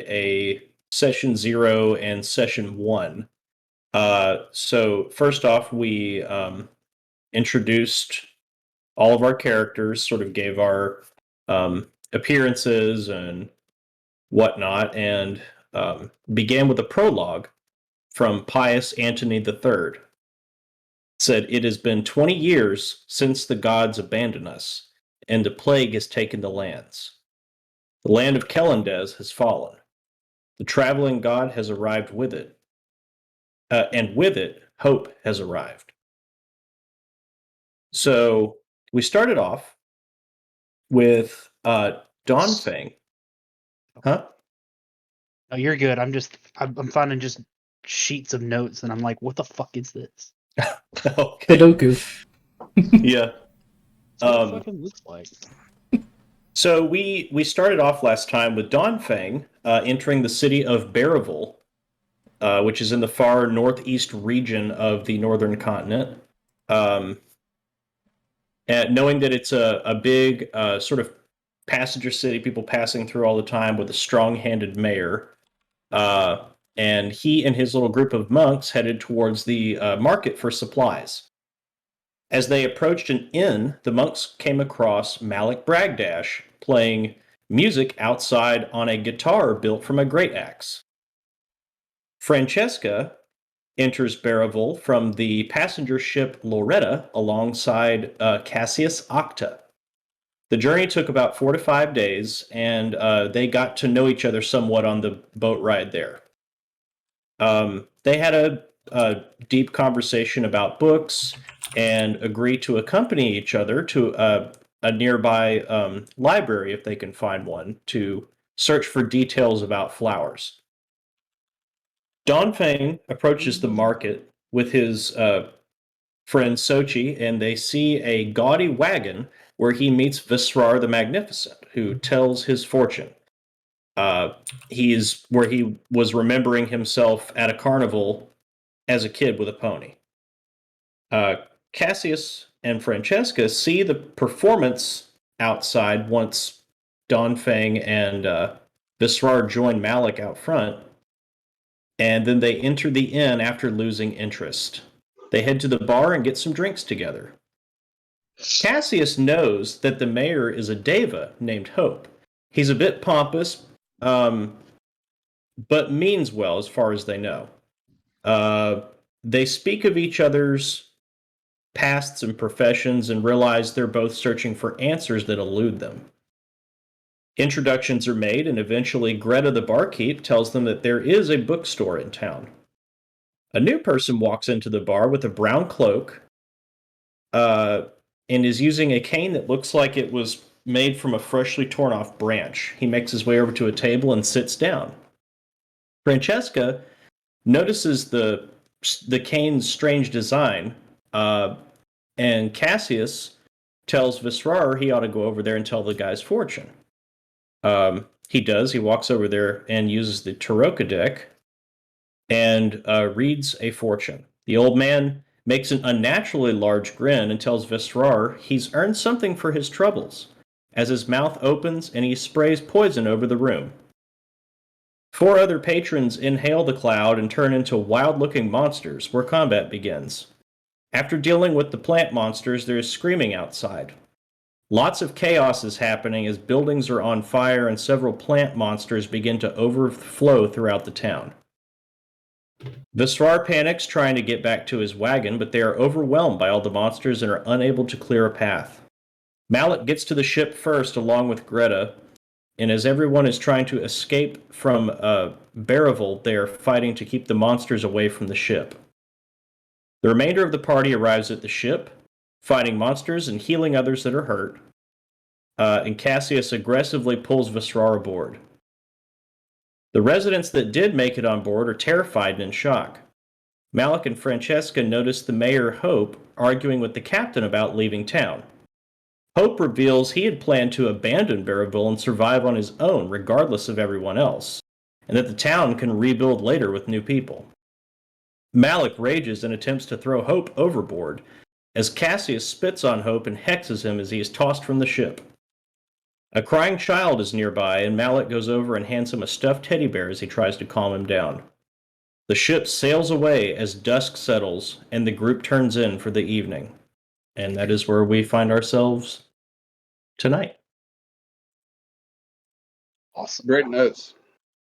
a session 0 and session 1. So first off, we introduced all of our characters, sort of gave our appearances and whatnot, and began with a prologue from Pius Antony III. Said, "It has been 20 years since the gods abandoned us, and a plague has taken the lands. The land of Kelendez has fallen. The traveling god has arrived with it, and with it, hope has arrived." So we started off with Dawnfang. Huh? Oh, you're good. I'm finding just sheets of notes, and I'm like, what the fuck is this? Okay. Sudoku. Yeah. That's what it fucking looks like. So we started off last time with Dawnfang entering the city of Baravel, which is in the far northeast region of the northern continent. And knowing that it's a big sort of passenger city, people passing through all the time, with a strong-handed mayor. And he and his little group of monks headed towards the market for supplies. As they approached an inn, the monks came across Malik Bragdash playing music outside on a guitar built from a great axe. Francesca enters Baravel from the passenger ship Loretta alongside Cassius Octa. The journey took about 4 to 5 days, and they got to know each other somewhat on the boat ride there. They had a deep conversation about books and agreed to accompany each other to a nearby library, if they can find one, to search for details about flowers. Dawnfang approaches the market with his friend Sochi, and they see a gaudy wagon where he meets Visrar the Magnificent, who tells his fortune. He's where he was remembering himself at a carnival as a kid with a pony. Cassius and Francesca see the performance outside once Dawnfang and Visrar join Malik out front, and then they enter the inn after losing interest. They head to the bar and get some drinks together. Cassius knows that the mayor is a deva named Hope. He's a bit pompous, but means well as far as they know. They speak of each other's pasts and professions and realize they're both searching for answers that elude them. Introductions are made, and eventually Greta the barkeep tells them that there is a bookstore in town. A new person walks into the bar with a brown cloak and is using a cane that looks like it was made from a freshly torn off branch. He makes his way over to a table and sits down. Francesca notices the cane's strange design, and Cassius tells Visrar he ought to go over there and tell the guy's fortune. He does. He walks over there and uses the Taroka deck and reads a fortune. The old man makes an unnaturally large grin and tells Visrar he's earned something for his troubles, as his mouth opens and he sprays poison over the room. 4 other patrons inhale the cloud and turn into wild-looking monsters, where combat begins. After dealing with the plant monsters, there is screaming outside. Lots of chaos is happening as buildings are on fire and several plant monsters begin to overflow throughout the town. Visrar panics trying to get back to his wagon, but they are overwhelmed by all the monsters and are unable to clear a path. Malik gets to the ship first along with Greta, and as everyone is trying to escape from Baravel, they are fighting to keep the monsters away from the ship. The remainder of the party arrives at the ship, fighting monsters and healing others that are hurt, and Cassius aggressively pulls Visrar aboard. The residents that did make it on board are terrified and in shock. Malik and Francesca notice the mayor, Hope, arguing with the captain about leaving town. Hope reveals he had planned to abandon Baravel and survive on his own, regardless of everyone else, and that the town can rebuild later with new people. Malik rages and attempts to throw Hope overboard, as Cassius spits on Hope and hexes him as he is tossed from the ship. A crying child is nearby, and Mallet goes over and hands him a stuffed teddy bear as he tries to calm him down. The ship sails away as dusk settles, and the group turns in for the evening. And that is where we find ourselves tonight. Awesome. Great notes.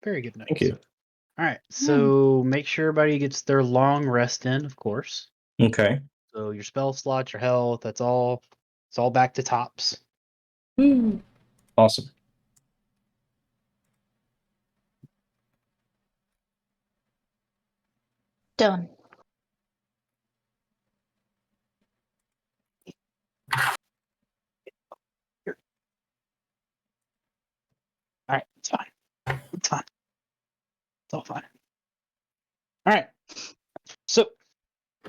Very good notes. Thank you. All right. So make sure everybody gets their long rest in, of course. Okay. So your spell slots, your health, that's all. It's all back to tops. Awesome. Done. All right. It's fine. It's fine. It's all fine. All right. So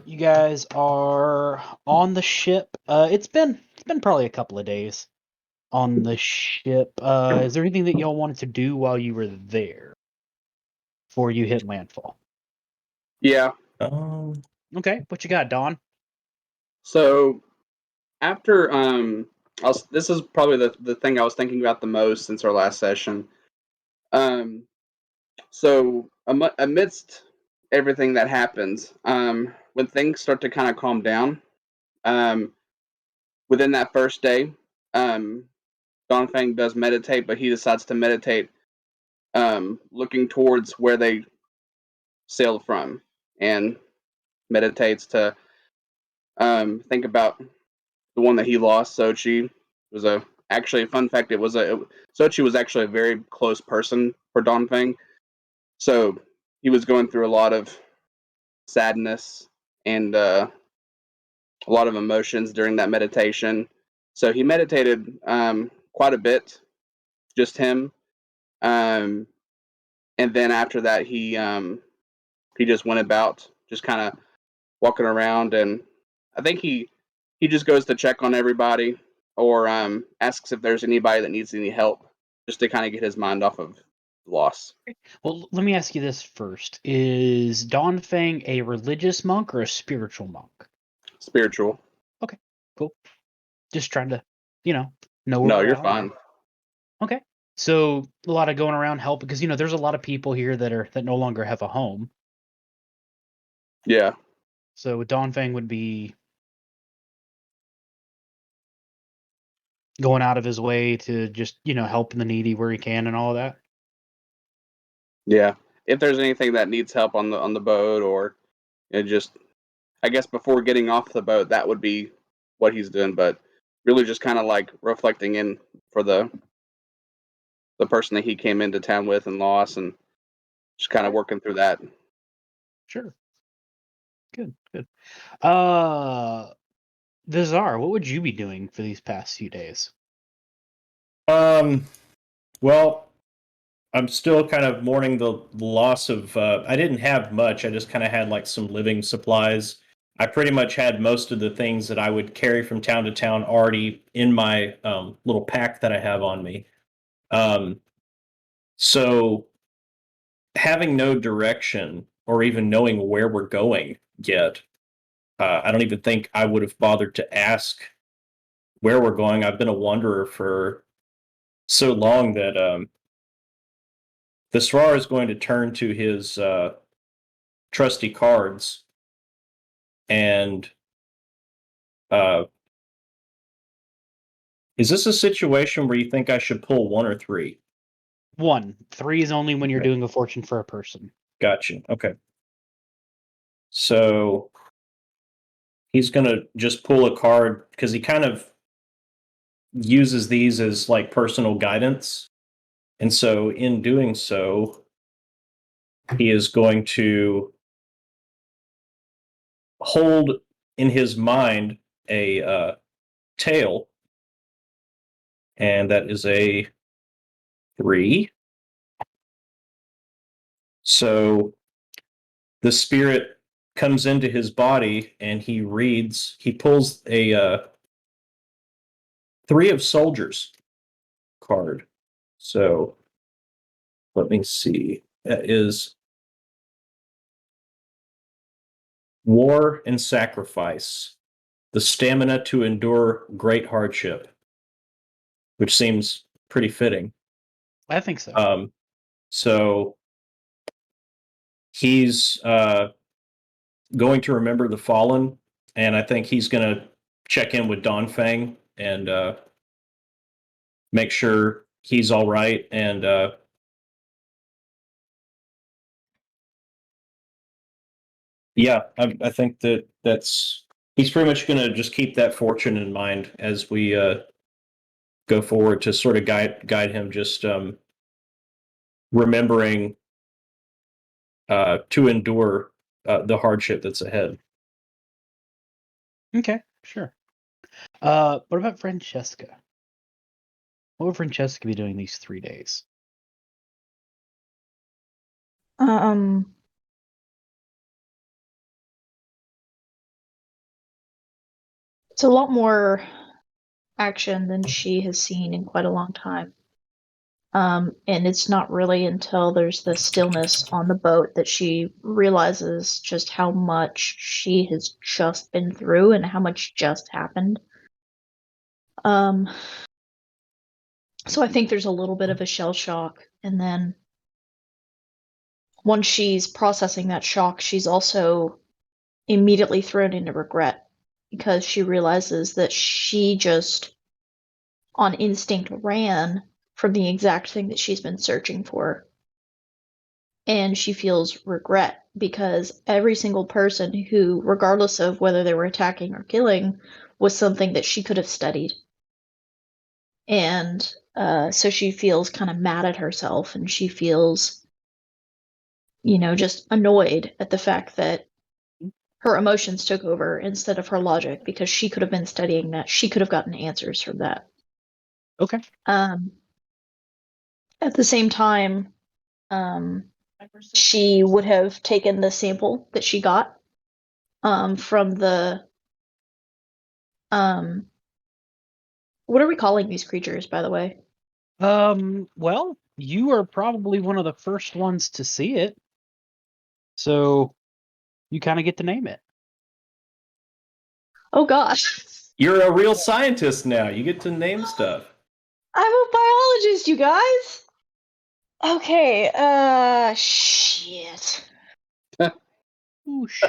you guys are on the ship. It's been probably a couple of days on the ship. Is there anything that y'all wanted to do while you were there before you hit landfall? Yeah. Okay, what you got, Don? So after this is probably the thing I was thinking about the most since our last session. So amidst everything that happens, when things start to kind of calm down, within that first day, Donfang does meditate, but he decides to meditate, looking towards where they sailed from, and meditates to think about the one that he lost. Sochi was actually a fun fact. Sochi was actually a very close person for Donfang, so he was going through a lot of sadness and a lot of emotions during that meditation. So he meditated quite a bit, just him, and then after that he just went about just kind of walking around, and I think he just goes to check on everybody, or asks if there's anybody that needs any help, just to kind of get his mind off of loss. Well, let me ask you this first: is Donfang a religious monk or a spiritual monk? Spiritual. Okay, cool. Just trying to, know where No, we're you're at. fine. Okay, so a lot of going around help because there's a lot of people here that no longer have a home. Yeah. So Donfang would be going out of his way to just helping the needy where he can and all of that. Yeah. If there's anything that needs help on the boat, or just, I guess before getting off the boat, that would be what he's doing. But really, just kind of like reflecting in for the person that he came into town with and lost, and just kind of working through that. Sure. Good. Vizar, what would you be doing for these past few days? Well, I'm still kind of mourning the loss of. I didn't have much. I just kind of had like some living supplies. I pretty much had most of the things that I would carry from town to town already in my little pack that I have on me. So having no direction or even knowing where we're going yet, I don't even think I would have bothered to ask where we're going. I've been a wanderer for so long that the Srar is going to turn to his trusty cards and is this a situation where you think I should pull 1 or 3? 1. 3 is only when you're Okay. doing a fortune for a person. Gotcha. Okay. So he's going to just pull a card because he kind of uses these as like personal guidance. And so in doing so, he is going to hold in his mind a tail, and that is a 3. So the spirit comes into his body and he pulls a 3 of soldiers card. So let me see. That is war and sacrifice, the stamina to endure great hardship, which seems pretty fitting. I think so. So he's going to remember the fallen, and I think he's going to check in with Dongfeng and make sure he's all right. And yeah, I think that's he's pretty much going to just keep that fortune in mind as we go forward to sort of guide him. Just remembering to endure the hardship that's ahead. Okay, sure. What about Francesca? What would Francesca be doing these 3 days? It's a lot more action than she has seen in quite a long time. And it's not really until there's the stillness on the boat that she realizes just how much she has just been through and how much just happened. So I think there's a little bit of a shell shock, and then once she's processing that shock, she's also immediately thrown into regret because she realizes that she just on instinct ran from the exact thing that she's been searching for. And she feels regret because every single person who, regardless of whether they were attacking or killing, was something that she could have studied. And so she feels kind of mad at herself, and she feels, just annoyed at the fact that her emotions took over instead of her logic, because she could have been studying that. She could have gotten answers from that. Okay. At the same time, she would have taken the sample that she got from the what are we calling these creatures, by the way? Well, you are probably one of the first ones to see it, so you kind of get to name it. Oh gosh. You're a real scientist now. You get to name stuff. I'm a biologist, you guys. Okay, shit. Oosh.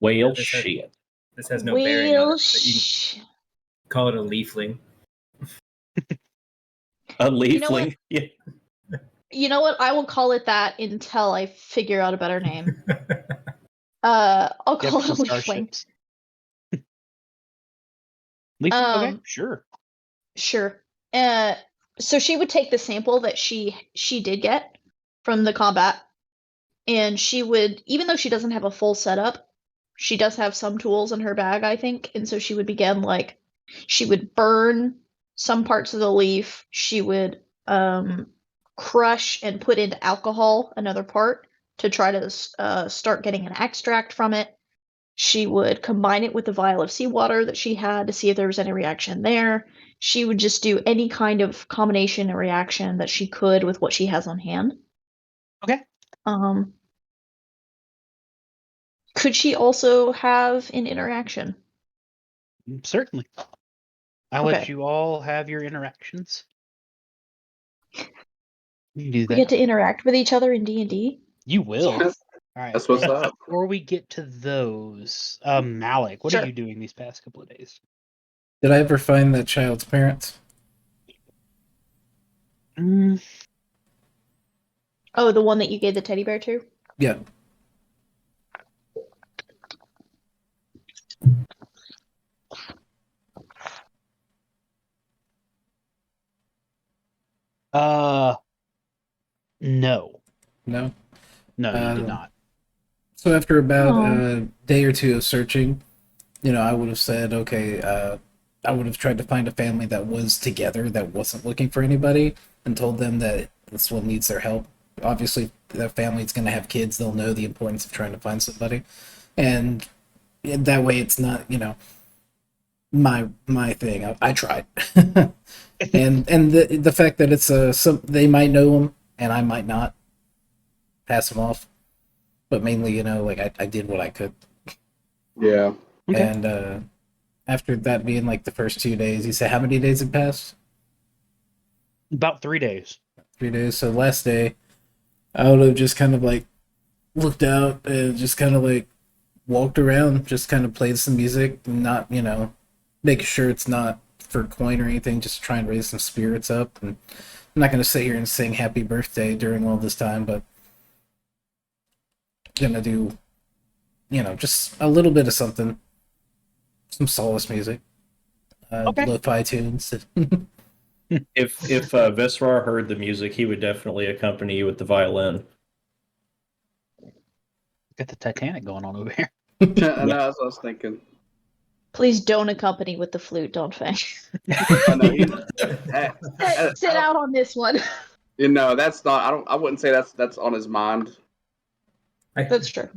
Whale This has- shit. This has no bearing on Whale it, but you can call it a leafling. A You know what? leafling. Yeah. You know what? I will call it that until I figure out a better name. I'll You have call it a some leafling. starships. Leafling? Okay, sure. Sure. So she would take the sample that she did get from the combat, and she would, even though she doesn't have a full setup, she does have some tools in her bag, I think, and so she would begin she would burn some parts of the leaf. She would crush and put into alcohol another part to try to start getting an extract from it. She would combine it with a vial of seawater that she had to see if there was any reaction there. She would just do any kind of combination or reaction that she could with what she has on hand. Okay. Could she also have an interaction? Certainly. I'll let Okay. you all have your interactions. You can do We that. get to interact with each other in D&D? You will. Yes. All right. That's what's up. Before we get to those, Malik, what Sure. are you doing these past couple of days? Did I ever find that child's parents? Oh, the one that you gave the teddy bear to? Yeah. No. No? No, you did Um, not. So after about Aw. a day or two of searching, I would have said, okay, I would have tried to find a family that was together, that wasn't looking for anybody, and told them that this one needs their help. Obviously, that family's going to have kids. They'll know the importance of trying to find somebody. And that way it's not, my thing. I tried. and the fact that it's they might know them and I might not pass them off. But mainly, I did what I could. Yeah. Okay. And after that being like the first 2 days, you say how many days had passed? About 3 days. 3 days. So last day, I would have just kind of like looked out and just kind of like walked around, just kind of played some music, not, making sure it's not for coin or anything, just try and raise some spirits up. And I'm not going to sit here and sing happy birthday during all this time, but gonna do, just a little bit of something, some solace music, Okay. lo-fi tunes. If Vesrar heard the music, he would definitely accompany you with the violin. Got the Titanic going on over here. I know, that's what I was thinking. Please don't accompany with the flute, Don Fang. I know, Sit out on this one. That's not. I wouldn't say that's on his mind. That's true.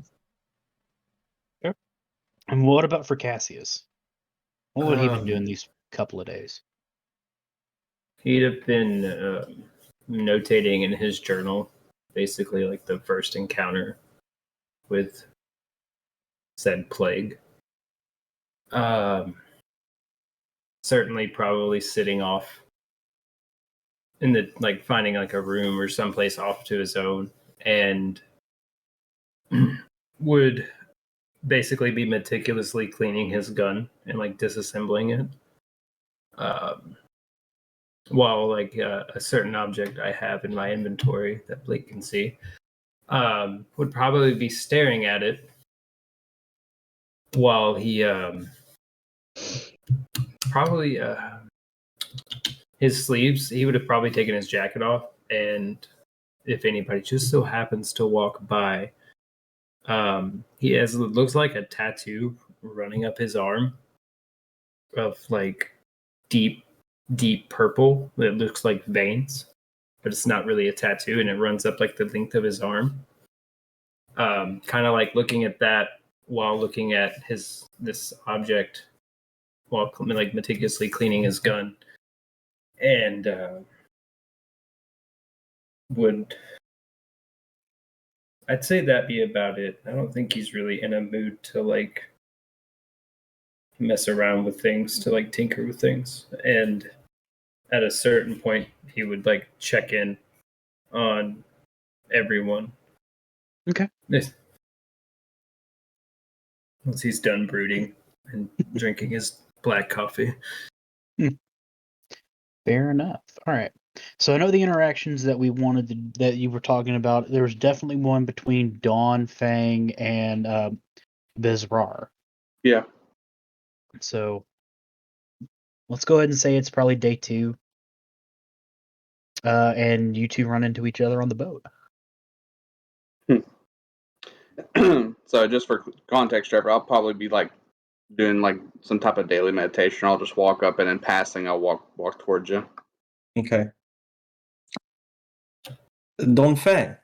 And what about for Cassius? What would he been doing these couple of days? He'd have been notating in his journal, basically like the first encounter with said plague. Certainly, probably sitting off in the finding like a room or someplace off to his own, and would basically be meticulously cleaning his gun and like disassembling it. While a certain object I have in my inventory that Blake can see, would probably be staring at it while he probably his sleeves, he would have probably taken his jacket off, and if anybody just so happens to walk by, he has, looks like a tattoo running up his arm of like deep purple. It looks like veins, but it's not really a tattoo, and it runs up like the length of his arm. Kind of like looking at that while looking at this object while like meticulously cleaning his gun, and I'd say that be about it. I don't think he's really in a mood to like mess around with things, to like tinker with things. And at a certain point, he would like check in on everyone. Okay. Once he's done brooding and drinking his black coffee. Fair enough. All right. So I know the interactions that that you were talking about. There was definitely one between Dawn, Fang, and Bezrar. Yeah. So let's go ahead and say it's probably day 2. And you two run into each other on the boat. So just for context, Trevor, I'll probably be like doing like some type of daily meditation. I'll just walk up and in passing, I'll walk towards you. Okay. Don Fang,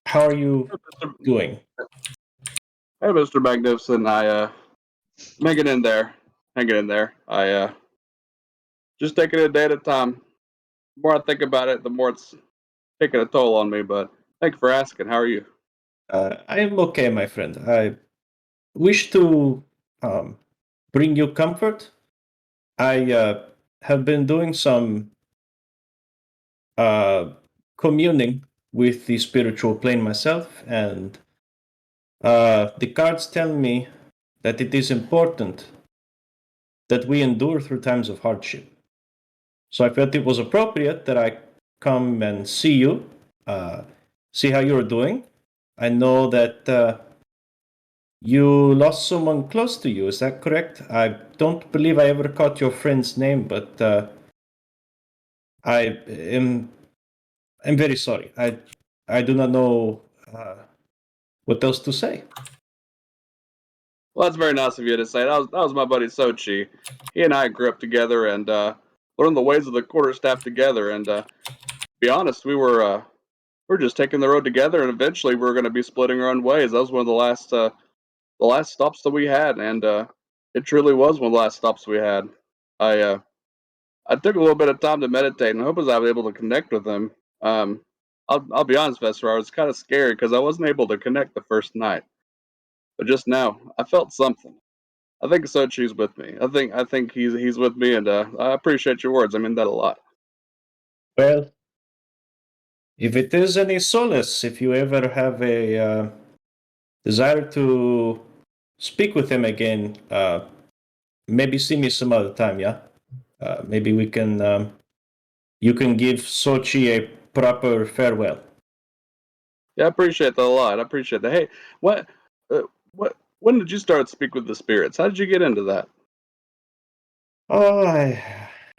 how are you doing? Hey, Mr. Magnificent. Hanging in there. I just taking it a day at a time. The more I think about it, the more it's taking a toll on me. But thank you for asking. How are you? I am okay, my friend. I wish to bring you comfort. I have been doing some communing with the spiritual plane myself, and the cards tell me that it is important that we endure through times of hardship. So I felt it was appropriate that I come and see you, see how you're doing. I know that you lost someone close to you. Is that correct? I don't believe I ever caught your friend's name, but I'm very sorry. I do not know what else to say. Well, that's very nice of you to say. That was my buddy Sochi. He and I grew up together and learned the ways of the quarterstaff together. And to be honest, we're just taking the road together, and eventually we're going to be splitting our own ways. That was one of the last stops that we had, and it truly was one of the last stops we had. I took a little bit of time to meditate, and I hope I was able to connect with him. I'll be honest, Vesper, I was kind of scared because I wasn't able to connect the first night. But just now, I felt something. I think Sochi's with me. I think he's with me, and I appreciate your words. I mean that a lot. Well, if it is any solace, if you ever have a desire to speak with him again, maybe see me some other time, yeah? Maybe we can, you can give Sochi a proper farewell. Yeah, I appreciate that a lot. I appreciate that. Hey, when did you start Speak with the Spirits? How did you get into that? Oh,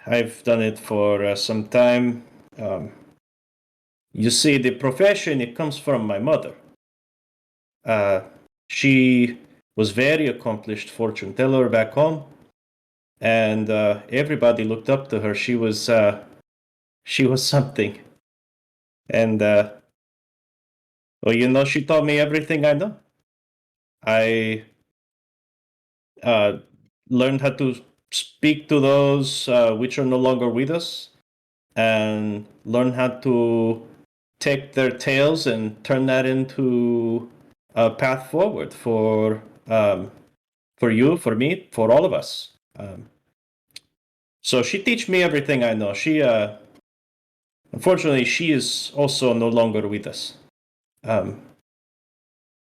I've done it for some time. You see, the profession, it comes from my mother. She was very accomplished fortune teller back home, and everybody looked up to her. She was something, and well, you know, she taught me everything I know. I learned how to speak to those which are no longer with us, and learn how to take their tales and turn that into a path forward for you, for me, for all of us. So she teach me everything I know. She unfortunately she is also no longer with us.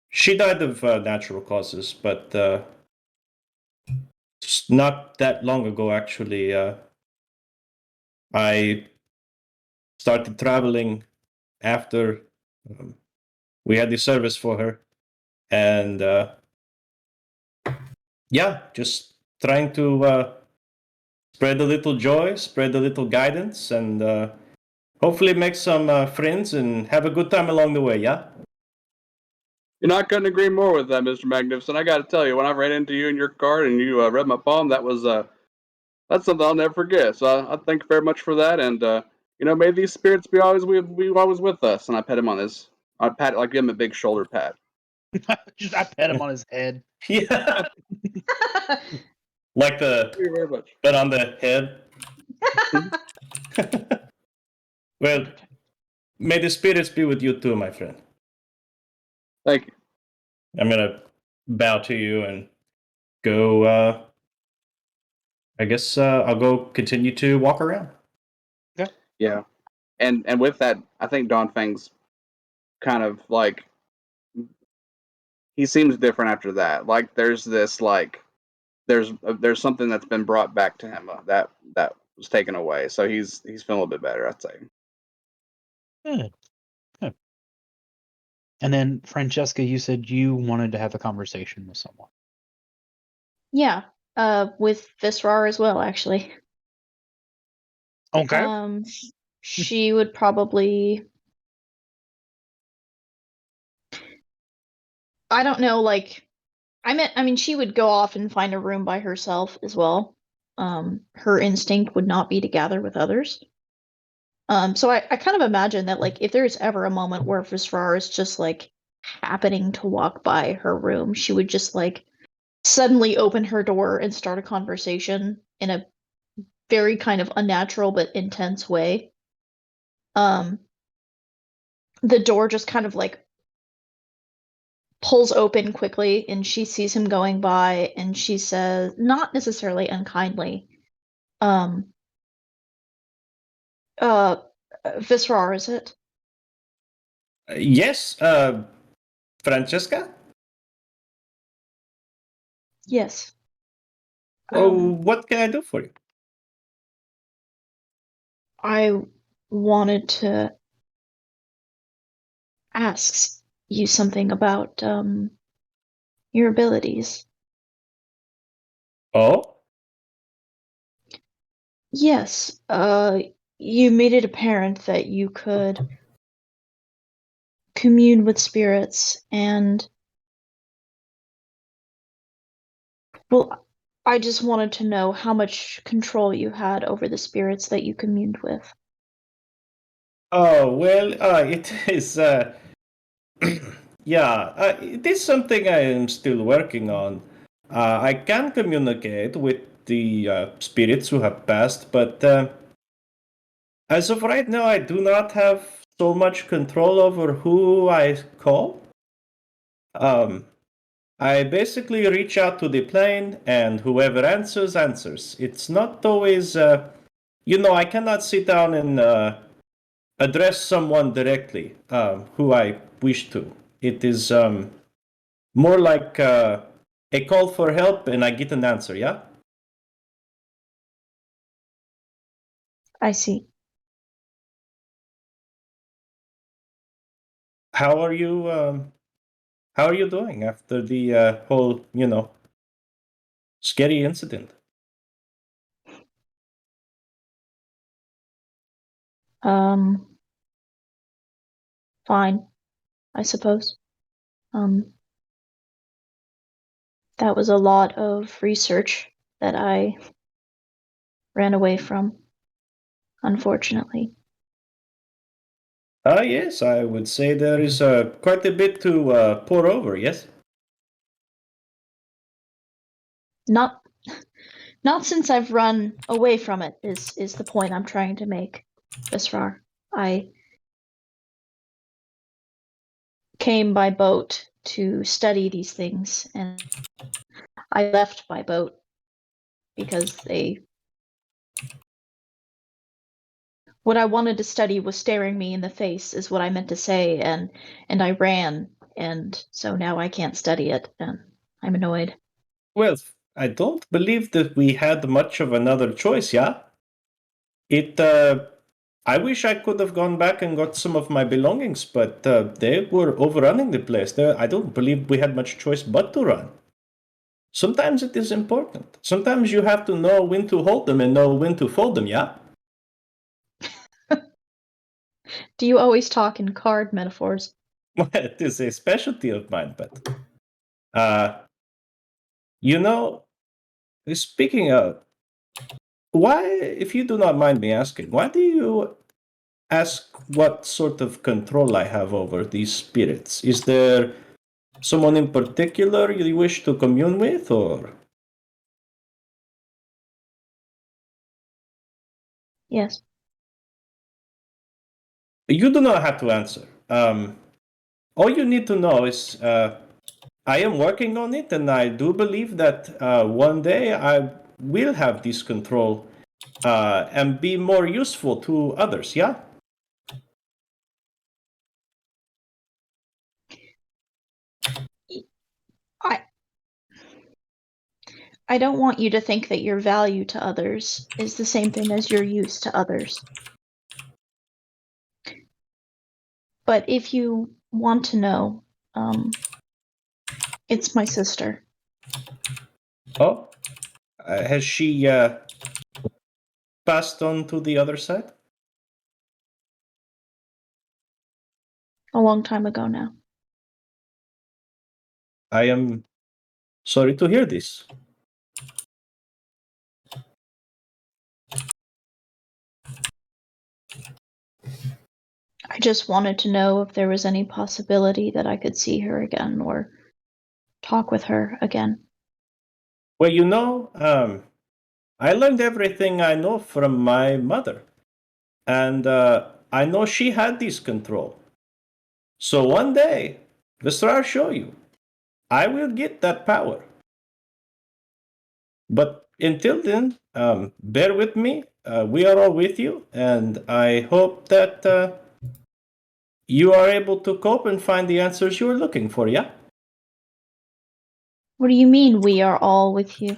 She died of natural causes, but not that long ago, actually. I started traveling after we had the service for her, and yeah, just trying to spread a little joy, spread a little guidance, and hopefully make some friends and have a good time along the way. Yeah. You know, I couldn't agree more with that, Mr. Magnificent. I got to tell you, when I ran into you in your car and you read my poem, that's something I'll never forget. So I thank you very much for that, and you know, may these spirits be always with us. And I pet him on his, I pat like give him a big shoulder pat. I pet him on his head. Yeah. Like Thank you very much. but on the head. Well, may the spirits be with you too, my friend. Thank you. I'm gonna bow to you and go. I guess I'll go continue to walk around. Yeah, and with that, I think Don Fang's kind of like he seems different after that. Like there's this like there's something that's been brought back to him that was taken away. So he's feeling a little bit better, I'd say. Good. Good. And then Francesca, you said you wanted to have a conversation with someone. Yeah, with Visrar as well, actually. Okay. She would probably, I don't know, like, I mean, she would go off and find a room by herself as well. Her instinct would not be to gather with others. So I kind of imagine that, like, if there's ever a moment where Visrar is just like happening to walk by her room, she would just like suddenly open her door and start a conversation in a very kind of unnatural but intense way. The door just kind of like pulls open quickly and she sees him going by and she says, not necessarily unkindly, Visrar, is it? Yes, Francesca. Yes. Oh, what can I do for you? I wanted to ask you something about your abilities. Oh, Yes, you made it apparent that you could commune with spirits, and well, I just wanted to know how much control you had over the spirits that you communed with. oh well. It is. Yeah, it is something I am still working on. I can communicate with the spirits who have passed, but as of right now, I do not have so much control over who I call. I basically reach out to the plane, and whoever answers, answers. It's not always, you know, I cannot sit down and address someone directly who I wish to. It is more like a call for help and I get an answer, yeah? I see. How are you doing after the whole, scary incident? Fine, I suppose. That was a lot of research that I ran away from, unfortunately. Yes, I would say there is quite a bit to pour over, yes? Not since I've run away from it is the point I'm trying to make, Visrar. I came by boat to study these things, and I left by boat because what I wanted to study was staring me in the face, is what I meant to say, and I ran, and so now I can't study it, and I'm annoyed. Well, I don't believe that we had much of another choice, yeah? I wish I could have gone back and got some of my belongings, but they were overrunning the place. I don't believe we had much choice but to run. Sometimes it is important. Sometimes you have to know when to hold them and know when to fold them, yeah? Do you always talk in card metaphors? Well, it is a specialty of mine, but you know, speaking of, why, if you do not mind me asking, why do you ask what sort of control I have over these spirits? Is there someone in particular you wish to commune with, or? Yes. You do not have to answer. All you need to know is I am working on it, and I do believe that one day I will have this control and be more useful to others, yeah? I don't want you to think that your value to others is the same thing as your use to others. But if you want to know, it's my sister. Oh, has she passed on to the other side? A long time ago now. I am sorry to hear this. I just wanted to know if there was any possibility that I could see her again or talk with her again. Well, I learned everything I know from my mother, and I know she had this control. So one day, Vistar show you, I will get that power. But until then, bear with me. We are all with you, and I hope that you are able to cope and find the answers you are looking for, yeah? What do you mean we are all with you?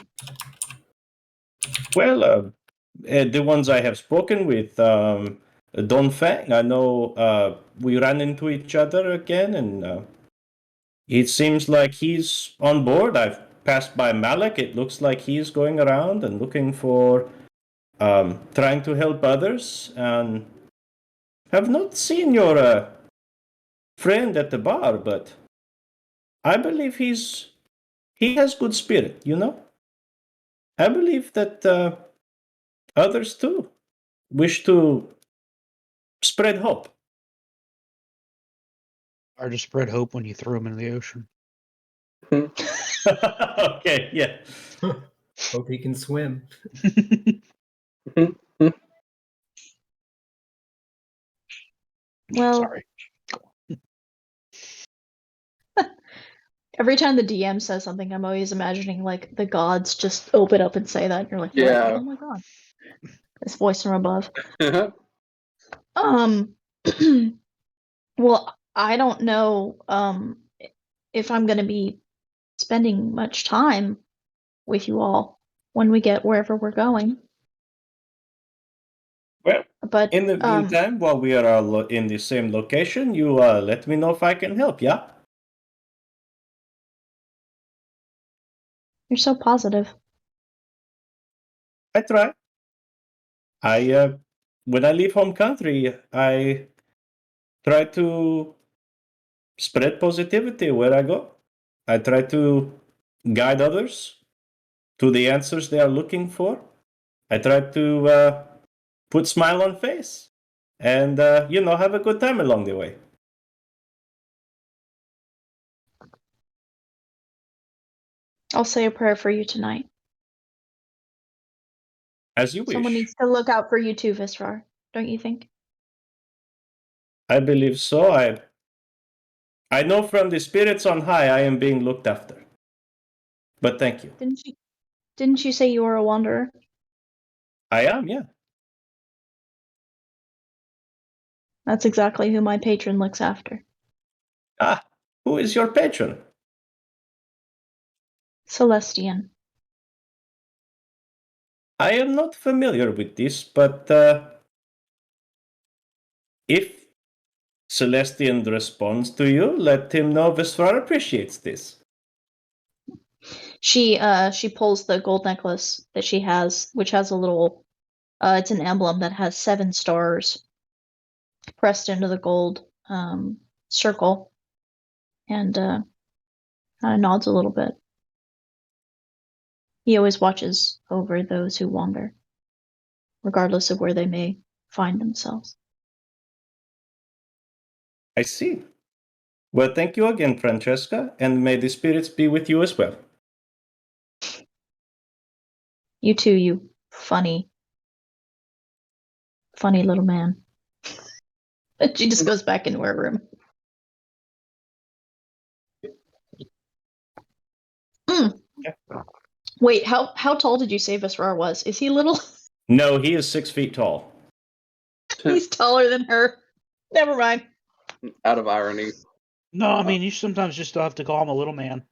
Well, the ones I have spoken with, Don Fang, I know we ran into each other again, and it seems like he's on board. I've passed by Malik. It looks like he's going around and looking for trying to help others, and have not seen your friend at the bar, but I believe he has good spirit, you know? I believe that others too wish to spread hope. Or just spread hope when you throw them in the ocean. Okay, yeah. Hope he can swim. Well, Sorry. every time the DM says something, I'm always imagining like the gods just open up and say that. And you're like, Yeah. what? Oh my god. This voice from above. Mhm. Well, I don't know if I'm going to be spending much time with you all when we get wherever we're going. Well, But in the meantime, while we are in the same location, you let me know if I can help, yeah? you're so positive. I try. When I leave home country, I try to spread positivity where I go. I try to guide others to the answers they are looking for. I try to put smile on face and, have a good time along the way. I'll say a prayer for you tonight. As you wish. Someone needs to look out for you too, Visrar, don't you think? I believe so. I know from the spirits on high I am being looked after. But thank you. Didn't you say you were a wanderer? I am, yeah. That's exactly who my patron looks after. Ah, who is your patron? Celestian. I am not familiar with this, but if Celestian responds to you, let him know Visvar appreciates this. She pulls the gold necklace that she has, which has a little it's an emblem that has 7 stars pressed into the gold circle, and kind of nods a little bit. He always watches over those who wander, regardless of where they may find themselves. I see. Well, thank you again, Francesca, and may the spirits be with you as well. You too, you funny little man. She just goes back into her room. Wait, how tall did you say Visrar was? Is he little? No, he is 6 feet tall. He's taller than her. Never mind. Out of irony. No, I mean you sometimes just have to call him a little man.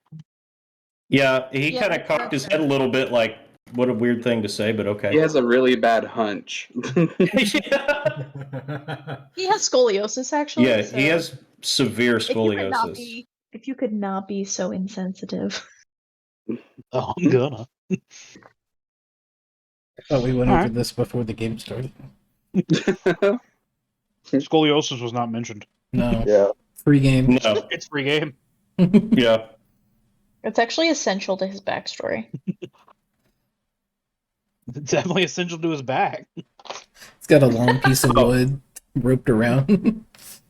Yeah, he Yeah, kind of cocked that's his fair. head a little bit like, what a weird thing to say, but okay. He has a really bad hunch. Yeah. He has scoliosis, actually. Yeah, so he has severe if scoliosis. you could not be so insensitive. Oh, I'm gonna. Oh, we went All over right. this before the game started. Scoliosis was not mentioned. No, Yeah. free game. No, It's free game. yeah. It's actually essential to his backstory. It's definitely essential to his back. It's got a long piece of wood roped around.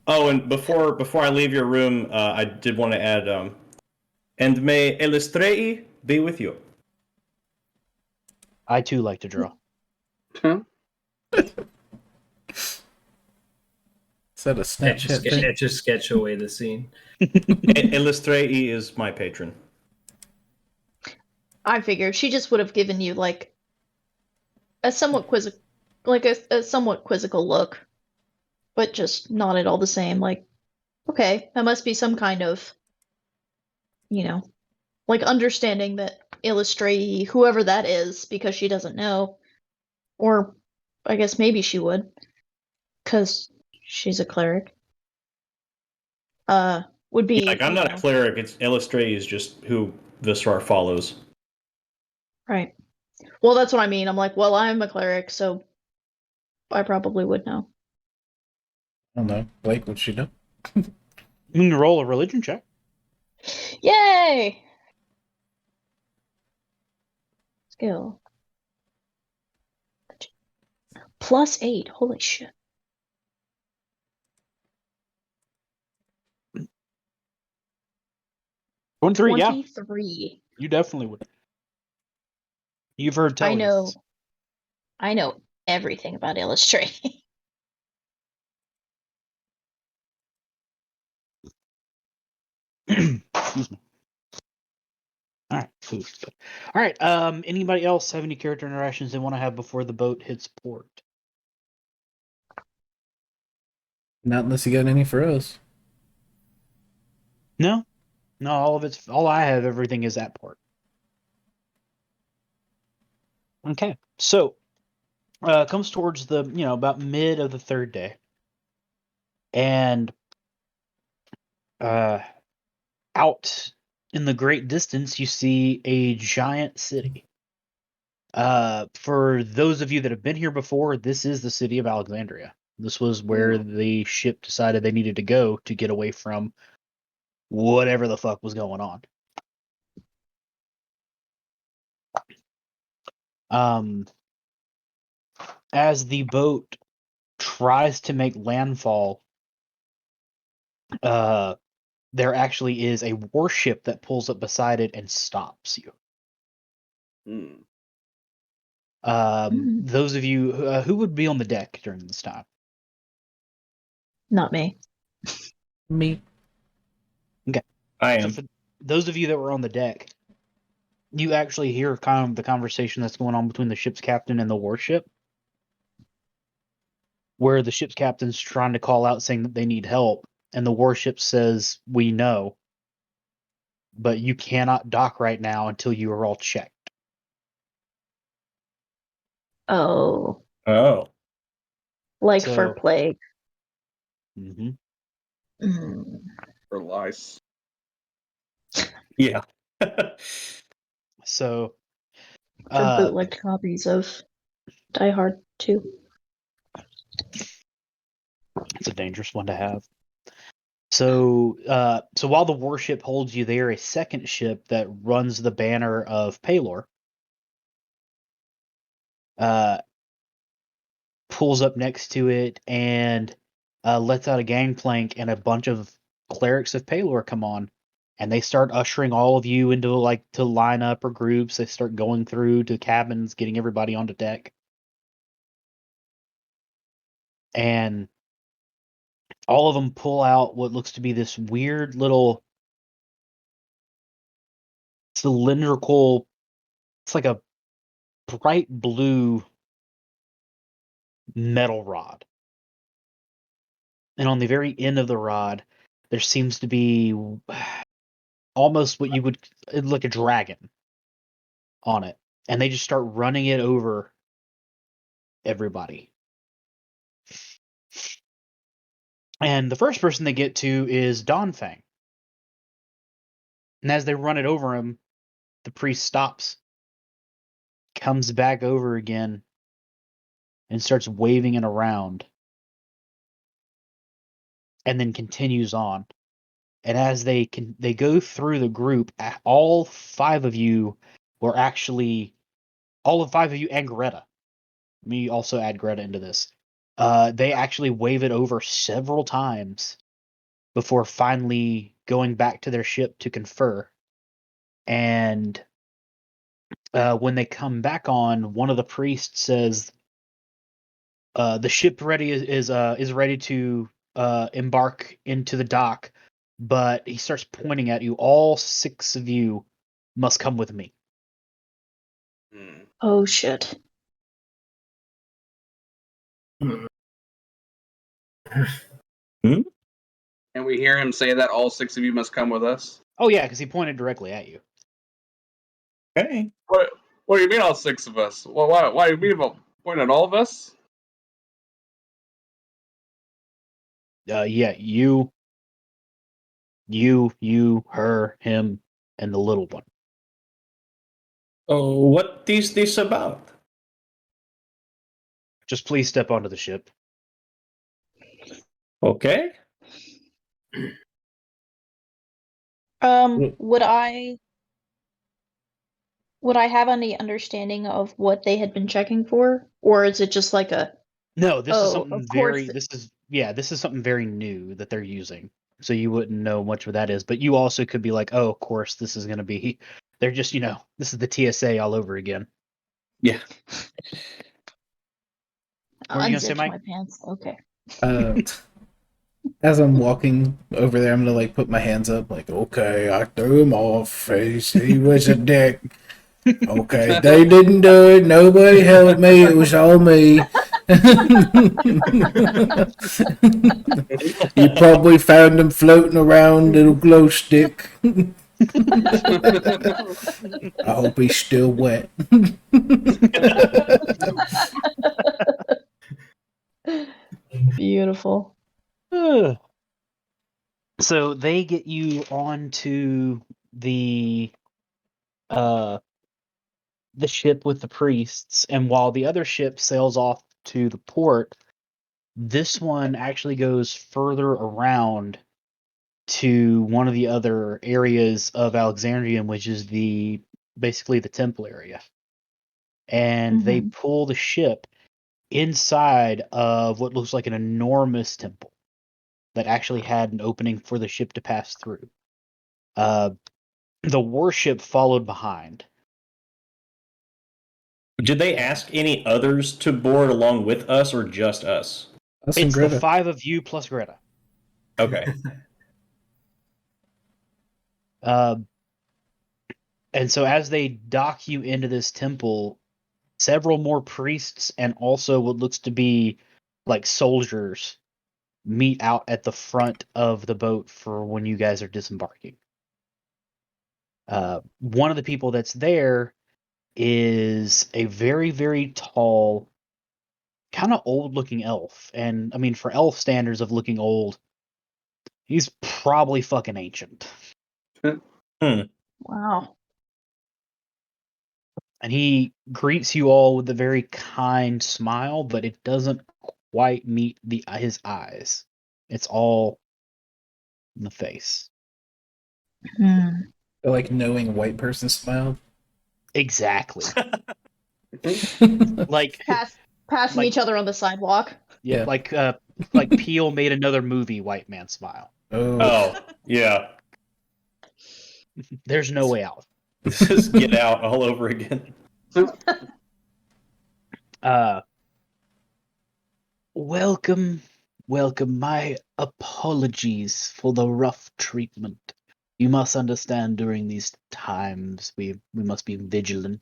Oh, and before I leave your room, I did want to add, and may Elistrei be with you. I too like to draw. Huh? Is that a Snapchat thing? Just sketch away the scene. Elistrei is my patron. I figured she just would have given you like a somewhat quizzical, a somewhat quizzical look, but just not at all the same. Like, okay, that must be some kind of, like understanding that Illustrate whoever that is, because she doesn't know, or I guess maybe she would, because she's a cleric. Would be Like, I'm not a cleric. It's Elistrei is just who Visrar follows. right. Well, that's what I mean. I'm like, well, I'm a cleric, so I probably would know. I don't know. Blake, what'd she know? You can roll a religion check. Yay! Skill. +8. Holy shit. 23, yeah. 23. You definitely would. You've heard tell. I know everything about Illustrate. Excuse me. All right, food. All right. Anybody else have any character interactions they want to have before the boat hits port? Not unless you got any for us. No, all I have. Everything is at port. Okay, so comes towards the about mid of the third day, and out in the great distance you see a giant city. For those of you that have been here before, this is the city of Alexandria. This was where the ship decided they needed to go to get away from whatever the fuck was going on. As the boat tries to make landfall, there actually is a warship that pulls up beside it and stops you. Those of you who would be on the deck during this time? Not me. Me. I So am. for those of you that were on the deck, you actually hear kind of the conversation that's going on between the ship's captain and the warship, where the ship's captain's trying to call out saying that they need help, and the warship says, "We know, but you cannot dock right now until you are all checked." Oh, Oh. like for So- plague. Mm-hmm. Mm. For lice. Yeah. So, For bootlegged copies of Die Hard 2. it's a dangerous one to have. So, while the warship holds you there, a second ship that runs the banner of Palor pulls up next to it and lets out a gangplank, and a bunch of clerics of Palor come on, and they start ushering all of you into to line up or groups. They start going through to cabins, getting everybody onto deck, and all of them pull out what looks to be this weird little cylindrical. It's like a bright blue metal rod. And on the very end of the rod, there seems to be almost what you would look a dragon on it. And they just start running it over everybody. And the first person they get to is Donfang. And as they run it over him, the priest stops, comes back over again, and starts waving it around. And then continues on. And as they go through the group, all five of you and Greta. Let me also add Greta into this. They actually wave it over several times before finally going back to their ship to confer. And when they come back on, one of the priests says, "The ship is ready to embark into the dock." But he starts pointing at you. All six of you must come with me. Oh shit. And we hear him say that all six of you must come with us. Oh yeah, because he pointed directly at you. Okay. What do you mean all six of us? Well, why do you mean about pointing at all of us? Yeah, you, her, him, and the little one. Oh, what this about? Just please step onto the ship. Okay. Would I have any understanding of what they had been checking for, or is it just like a No, this is Oh, something of course. very. This is something very new that they're using. So you wouldn't know much what that is, but you also could be like, oh, of course, this is going to be. They're just, this is the TSA all over again. Yeah. What were you gonna say, unzipped Mike? my pants? Okay. As I'm walking over there, I'm gonna like put my hands up, like, okay, I threw him off. He was a dick. Okay, they didn't do it. Nobody helped me. It was all me. You probably found him floating around, little glow stick. I hope he's still wet. Beautiful. Ugh. So they get you onto the ship with the priests, and while the other ship sails off to the port, this one actually goes further around to one of the other areas of Alexandria, which is basically the temple area. And they pull the ship inside of what looks like an enormous temple that actually had an opening for the ship to pass through. The warship followed behind. Did they ask any others to board along with us, or just us? That's It's Greta. the 5 of you plus Greta. Okay. And so as they dock you into this temple, several more priests and also what looks to be like soldiers meet out at the front of the boat for when you guys are disembarking. One of the people that's there is a very, very tall, kind of old-looking elf. And, I mean, for elf standards of looking old, he's probably fucking ancient. Wow. And he greets you all with a very kind smile, but it doesn't quite meet his eyes. It's all in the face. Like knowing white person smile. Exactly. Like Passing Like- each other on the sidewalk. yeah, Yeah. like Peel made another movie, White Man Smile. Oh, yeah. There's no way out. Just Get Out all over again. Welcome. My apologies for the rough treatment. You must understand during these times we must be vigilant.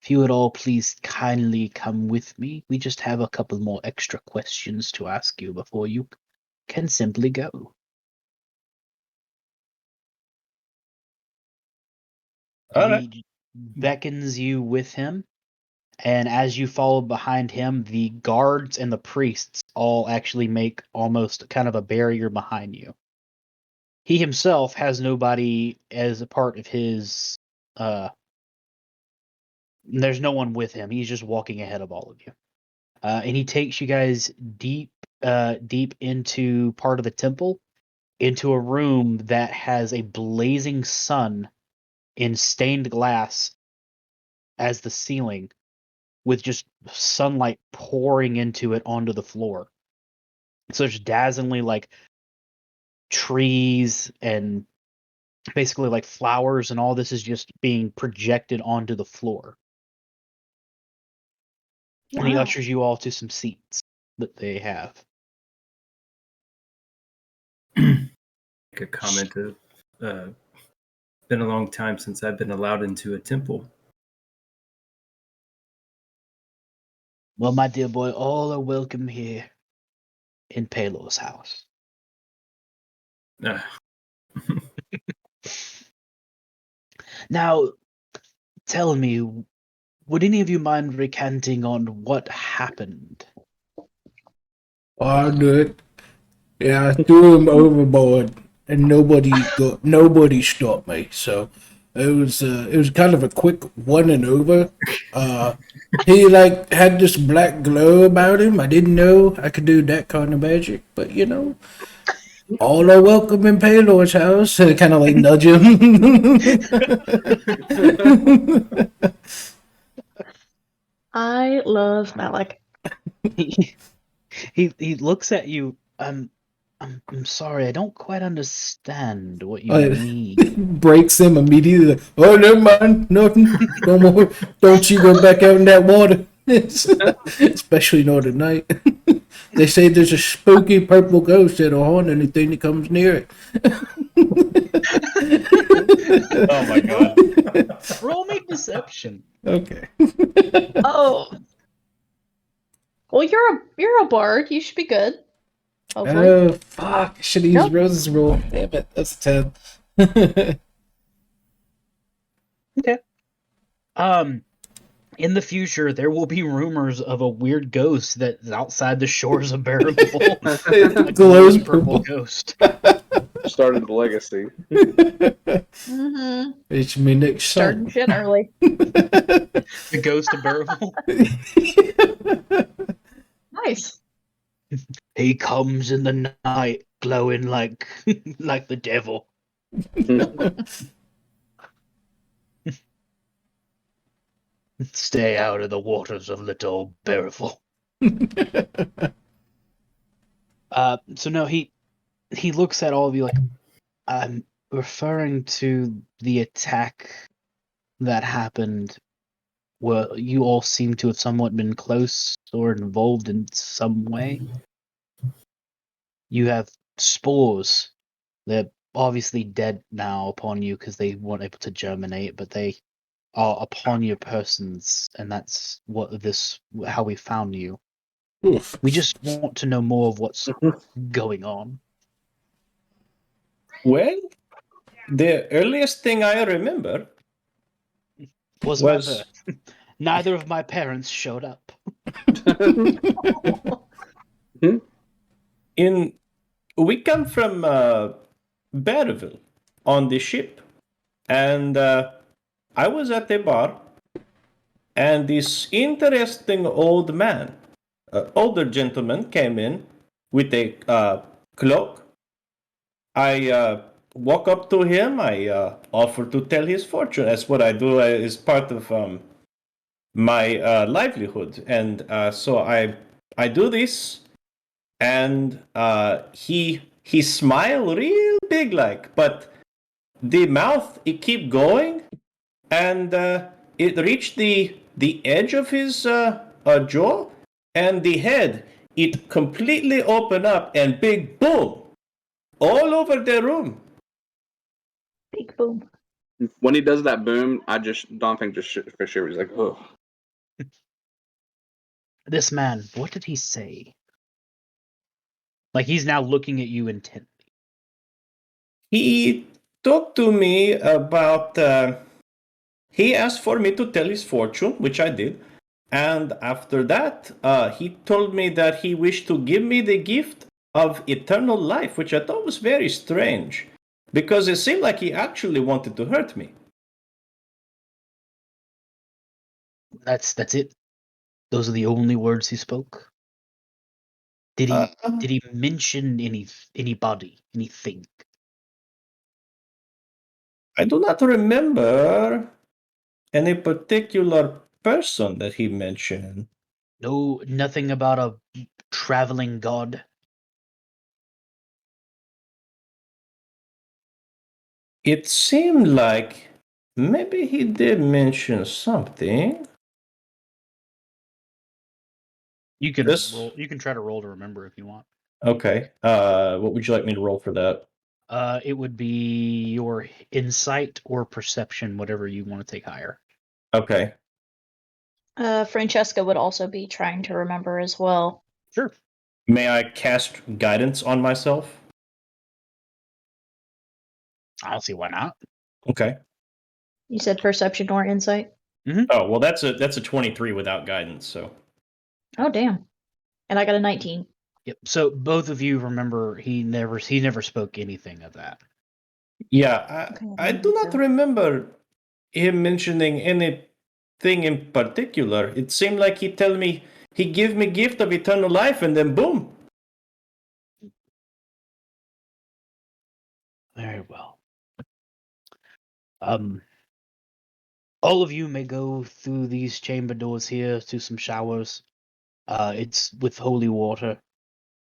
If you would all please kindly come with me, we just have a couple more extra questions to ask you before you can simply go. All right. He beckons you with him, and as you follow behind him, the guards and the priests all actually make almost kind of a barrier behind you. He himself has nobody as a part of his there's no one with him. He's just walking ahead of all of you. And he takes you guys deep into part of the temple, into a room that has a blazing sun in stained glass as the ceiling, with just sunlight pouring into it onto the floor. So it's dazzlingly like trees and basically like flowers, and all this is just being projected onto the floor. And he Wow. ushers you all to some seats that they have. Make a comment of been a long time since I've been allowed into a temple. Well, my dear boy, all are welcome here in Pelor's house. Now, tell me, would any of you mind recanting on what happened? I'll do it. Yeah, I threw him overboard, and nobody stopped me. So it was kind of a quick one and over. He like had this black glow about him. I didn't know I could do that kind of magic, but you know, all are welcome in Pelor's house. Kind of like nudge him. I love Malik. He looks at you. I'm sorry, I don't quite understand what you Oh, mean. Breaks him immediately. Like, oh, never mind. Nothing. Don't you go back out in that water. Especially not at night. They say there's a spooky purple ghost that'll haunt anything that comes near it. Oh my god. Roll me deception. Okay. Oh, Well, you're a bard. You should be good. Hopefully. Oh, fuck. Should have used Nope. Rose's rule. Damn it. That's a 10. In the future, there will be rumors of a weird ghost that's outside the shores of Barrable. It glows purple. ghost. Started the legacy. Mm-hmm. It's me next Starting shit early. The ghost of Barrable. Nice. He comes in the night, glowing like like the devil. Stay out of the waters of Little Barrable. So no, he looks at all of you like, I'm referring to the attack that happened where you all seem to have somewhat been close or involved in some way. You have spores. They're obviously dead now upon you because they weren't able to germinate, but they are upon your persons, and that's how we found you. Oof. We just want to know more of what's going on. Well, the earliest thing I remember Was my birth. Neither of my parents showed up. We come from Berville on the ship, and I was at the bar, and this interesting old man, older gentleman, came in with a cloak. I walk up to him. I offer to tell his fortune. That's what I do as part of my livelihood, and so I do this, and he smile real big like, but the mouth it keep going, and it reached the edge of his jaw, and the head it completely open up, and big boom all over the room. Big boom. When he does that boom, Donphan just for sure he's like, oh. This man, what did he say? Like he's now looking at you intently. He talked to me about. He asked for me to tell his fortune, which I did. And after that, he told me that he wished to give me the gift of eternal life, which I thought was very strange, because it seemed like he actually wanted to hurt me. That's it. Those are the only words he spoke. Did he mention anybody, anything? I do not remember any particular person that he mentioned. No, nothing about a traveling god. It seemed like maybe he did mention something. You can This- roll. You can try to roll to remember if you want. Okay. What would you like me to roll for that? It would be your insight or perception, whatever you want to take higher. Okay. Francesca would also be trying to remember as well. Sure. May I cast guidance on myself? I don't see why not. Okay. You said perception or insight? Oh, well that's a 23 without guidance, so. Oh, damn. And I got a 19. Yep. So both of you remember he never spoke anything of that. Yeah, Okay, I do not remember him mentioning anything in particular. It seemed like he told me he gave me gift of eternal life, and then boom. Very well. All of you may go through these chamber doors here to some showers. It's with holy water,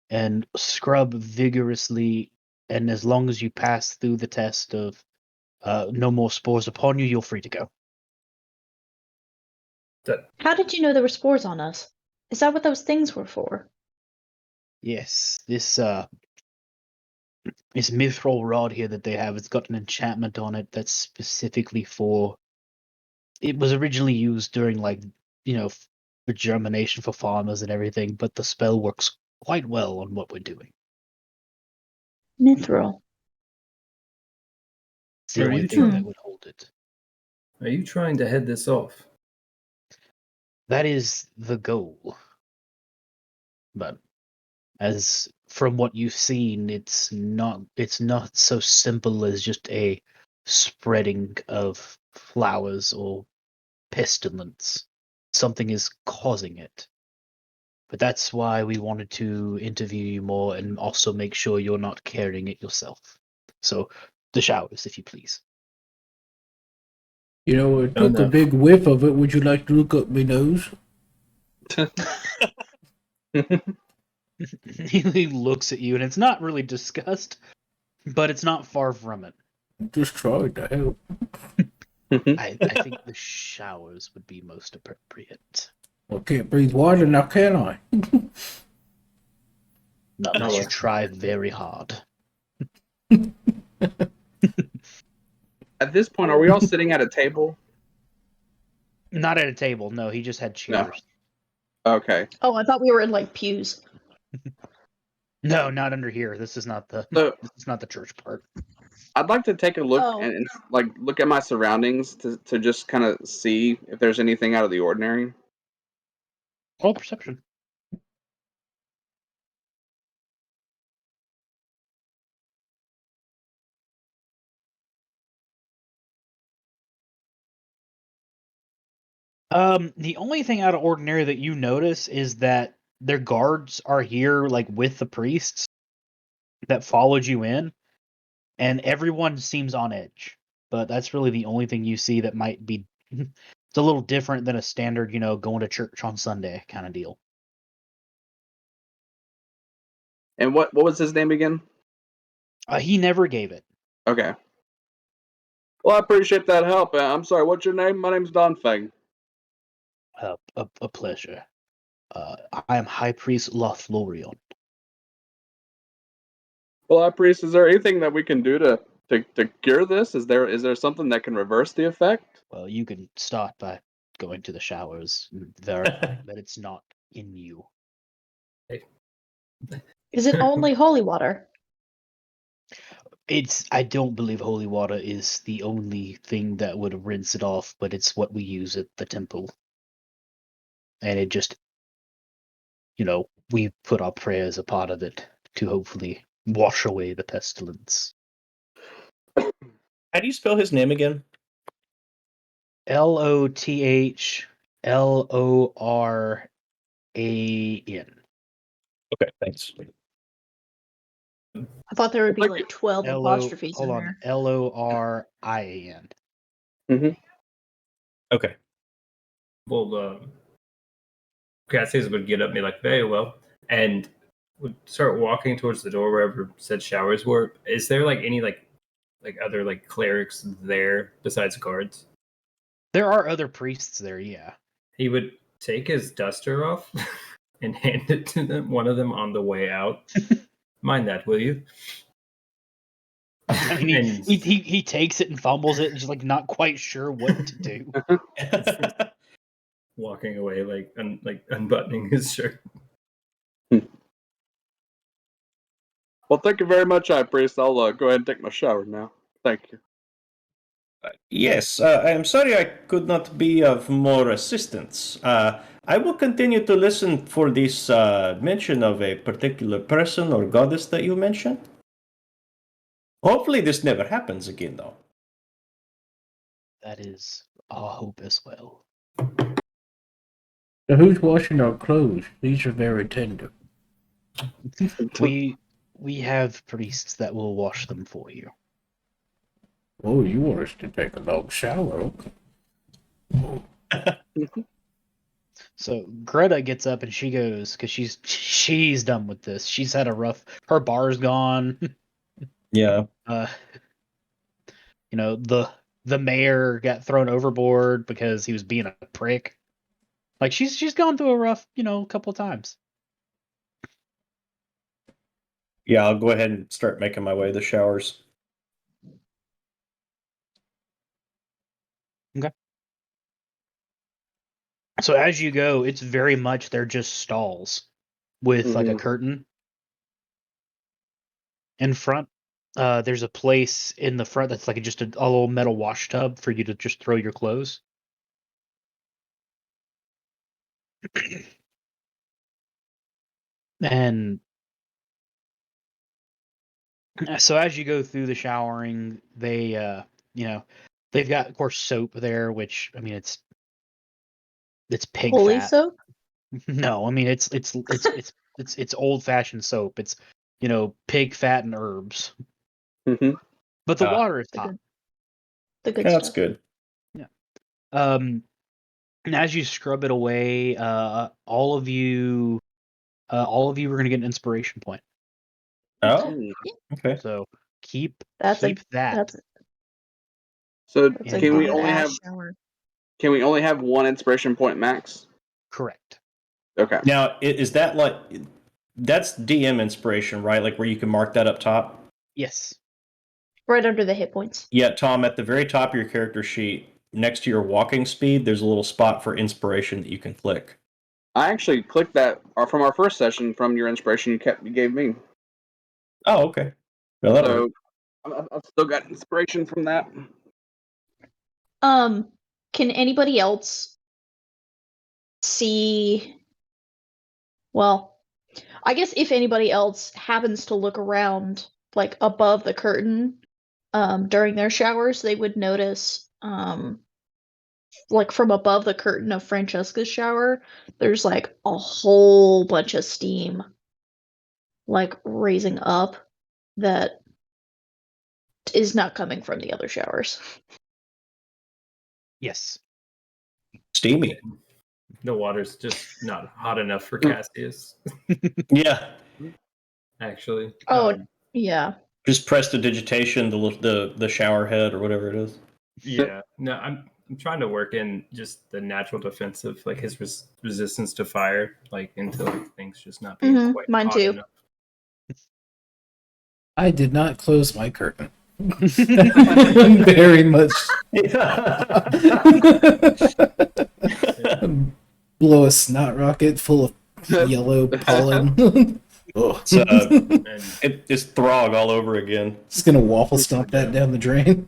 and scrub vigorously. And as long as you pass through the test of no more spores upon you, you're free to go. How did you know there were spores on us? Is that what those things were for? Yes, this mithril rod here that they have, it's got an enchantment on it that's specifically for. It was originally used during for germination for farmers and everything, but the spell works quite well on what we're doing. Mithril. It's the Are only you thing trying- that would hold it. Are you trying to head this off? That is the goal. But as from what you've seen, it's not so simple as just a spreading of flowers or pestilence. Something is causing it. But that's why we wanted to interview you more and also make sure you're not carrying it yourself. So, the showers, if you please. You know, I Oh, took a no. big whiff of it. Would you like to look up my nose? He looks at you, and it's not really disgust, but it's not far from it. Just trying to help. I think the showers would be most appropriate. I can't breathe water now, can I? Not unless you try very hard. At this point, are we all sitting at a table? Not at a table, no, he just had chairs. Okay. Oh, I thought we were in like pews. No, not under here. This is not the So this is not the church part. I'd like to take a look Oh. and like look at my surroundings to just kind of see if there's anything out of the ordinary. Roll perception. The only thing out of ordinary that you notice is that their guards are here, like with the priests that followed you in, and everyone seems on edge. But that's really the only thing you see that might be. It's a little different than a standard, going to church on Sunday kind of deal. And what was his name again? He never gave it. Okay. Well, I appreciate that help. I'm sorry. What's your name? My name's Don Fang. A pleasure. I am High Priest Lothlorion. Well, High Priest, is there anything that we can do to cure this? Is there something that can reverse the effect? Well, you can start by going to the showers and verifying that it's not in you. Is it only holy water? I don't believe holy water is the only thing that would rinse it off, but it's what we use at the temple. And it just, we put our prayers a part of it to hopefully wash away the pestilence. How do you spell his name again? Lothlorian. Okay, thanks. I thought there would be Like- like 12 apostrophes in there. Lorian. Okay. Well, Cassius would get up and be like, very well, and would start walking towards the door wherever said showers were. Is there like any like other like clerics there besides guards? There are other priests there, yeah. He would take his duster off and hand it to them, one of them on the way out. Mind that, will you? I mean, And- he takes it and fumbles it and just like not quite sure what to do. walking away, like unbuttoning his shirt. Well, thank you very much, High Priest. I'll go ahead and take my shower now. Thank you. Yes, I am sorry I could not be of more assistance. I will continue to listen for this mention of a particular person or goddess that you mentioned. Hopefully this never happens again, though. That is our hope as well. So who's washing our clothes? These are very tender. We have priests that will wash them for you. Oh, you want us to take a long shower? Okay. So Greta gets up and she goes because she's done with this. She's had a rough. Her bar's gone. Yeah. The mayor got thrown overboard because he was being a prick. Like she's gone through a rough, couple of times. Yeah, I'll go ahead and start making my way to the showers. So as you go, it's very much they're just stalls with like a Mhm. curtain in front. There's a place in the front that's like just a little metal wash tub for you to just throw your clothes. And so as you go through the showering, they they've got, of course, soap there, which I mean it's pig Holy fat. soap? No, I mean it's old fashioned soap. It's pig fat and herbs, Mhm. but the Ah. water is The hot. good, the good That's stuff. good. And as you scrub it away, all of you are going to get an inspiration point. Oh, Mm. okay. So keep That's that. that's So that's a can we good only have shower. one inspiration point max? Correct. Okay. Now, is that like that's DM inspiration, right? Like where you can mark that up top? Yes. Right under the hit points. Yeah, Tom, at the very top of your character sheet, next to your walking speed, there's a little spot for inspiration that you can click. I actually clicked that from our first session from your inspiration you gave me. Oh, okay. Well, that'll So work. I've still got inspiration from that. Can anybody else see? Well, I guess if anybody else happens to look around, like above the curtain, during their showers, they would notice, like from above the curtain of Francesca's shower, there's like a whole bunch of steam, like raising up, that is not coming from the other showers. Yes. Steamy. The water's just not hot enough for Cassius, Yeah. actually. Oh, yeah. Just prestidigitation, the shower head or whatever it is. Yeah. No, I'm trying to work in just the natural defense of like his resistance to fire, like into like things just not being Mhm, quite mine hot too. enough. I did not close my curtain. Very much. Blow a snot rocket full of yellow pollen. Ugh. It's, And it's Throg all over again. Just gonna waffle stomp that down the drain.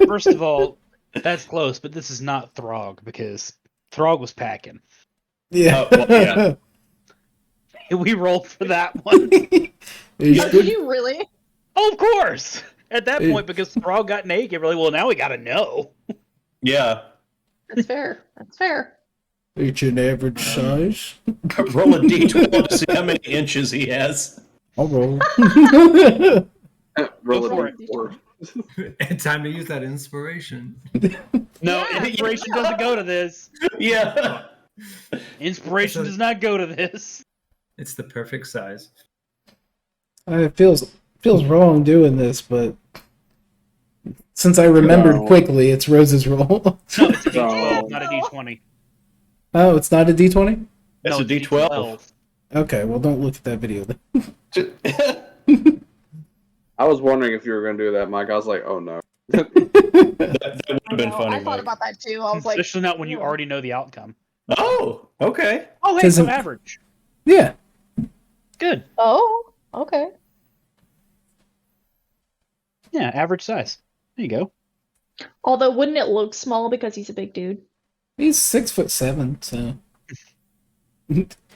First of all, that's close, but this is not Throg because Throg was packing. Yeah. Oh, well, yeah. We rolled for that one. It's Did good. you really? Oh, of course. At that Hey. point, because Throg got naked, really, well, now we got to know. Yeah. That's fair. That's fair. It's an average size. Roll a d12 to see how many inches he has. I'll roll. Roll Go for it. it's time to use that inspiration. No, Yeah. inspiration doesn't go to this. Yeah. Inspiration does not go to this. It's the perfect size. It feels wrong doing this, but since I remembered No. quickly, it's Rose's roll. No, it's a No. D12, not a D20. Oh, it's not a D20? That's No, a it's d12. Okay, well, don't look at that video then. I was wondering if you were going to do that, Mike. I was like, oh no. That would have been funny, I thought Mike. about that too. I was like, Especially not when you already know the outcome. Oh, okay. Oh, hey, Doesn't- so average. Yeah. Good. oh, okay. Yeah, average size. There you go. Although, wouldn't it look small because he's a big dude? He's 6'7", so.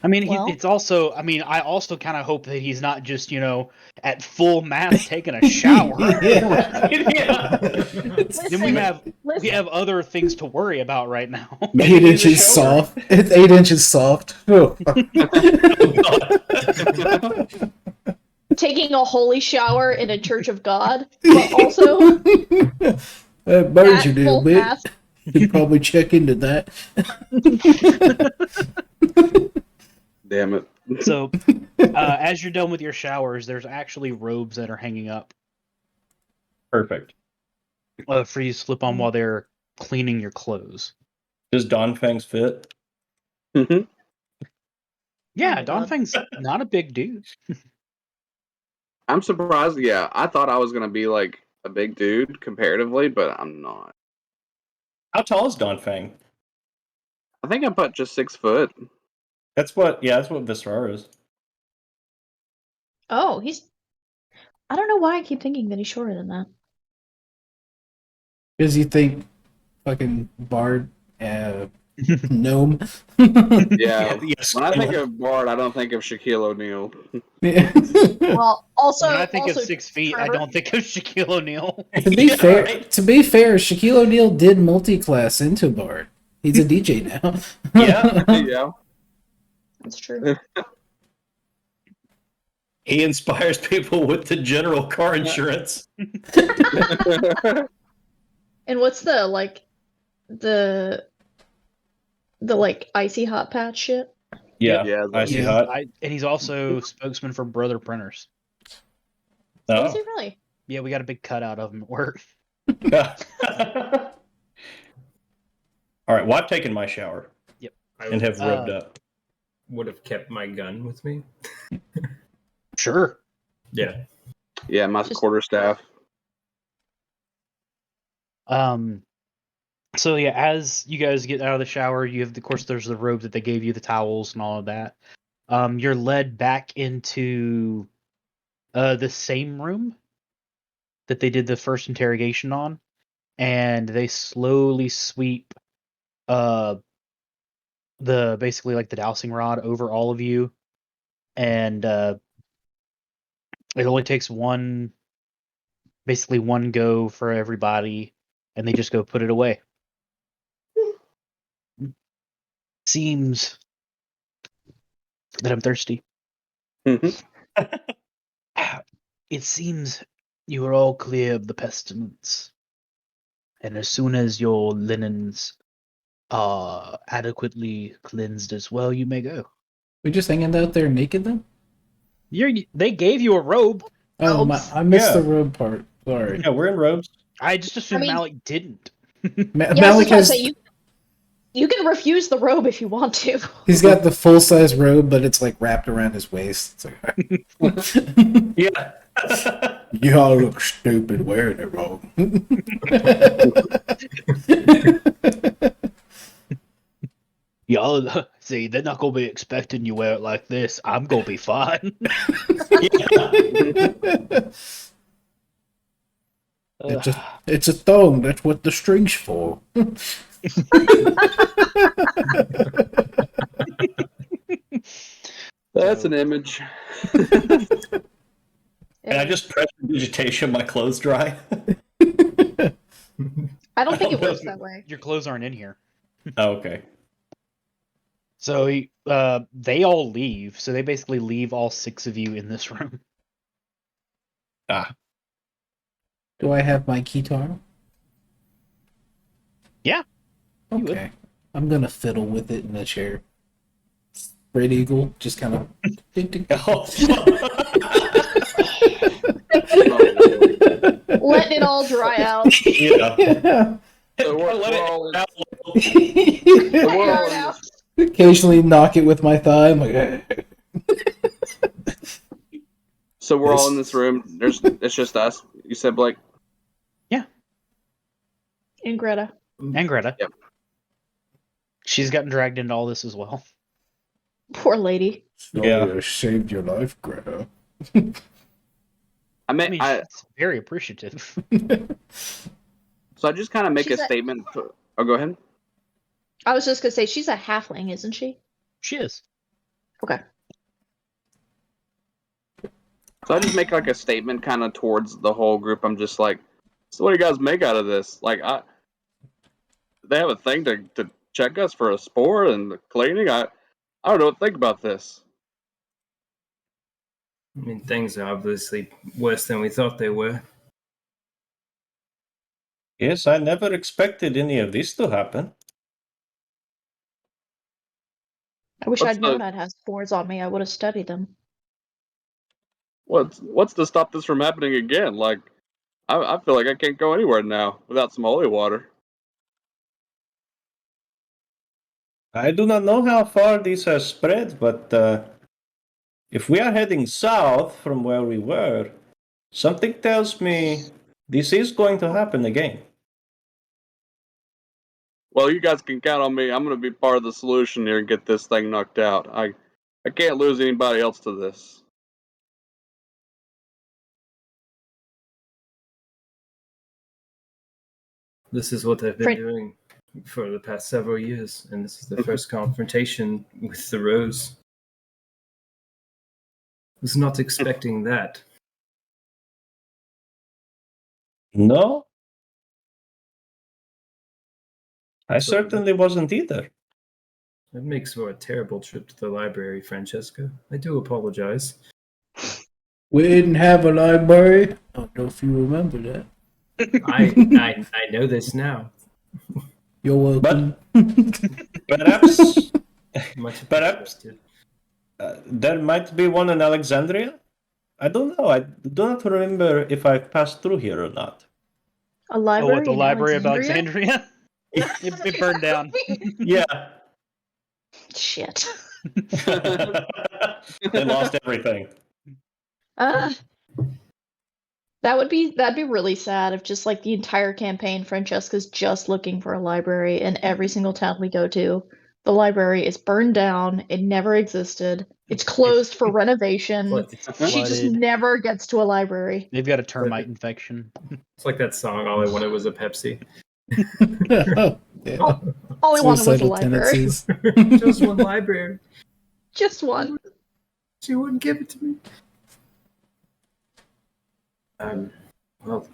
I mean, Well. it's also, I mean, I also kind of hope that he's not just, at full mass taking a shower. Yeah. Yeah. Then we have other things to worry about right now. 8 inches soft. It's 8 inches soft. Oh. Taking a holy shower in a church of God, but also That burns you, at little full bit. mass. You should probably check into that. Damn it. So, as you're done with your showers, there's actually robes that are hanging up Perfect. for you to slip on while they're cleaning your clothes. Does Donfangs fit? Mhm. Yeah, my God. Donfang's not a big dude. I'm surprised. Yeah, I thought I was going to be like a big dude comparatively, but I'm not. How tall is Donfang? I think I'm about just 6 foot. That's what Visrar is. Oh, he's. I don't know why I keep thinking that he's shorter than that. Because you think fucking Bard, gnome. Yeah. Yes. When I think of Bard, I don't think of Shaquille O'Neal. Well, also, when I think also of 6 feet, Trevor. I don't think of Shaquille O'Neal. To be Yeah, fair, right? Shaquille O'Neal did multi-class into Bard. He's a DJ now. Yeah. Yeah. That's true. He inspires people with the general car insurance. And what's the like icy hot patch shit? Yeah. Yeah, I see yeah. hot. And he's also spokesman for Brother Printers. Oh. Is Oh. he really? Yeah, we got a big cutout of him at work. All right. Well, I've taken my shower I and have rubbed up. would have kept my gun with me. Sure. Yeah. Yeah, my Just- quarterstaff. So yeah, as you guys get out of the shower, you have, of course, there's the robe that they gave you, the towels and all of that. You're led back into the same room that they did the first interrogation on, and they slowly sweep the basically like the dowsing rod over all of you, and it only takes basically one go for everybody, and they just go put it away. Seems that I'm thirsty. Mhm. It seems you are all clear of the pestilence, and as soon as your linens are adequately cleansed as well, you may go. We just hanging out there naked then? They gave you a robe. Oh, Robes. I missed Yeah. the robe part. Sorry. Yeah, we're in robes. I just assumed mean- Malik didn't. Yeah, I was Malik just about to has. say you can refuse the robe if you want to. He's got the full size robe, but it's like wrapped around his waist. It's like, Yeah. y'all look stupid wearing it wrong. Y'all see, they're not gonna be expecting you wear it like this. I'm gonna be fine. It's a thong. That's what the string's for. That's an image. And I just press vegetation, my clothes dry. I don't think it works that way. Your clothes aren't in here. Oh, okay. So they all leave. So they basically leave all 6 of you in this room. Ah. Do I have my guitar? Yeah, you would. Okay. I'm gonna fiddle with it in the chair. Spread eagle, just kind of. Oh. Letting it all dry out. Yeah. Yeah. So we're Let it all in- out. so we're all Hard in out. this- Occasionally knock it with my thigh. I'm like, So we're all in this room. It's just us. You said Blake. And Greta. And Greta. Yep. She's gotten dragged into all this as well. Poor lady. Yeah. I saved your life, Greta. I I mean, mean, she's very appreciative. so I just kind of make She's a a- statement. Oh, go ahead. I was just gonna say she's a halfling, isn't she? She is. Okay. So I just make like a statement kind of towards the whole group. I'm just like, so what do you guys make out of this? Like, they have a thing to check us for a spore and the cleaning. I don't know what to think about this. I mean, things are obviously worse than we thought they were. Yes, I never expected any of this to happen. I wish What's I'd known the- I'd have spores on me. I would have studied them. What's to stop this from happening again? Like, I feel like I can't go anywhere now without some holy water. I do not know how far this has spread, but if we are heading south from where we were, something tells me This is going to happen again. Well, you guys can count on me. I'm going to be part of the solution here and get this thing knocked out. I can't lose anybody else to this. This is what I've been Frank- doing for the past several years, and this is the first confrontation with the Rose. Was not expecting that. No? I certainly wasn't either. It makes for a terrible trip to the library, Francesca. I do apologize. We didn't have a library. I don't know if you remember that. I know this now. You're welcome. Perhaps Much Perhaps- appreciated. there might be one in Alexandria? I don't know. I do not remember if I've passed through here or not. A library. Oh, what, the in Library of Alexandria? Alexandria? It burned down. Yeah. Shit. They lost everything. That'd be really sad if just like the entire campaign, Francesca's just looking for a library, and every single town we go to, the library is burned down. It never existed. It's closed for renovation. But She just Flooded. never gets to a library. They've got a termite infection. it's like that song, All I Wanted Was a Pepsi. Oh, yeah. All I wanted was a Suicidal library. tendencies. Just one library. Just one. She wouldn't give it to me. Well,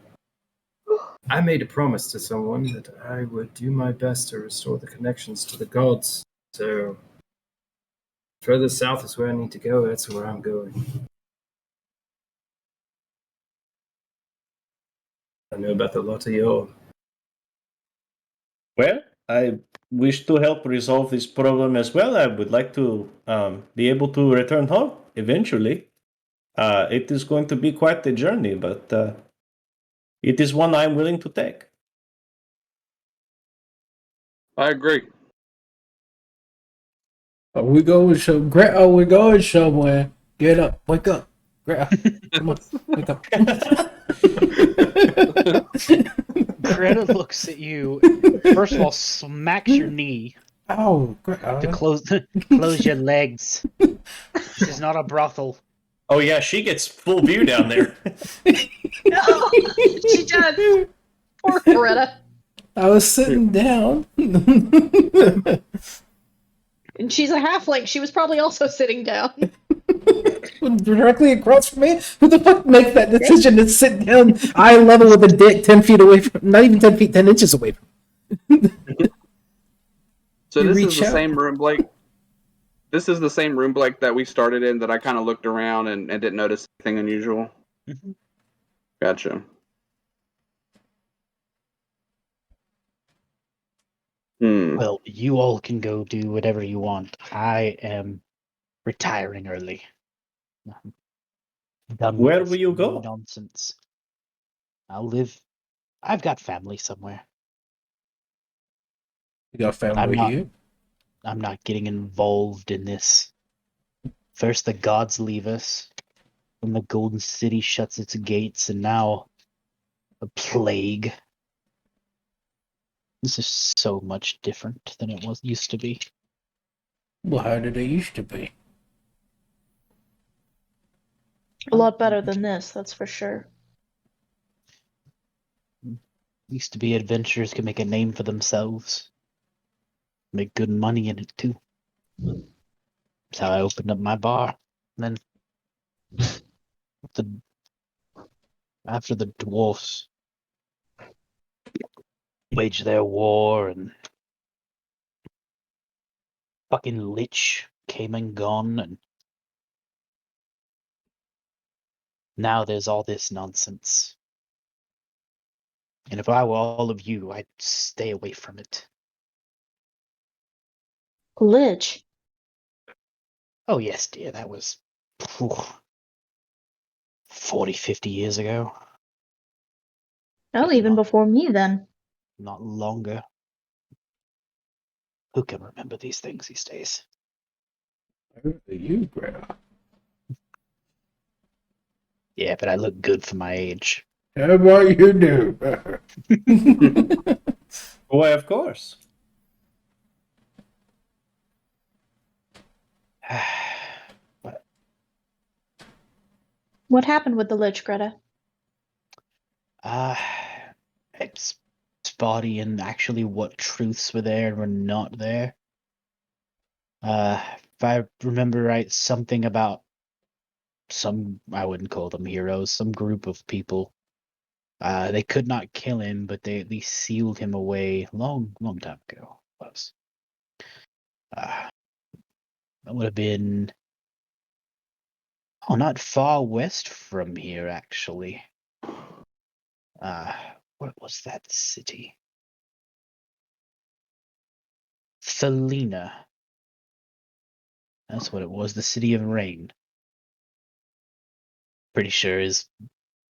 I made a promise to someone that I would do my best to restore the connections to the gods. So, further south is where I need to go. That's where I'm going. I know about the Lotte. Well, I wish to help resolve this problem as well. I would like to be able to return home eventually. It is going to be quite a journey, but it is one I'm willing to take. I agree. We're going somewhere. Get up. Wake up. Greta, come on. Wake up. Greta looks at you. First of all, smacks your knee Oh, Greta. to close your legs. This is not a brothel. Oh yeah, she gets full view down there. No, she does. Poor Greta. I was sitting down. And she's a halfling. She was probably also sitting down. Directly across from me? Who the fuck makes that decision to sit down eye level with a dick 10 feet away from, not even 10 feet, 10 inches away from? So You this reach is the out. same room, Blake. This is the same room, Blake, that we started in. That I kind of looked around and didn't notice anything unusual. Mhm. Gotcha. Well, you all can go do whatever you want. I am retiring early. I'm done with Where this will you go? nonsense. I've got family somewhere. You got family I'm not- here? I'm not getting involved in this. First the gods leave us, then the Golden City shuts its gates, and now a plague. This is so much different than it used to be. Well, how did it used to be? A lot better than this, that's for sure. Used to be adventurers could make a name for themselves. Make good money in it too. That's how I opened up my bar. And then after the dwarfs waged their war and fucking Lich came and gone, and now there's all this nonsense. And if I were all of you, I'd stay away from it. Lich. Oh yes, dear, that was 40, 50 years ago. Oh, even before me then. Not longer. Who can remember these things these days? You, Greta. Yeah, but I look good for my age. How about you do? Why, of course. But What happened with the Lich, Greta? uh, it's spotty in actually what truths were there and were not there. If I remember right, something about some, I wouldn't call them heroes, some group of people. They could not kill him, but they at least sealed him away long time ago. Was that would have been not far west from here, actually. What was that city? Thelina. That's what it was. The city of rain. Pretty sure is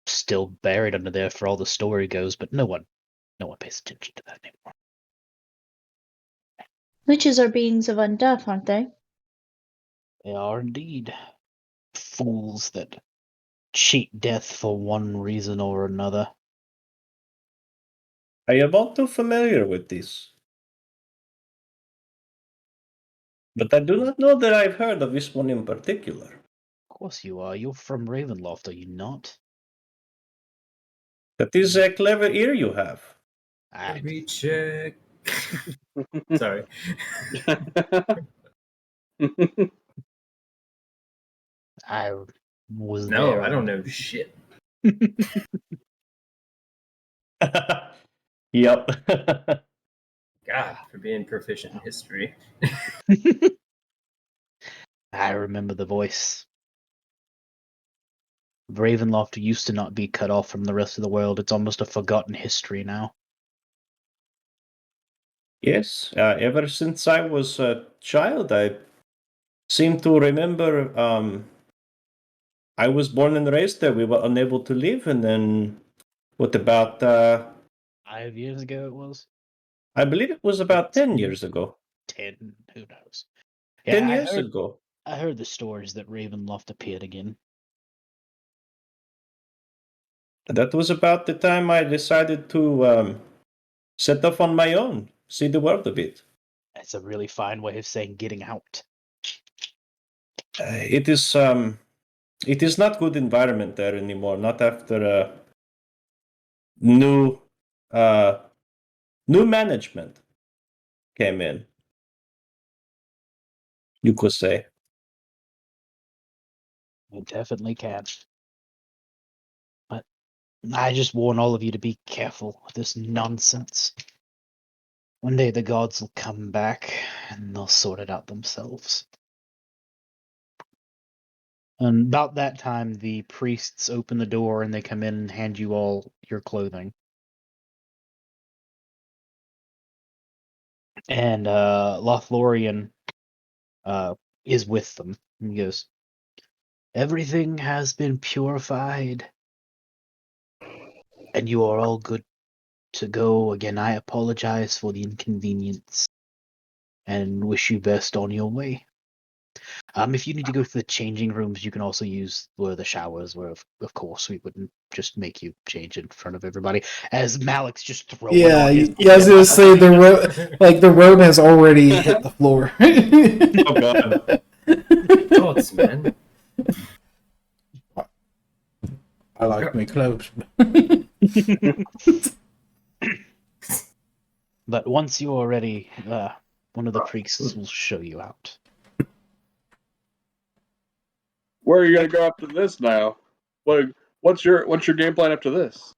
still buried under there for all the story goes, but no one pays attention to that anymore. Liches are beings of undeath, aren't they? They are indeed fools that cheat death for one reason or another. I am all too familiar with this. But I do not know that I've heard of this one in particular. Of course you are. You're from Ravenloft, are you not? That is a clever ear you have. Recheck. Sorry. I was No, there. I don't know shit. Yep. God, for being proficient in history. I remember the voice. Ravenloft used to not be cut off from the rest of the world. It's almost a forgotten history now. Yes, ever since I was a child, I seem to remember I was born and raised there. We were unable to leave, and then what about 5 years ago it was? I believe it was about 10 years ago. 10, who knows? 10 I years heard, ago. I heard the stories that Ravenloft appeared again. That was about the time I decided to set off on my own, see the world a bit. It's a really fine way of saying getting out. It is not good environment there anymore. Not after new management came in. You could say. You definitely can. But I just warn all of you to be careful with this nonsense. One day the gods will come back and they'll sort it out themselves. And about that time, the priests open the door and they come in and hand you all your clothing. And Lothlorien is with them. And he goes, "Everything has been purified, and you are all good to go. Again, I apologize for the inconvenience and wish you best on your way. If you need to go to the changing rooms, you can also use where the showers were. Of course, we wouldn't just make you change in front of everybody." As Malik's just throwing Yeah, on his I was gonna say the road has already hit the floor. Oh god. Thoughts, man. I like my clothes. But once you are ready, one of the priests will show you out. Where are you gonna go after this now? What's your game plan after this?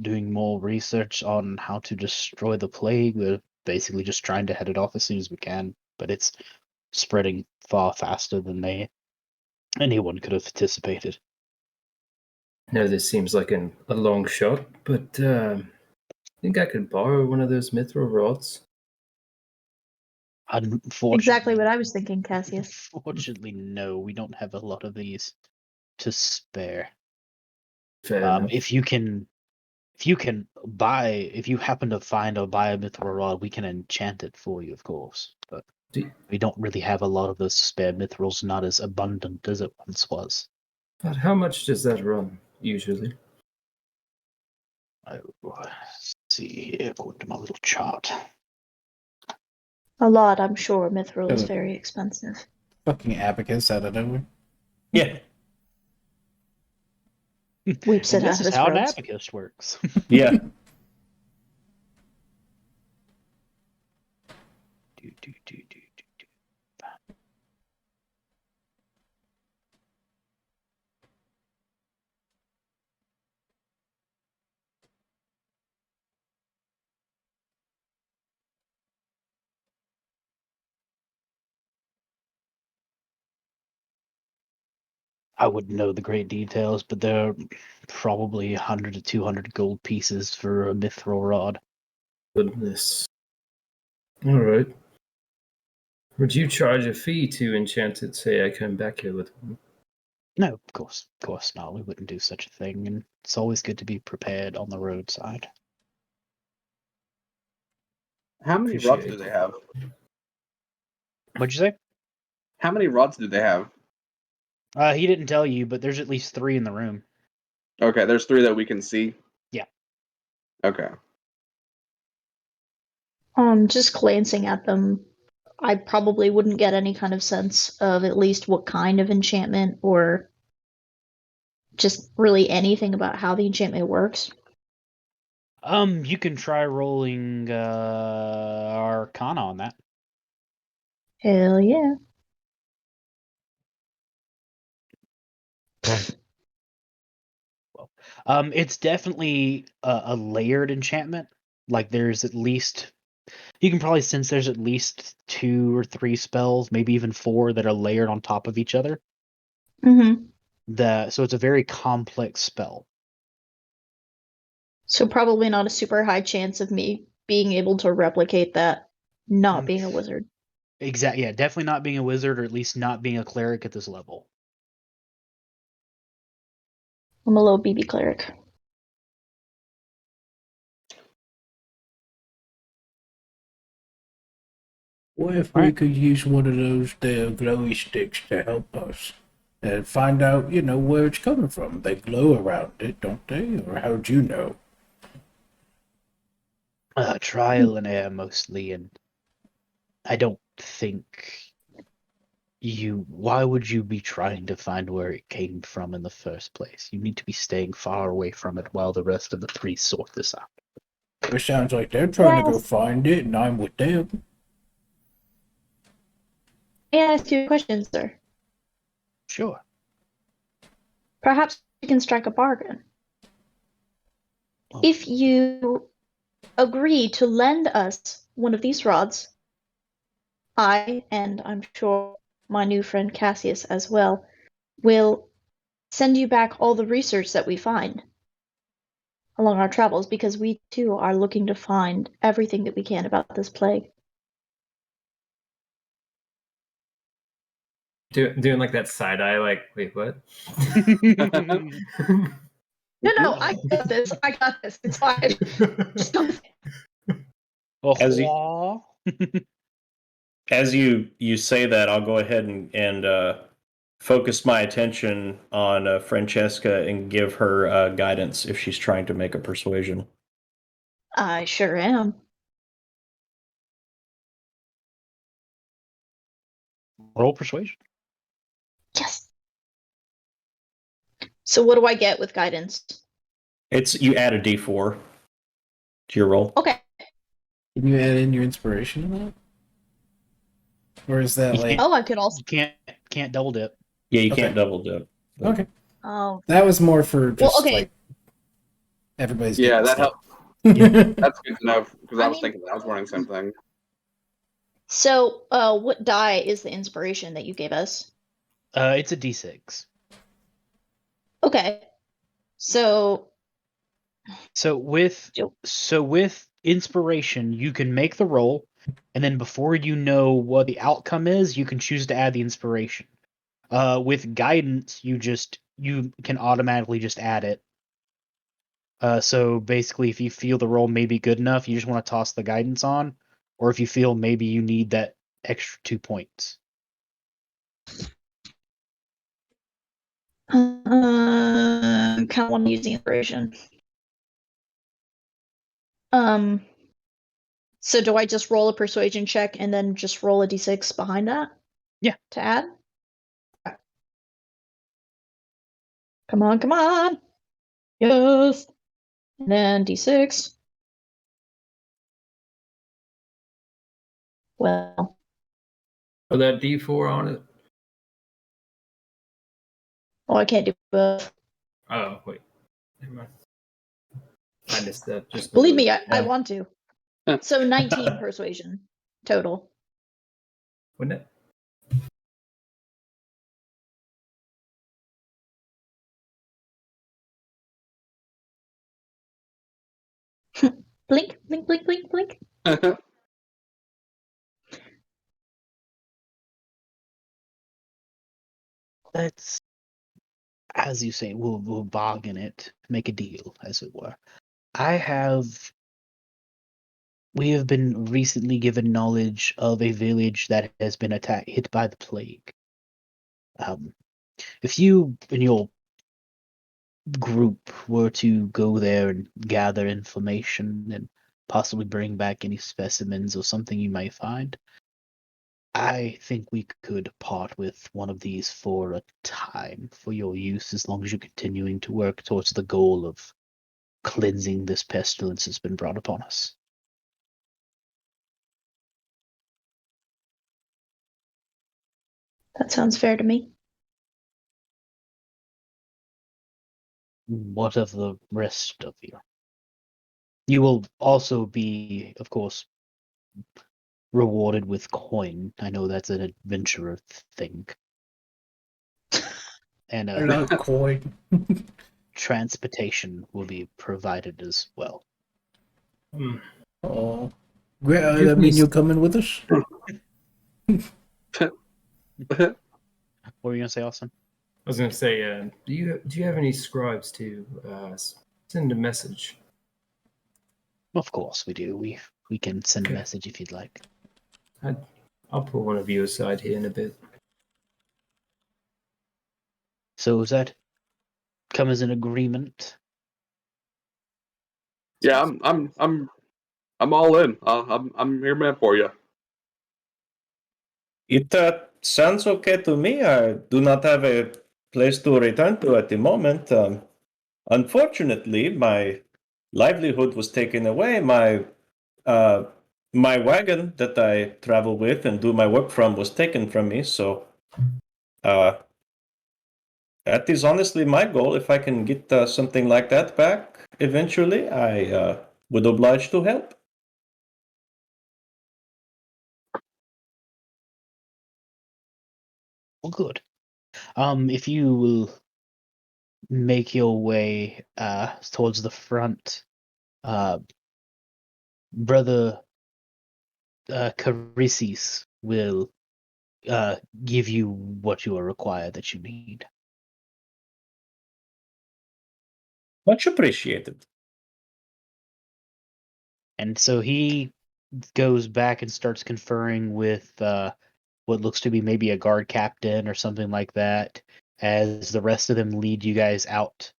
Doing more research on how to destroy the plague. We're basically just trying to head it off as soon as we can, but it's spreading far faster than anyone could have anticipated. I know this seems like a long shot, but I think I could borrow one of those mithril rods. Unfortunately, Exactly what I was thinking, Cassius. Unfortunately, no, we don't have a lot of these to spare. Fair enough. If you happen to find or buy a mithril rod, we can enchant it for you, of course. But we don't really have a lot of those spare mithrils, not as abundant as it once was. But how much does that run usually? Let's see here, according to my little chart. A lot, I'm sure. Mithril is Good. very expensive. Fucking abacus out of nowhere. Yeah. Weeps And it out this of is his how an robes. abacus works. Yeah. Do, do, do, do, do, do. I wouldn't know the great details, but there are probably 100 to 200 gold pieces for a mithril rod. Goodness. All right. Would you charge a fee to enchant it? Say I come back here with one. No, of course not. We wouldn't do such a thing, and it's always good to be prepared on the roadside. How many rods Appreciate do it. they have? What'd you say? How many rods do they have? He didn't tell you, but there's at least 3 in the room. Okay, there's 3 that we can see. Yeah. Okay. Just glancing at them, I probably wouldn't get any kind of sense of at least what kind of enchantment or just really anything about how the enchantment works. You can try rolling Arcana on that. Hell yeah. It's definitely a layered enchantment. Like there's at least, you can probably sense there's at least 2 or 3 spells, maybe even 4 that are layered on top of each other. Mm-hmm. So it's a very complex spell. So probably not a super high chance of me being able to replicate that, not Mm. being a wizard. Exactly. Yeah, definitely not being a wizard, or at least not being a cleric at this level. I'm a low BB cleric. What if Right. we could use one of those there glowy sticks to help us and find out, where it's coming from? They glow around it, don't they? Or how'd you know? Trial and error mostly, and I don't think why would you be trying to find where it came from in the first place? You need to be staying far away from it while the rest of the 3 sort this out. It sounds like they're trying to go Yes. find it, and I'm with them. May I ask you a question, sir? Sure. Perhaps we can strike a bargain. Oh. If you agree to lend us one of these rods, I, and I'm sure my new friend Cassius as well, will send you back all the research that we find along our travels, because we too are looking to find everything that we can about this plague. Doing like that side eye, like, wait, what? No, I got this. I got this. It's fine. Just go with it. As you- Aw. As you say that, I'll go ahead and focus my attention on Francesca and give her guidance if she's trying to make a persuasion. I sure am. Roll persuasion. Yes. So what do I get with guidance? It's you add a D4 to your roll. Okay. Can you add in your inspiration to that? Or is that like... Oh, I could also. You can't double dip. Yeah, you Okay. can't double dip. Okay. Oh. That was more for just, okay. like, everybody's Yeah, getting that stuff. helps. That's good to know because I I was mean- thinking I was wondering the same thing. So, what die is the inspiration that you gave us? It's a D6. Okay. So, So with inspiration, you can make the roll, and then before you know what the outcome is, you can choose to add the inspiration. With guidance, you can automatically just add it. So basically, if you feel the roll may be good enough, you just want to toss the guidance on, or if you feel maybe you need that extra 2 points. Kind of want to use the inspiration. So do I just roll a persuasion check and then just roll a d6 behind that? Yeah. To add? Come on, come on. Yes. And then d6. Well, Oh, that D4 on it. I can't do both. Oh, wait. Never mind. I missed that. Just Believe me, I Yeah. want to. So 19 persuasion total. Wouldn't it? Blink, blink, blink, blink, blink. Let's, as you say, we'll bargain it, make a deal, as it were. We have been recently given knowledge of a village that has been hit by the plague. If you and your group were to go there and gather information and possibly bring back any specimens or something you might find, I think we could part with one of these for a time for your use, as long as you're continuing to work towards the goal of cleansing this pestilence that's been brought upon us. That sounds fair to me. What of the rest of you? You will also be, of course, rewarded with coin. I know that's an adventurer thing. And Not coin. transportation will be provided as well. Hmm. Oh, great! Give That me mean s- you coming with us? What were you gonna say, Austin? I was going to say, do you have any scribes to send a message? Of course we do. We can send a message if you'd like. I'll put one of you aside here in a bit. So does that come as an agreement? Yeah, I'm all in. I'm here, man, for you. It sounds okay to me. I do not have a place to return to at the moment. Unfortunately, my livelihood was taken away. My wagon that I travel with and do my work from was taken from me. So that is honestly my goal. If I can get something like that back eventually, I would oblige to help. Well, good. If you will make your way towards the front, Brother Caricis will give you what you are required that you need. Much appreciated. And so he goes back and starts conferring with what looks to be maybe a guard captain or something like that, as the rest of them lead you guys out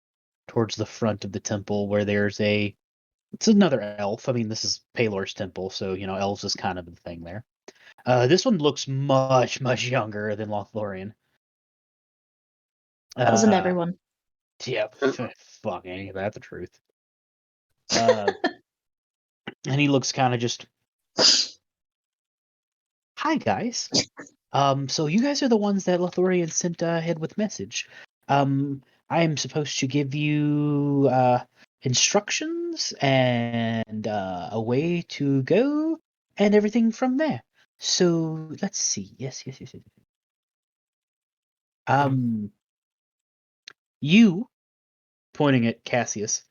towards the front of the temple, where it's another elf. I mean, this is Palor's temple, so elves is kind of the thing there. This one looks much, much younger than Lothlorien. Doesn't everyone? Yeah, fuck, ain't that the truth? And he looks kind of just, hi guys. So you guys are the ones that Lothlorien sent ahead with message. I am supposed to give you instructions and a way to go and everything from there. So let's see. Yes. You, pointing at Cassius,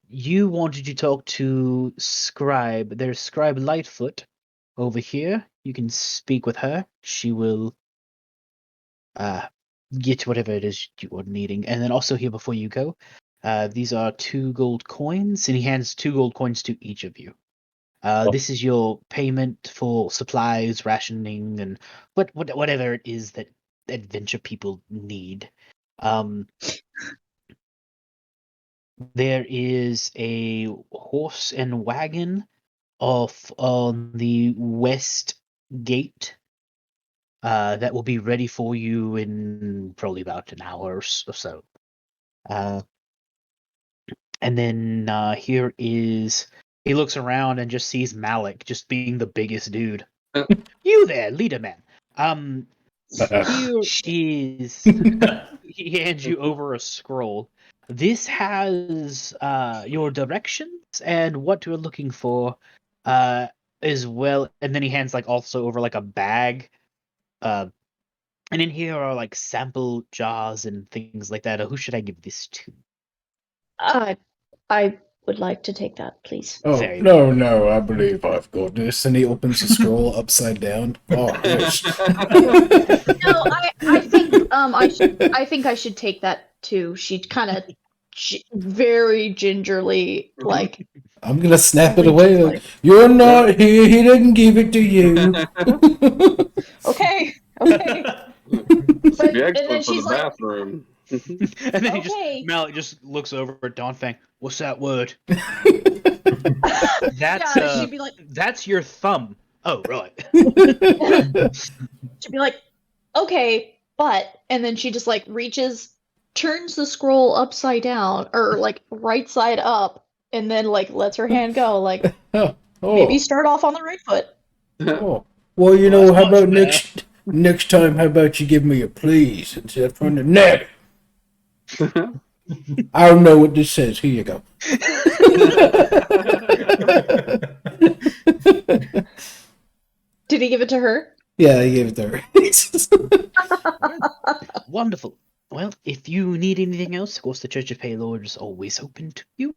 you wanted to talk to Scribe. There's Scribe Lightfoot over here. You can speak with her. She will get whatever it is you are needing. And then also here before you go, these are 2 gold coins, and he hands 2 gold coins to each of you. This is your payment for supplies, rationing, and whatever it is that adventure people need. There is a horse and wagon off on the west gate that will be ready for you in probably about an hour or so. And then here is, he looks around and just sees Malik just being the biggest dude. You there, leader man. Here is, he hands you over a scroll. This has your directions and what you're looking for as well. And then he hands like also over like a bag. And in here are like sample jars and things like that. Who should I give this to? I would like to take that, please. Oh, Very no, I believe I've got this. And he opens the scroll upside down. Oh, yes. No, I think I should take that too. She kind of very gingerly like. I'm gonna snap it away. Like, you're not here. He didn't give it to you. Okay. Should be and then excellent for the she's like- bathroom. And then Okay. Malik just looks over at Donfang. What's that word? That's Yeah, she'd be like, that's your thumb. Oh, right. she'd be like, okay, but, and then she just like turns the scroll upside down or like right side up, and then like lets her hand go, like Oh, maybe start off on the right foot. oh. Well, you know, how about next time? How about you give me a please instead of trying to nab? I don't know what this says. Here you go. Did he give it to her? Yeah, I gave it to her. Wonderful. Well, if you need anything else, of course, the Church of Paylord is always open to you.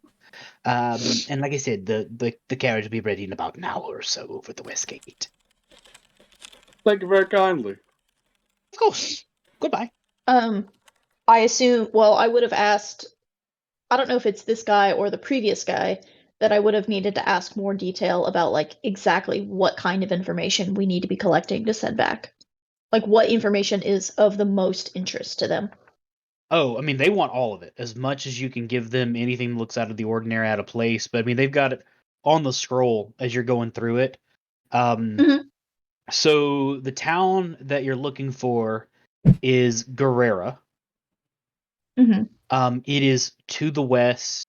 And like I said, the carriage will be ready in about an hour or so over the west gate. Thank you very kindly. Of course. Goodbye. I assume, well, I would have asked, I don't know if it's this guy or the previous guy, that I would have needed to ask more detail about, like, exactly what kind of information we need to be collecting to send back. Like, what information is of the most interest to them. Oh, I mean, they want all of it. As much as you can give them anything that looks out of the ordinary, out of place. But, I mean, they've got it on the scroll as you're going through it. So, the town that you're looking for is Guerrera. Mm-hmm. It is to the west.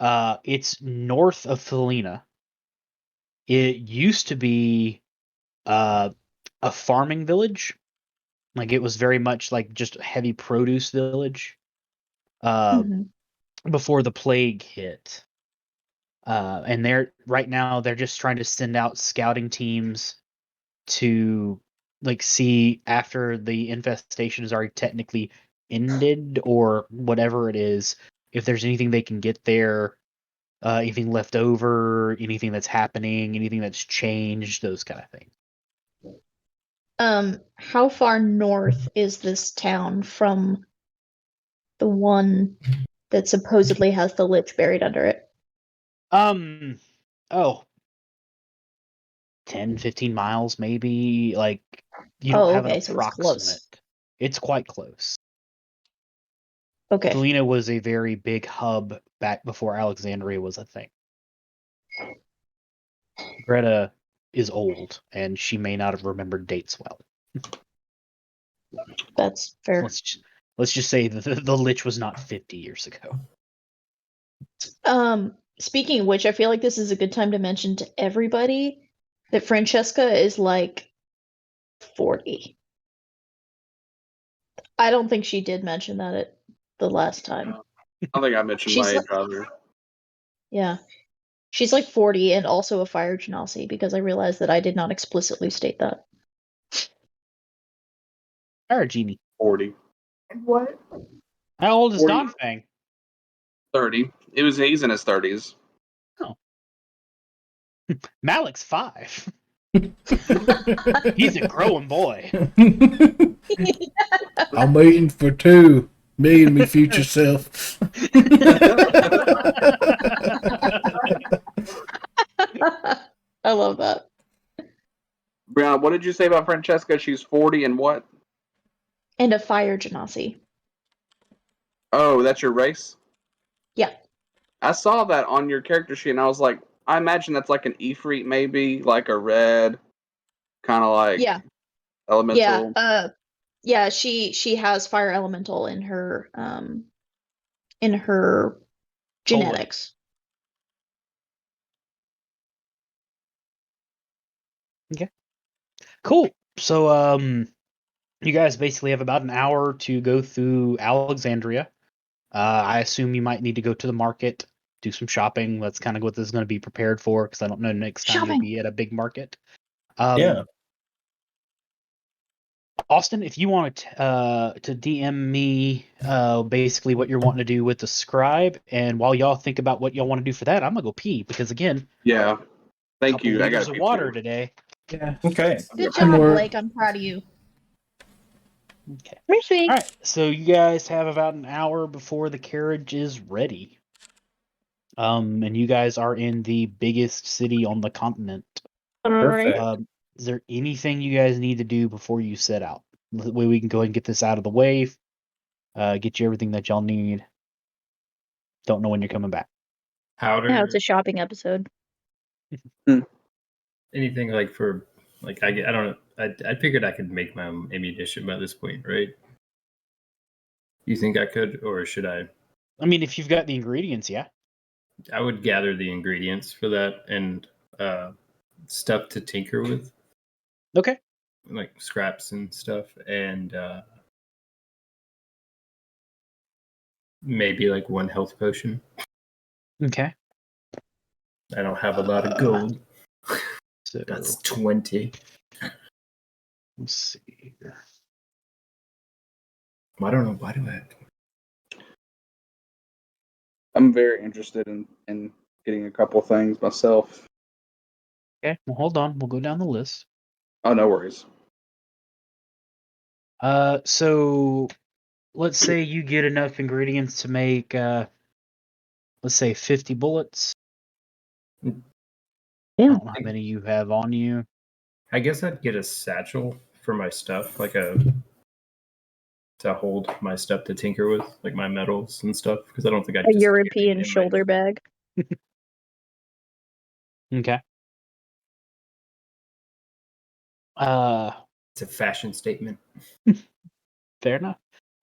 It's north of Felina. It used to be a farming village. Like, it was very much like just a heavy produce village. Before the plague hit. And right now they're just trying to send out scouting teams to like see after the infestation is already technically ended or whatever it is, if there's anything they can get there, anything left over, anything that's happening, anything that's changed, those kind of things. How far north is this town from the one that supposedly has the Lich buried under it? 10, 15 miles maybe. Like, you don't have an okay, so it's approximate. close. It's quite close. Okay. Felina was a very big hub back before Alexandria was a thing. Greta is old, and she may not have remembered dates well. That's fair. Let's just say the Lich was not 50 years ago. Speaking of which, I feel like this is a good time to mention to everybody that Francesca is like 40. I don't think she did mention that at the last time. I think I mentioned She's my age like- earlier. Yeah. She's like 40 and also a fire genasi, because I realized that I did not explicitly state that. Fire Genie. 40. What? How old is 40. Donfang? 30. He's in his 30s. Malik's 5. He's a growing boy. I'm waiting for 2. Me and my future self. I love that. Brianna, what did you say about Francesca? She's 40 and what? And a fire genasi. Oh, that's your race? Yeah. I saw that on your character sheet, and I was like, I imagine that's like an Ifrit, maybe, like a red, kind of like Yeah. elemental. Yeah, she has fire elemental in her genetics. Cool. So, you guys basically have about an hour to go through Alexandria. I assume you might need to go to the market, do some shopping. That's kind of what this is going to be prepared for, because I don't know next time you'll Shopping. be at a big market. Yeah. Austin, if you want to DM me basically what you're wanting to do with the scribe, and while y'all think about what y'all want to do for that, I'm gonna go pee because again, Yeah. Thank couple you. I liters got of water today. Yeah. Okay. Good I'm job, more- Blake. I'm proud of you. Okay. Mercy. All right. So you guys have about an hour before the carriage is ready. And you guys are in the biggest city on the continent. Perfect. Is there anything you guys need to do before you set out? That way we can go ahead and get this out of the way. Get you everything that y'all need. Don't know when you're coming back. Powder. Now it's a shopping episode. Anything like for like I don't know. I figured I could make my own ammunition by this point, right? You think I could, or should I? I mean, if you've got the ingredients, yeah. I would gather the ingredients for that and stuff to tinker with, Okay. like scraps and stuff, and maybe like one health potion. Okay. I don't have a lot of gold. So That's 20. let's see here. I don't know. Why do I have to? I'm very interested in getting a couple things myself. Okay. Well, hold on. We'll go down the list. Oh, no worries. So let's say you get enough ingredients to make, let's say 50 bullets. I don't know how many you have on you. I guess I'd get a satchel for my stuff, like to hold my stuff to tinker with, like my metals and stuff, because I don't think I'd A just carry it European in shoulder bag. Okay. It's a fashion statement. Fair enough.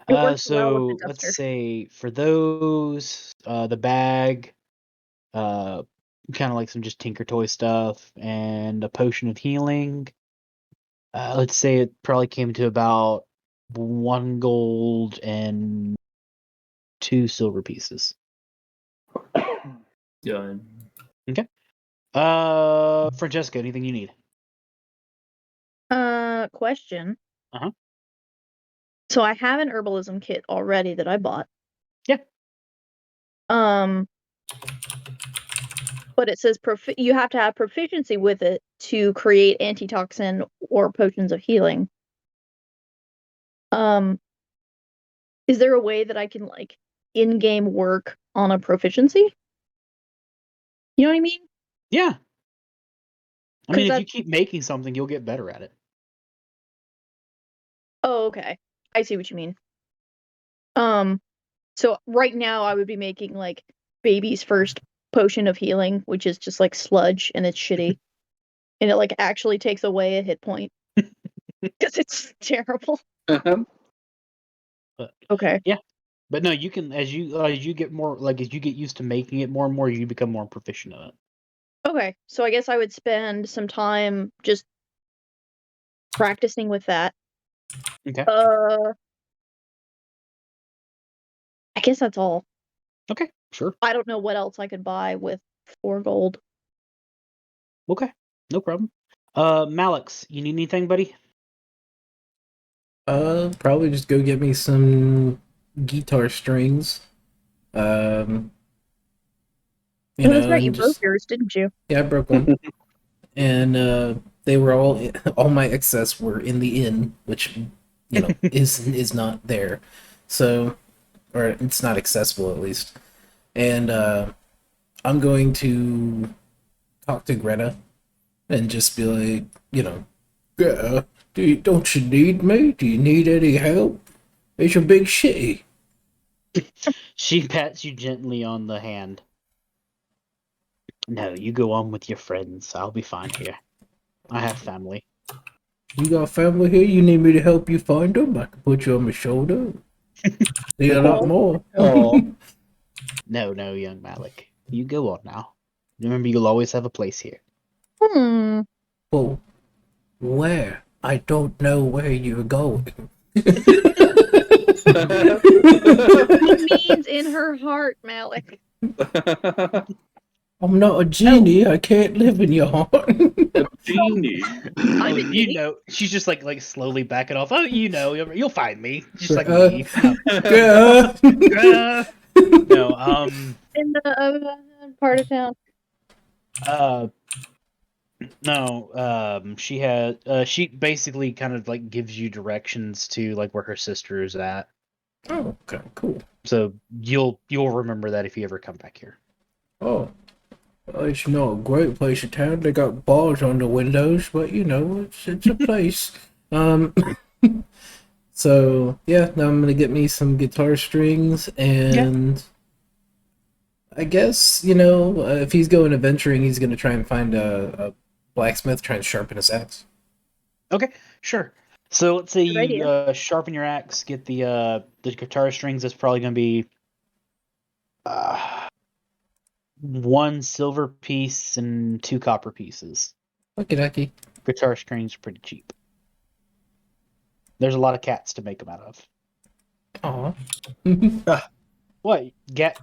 It works well So with the duster. let's say for those, the bag, kind of like some just tinker toy stuff, and a potion of healing. Let's say it probably came to about 1 gold and 2 silver pieces. Done. Francesca, anything you need? Question. Uh-huh. So I have an herbalism kit already that I bought. Yeah. But it says you have to have proficiency with it to create antitoxin or potions of healing. Is there a way that I can like in-game work on a proficiency? You know what I mean? Yeah. I mean, if that- you keep making something, you'll get better at it. Oh, okay. I see what you mean. So right now I would be making like baby's first potion of healing, which is just like sludge and it's shitty. And it like actually takes away a hit point. Because it's terrible. But Okay. But no, you can as you get more like as you get used to making it more and more, you become more proficient at it. Okay. So I guess I would spend some time just practicing with that. Okay. I guess that's all. Okay, sure. I don't know what else I could buy with 4 gold. Okay, no problem. Malix, you need anything, buddy? Probably just go get me some guitar strings. You That's know, right, you and broke just, yours, didn't you? yeah, I broke one. And they were all my excess were in the inn, which you know is not there. So, or it's not accessible at least. And I'm going to talk to Greta and just be like, Greta, don't you need me? Do you need any help? It's a big city. She pats you gently on the hand. No, you go on with your friends. I'll be fine here. I have family. You got family here? You need me to help you find them? I can put you on my shoulder. See a lot more. Oh, No, young Malik. You go on now. Remember, you'll always have a place here. Well, where? I don't know where you're going. It means in her heart, Malik. I'm not a genie. I can't live in your heart. Genie. Oh, I'm a you genie. know, she's just like slowly backing off. Oh, you know, you'll find me. Just like Uh, leave. Yeah. No, In the part of town. no, she had she basically kind of like gives you directions to like where her sister is at. Oh, okay, cool. So you'll remember that if you ever come back here. Oh, well, it's not a great place in town. They got bars on the windows, but you know, it's a place. So yeah, now I'm gonna get me some guitar strings, and I guess if he's going adventuring, he's gonna try and find a blacksmith, try and sharpen his axe. Okay, sure. So let's say Good you idea. sharpen your axe, get the guitar strings. That's probably going to be 1 silver piece and 2 copper pieces. Okie dokie. Guitar strings are pretty cheap. There's a lot of cats to make them out of. Aw. What?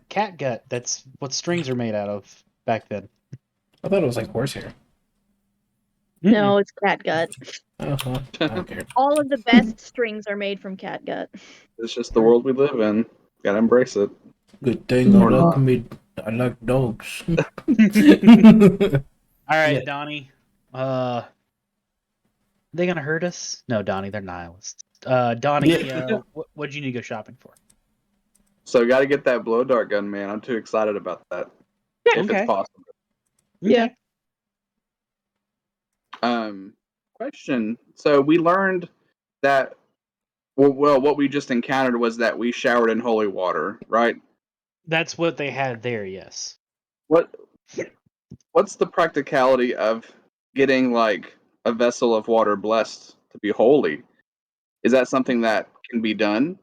Cat gut. That's what strings are made out of back then. I thought it was like horsehair. No, it's cat gut. Uh-huh. I don't care. All of the best strings are made from cat gut. It's just the world we live in. Gotta embrace it. Good thing I Or like not. me. I like dogs. All right, Yeah. Donnie. They gonna hurt us? No, Donnie. They're nihilists. Donnie. What'd you need to go shopping for? So gotta get that blow dart gun, man. I'm too excited about that. If Okay. it's possible. Yeah. Question. So we learned that well, what we just encountered was that we showered in holy water, right? That's what they had there. Yes. What's the practicality of getting like a vessel of water blessed to be holy? Is that something that can be done?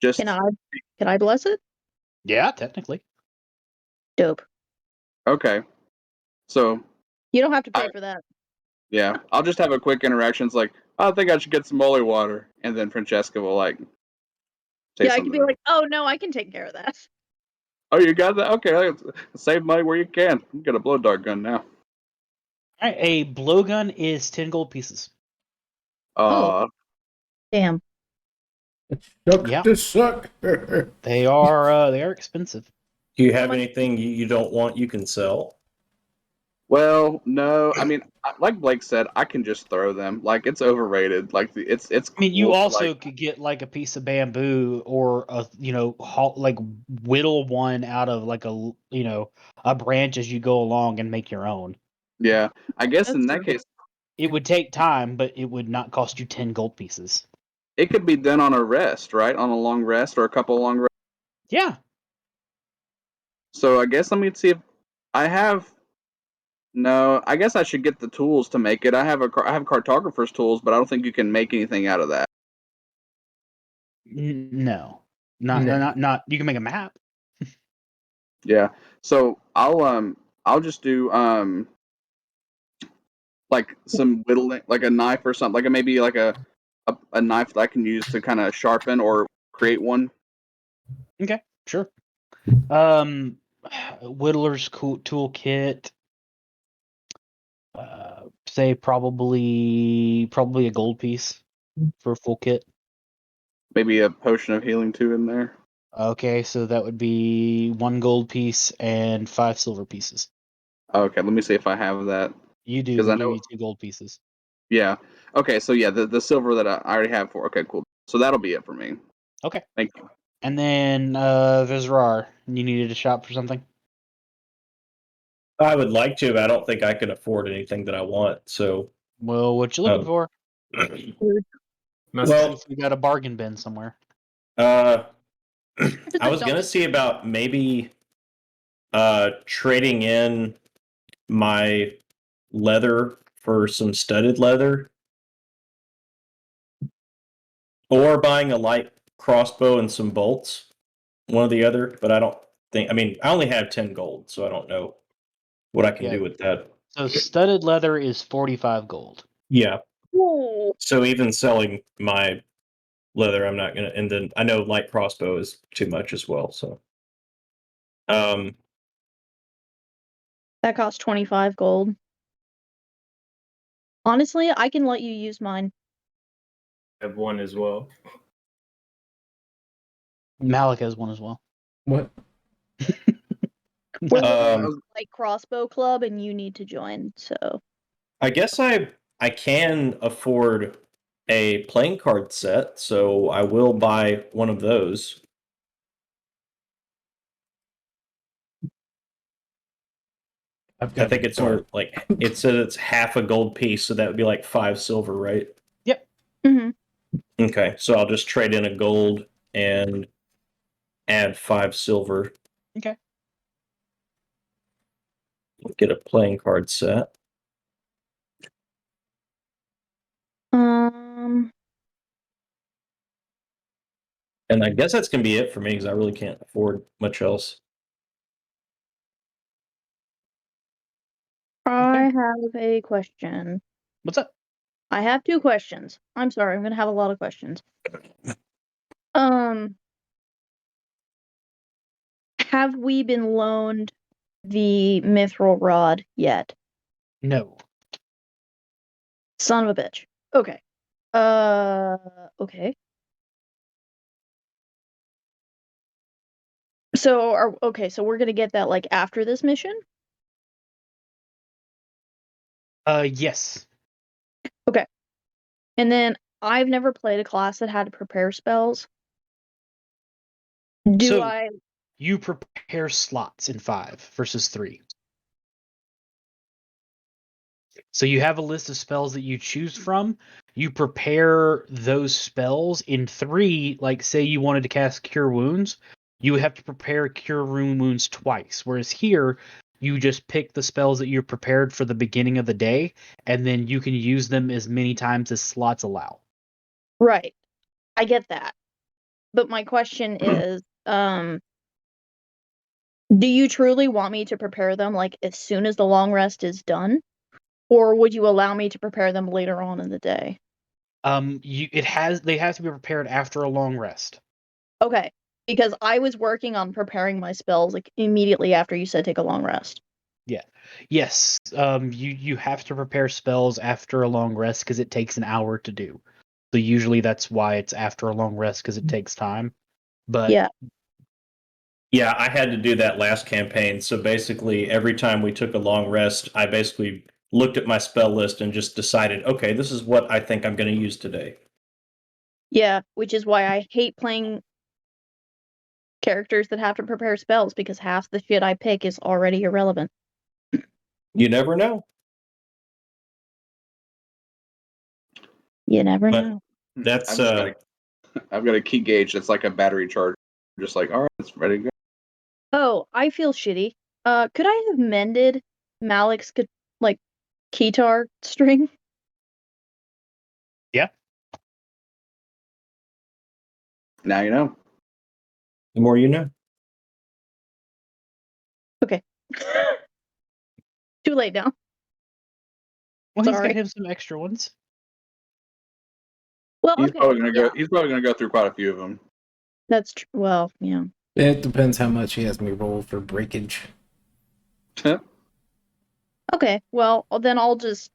Just Can I bless it? Yeah, technically. Dope. okay. So You don't have to pay for that. yeah, I'll just have a quick interaction. It's like, I think I should get some holy water, and then Francesca will like say Yeah, I something. could be like, oh no, I can take care of that. Oh, you got that? Okay, save money where you can. You got a blow dart gun now. All right, a blowgun is 10 gold pieces. Uh, Damn. Suck Yeah. to suck. They are expensive. do you have anything you don't want you can sell? well, no. I mean, like Blake said, I can just throw them. Like it's overrated. Like it's. I mean, you cool to, also like, could get like a piece of bamboo or like whittle one out of like a branch as you go along and make your own. yeah. I guess That's in that true. case, It would take time, but it would not cost you 10 gold pieces. it could be done on a rest, right? On a long rest or a couple long rests. Yeah. So I guess let me see if I have. No, I guess I should get the tools to make it. I have cartographer's tools, but I don't think you can make anything out of that. No. Not No. not you can make a map. Yeah. So I'll just do like some whittling, like a knife or something, like maybe like a knife that I can use to kind of sharpen or create one. Okay, sure. Whittler's toolkit. Say probably a gold piece for a full kit. Maybe a potion of healing too in there. Okay, so that would be 1 gold piece and 5 silver pieces. Okay, let me see if I have that. You do. 'Cause We I give know- you 2 gold pieces. Yeah. Okay, so yeah, the silver that I already have for. Okay, cool. So that'll be it for me. Okay. Thank you. And then Vizrar, you needed to shop for something? I would like to, but I don't think I can afford anything that I want. So, Well, what you looking for? Must Well- See if we got a bargain bin somewhere. I was gonna see about maybe trading in my leather for some studded leather, or buying a light crossbow and some bolts, one or the other. But I don't think. I mean, I only have 10 gold, so I don't know what I can Yeah. do with that. So studded leather is 45 gold. Yeah. Whoa. So even selling my leather, I'm not gonna. And then I know light crossbow is too much as well. So, That costs 25 gold. Honestly, I can let you use mine. I have one as well. Malik has one as well. What? We're literally Um, like crossbow club, and you need to join. So I guess I can afford a playing card set, so I will buy one of those. I've I got think a it's dart. only like it said it's half a gold piece, so that would be like 5 silver, right? Mhm. Okay, so I'll just trade in a gold and add 5 silver. Okay. Get a playing card set. um, And I guess that's gonna be it for me because I really can't afford much else. I have a question. What's up? I have 2 questions. I'm sorry, I'm gonna have a lot of questions. Have we been loaned the mithril rod yet? No. Son of a bitch. Okay. Okay. So so we're gonna get that like after this mission? Yes. And then I've never played a class that had to prepare spells. Do So- I You prepare slots in 5 versus 3. So you have a list of spells that you choose from. You prepare those spells in 3. Like, say you wanted to cast Cure Wounds, you would have to prepare Cure Wounds twice. Whereas here, you just pick the spells that you're prepared for the beginning of the day, and then you can use them as many times as slots allow. Right. I get that. But my question is, do you truly want me to prepare them like as soon as the long rest is done? Or would you allow me to prepare them later on in the day? They have to be prepared after a long rest. Okay. Because I was working on preparing my spells like immediately after you said take a long rest. Yes. You have to prepare spells after a long rest because it takes an hour to do. So usually that's why it's after a long rest because it takes time. But Yeah. Yeah, I had to do that last campaign. So basically, every time we took a long rest, I basically looked at my spell list and just decided, okay, this is what I think I'm going to use today. Yeah, which is why I hate playing characters that have to prepare spells because half the shit I pick is already irrelevant. You never know. You never But know. that's I've got a key gauge that's like a battery charger. Just like, all right, it's ready to go. Oh, I feel shitty. Could I have mended Malik's like keytar string? Now you know. the more you know. Too late now. well, he's Sorry. got him some extra ones. Well, He's okay. probably gonna Yeah, go. He's probably gonna go through quite a few of them. that's true. Well, yeah. It depends how much he has me roll for breakage. Okay. Well, then I'll just.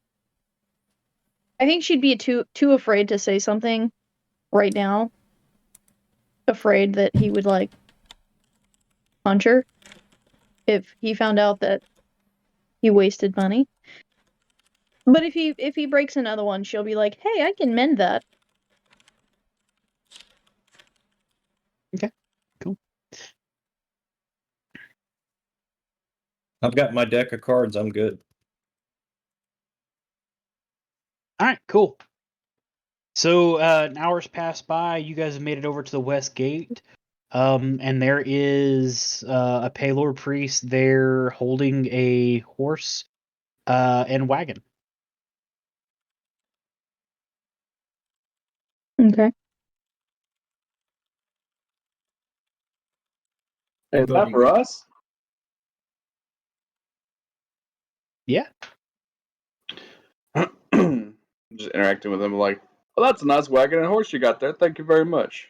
I think she'd be too afraid to say something right now. Afraid that he would like punch her if he found out that he wasted money. But if he breaks another one, she'll be like, "Hey, I can mend that." I've got my deck of cards. I'm good. All right, cool. So an hour's passed by. You guys have made it over to the west gate. And there is a Paylor priest there holding a horse and wagon. Okay. Hey, is that for us? Yeah. Just interacting with him like, well, that's a nice wagon and horse you got there. Thank you very much.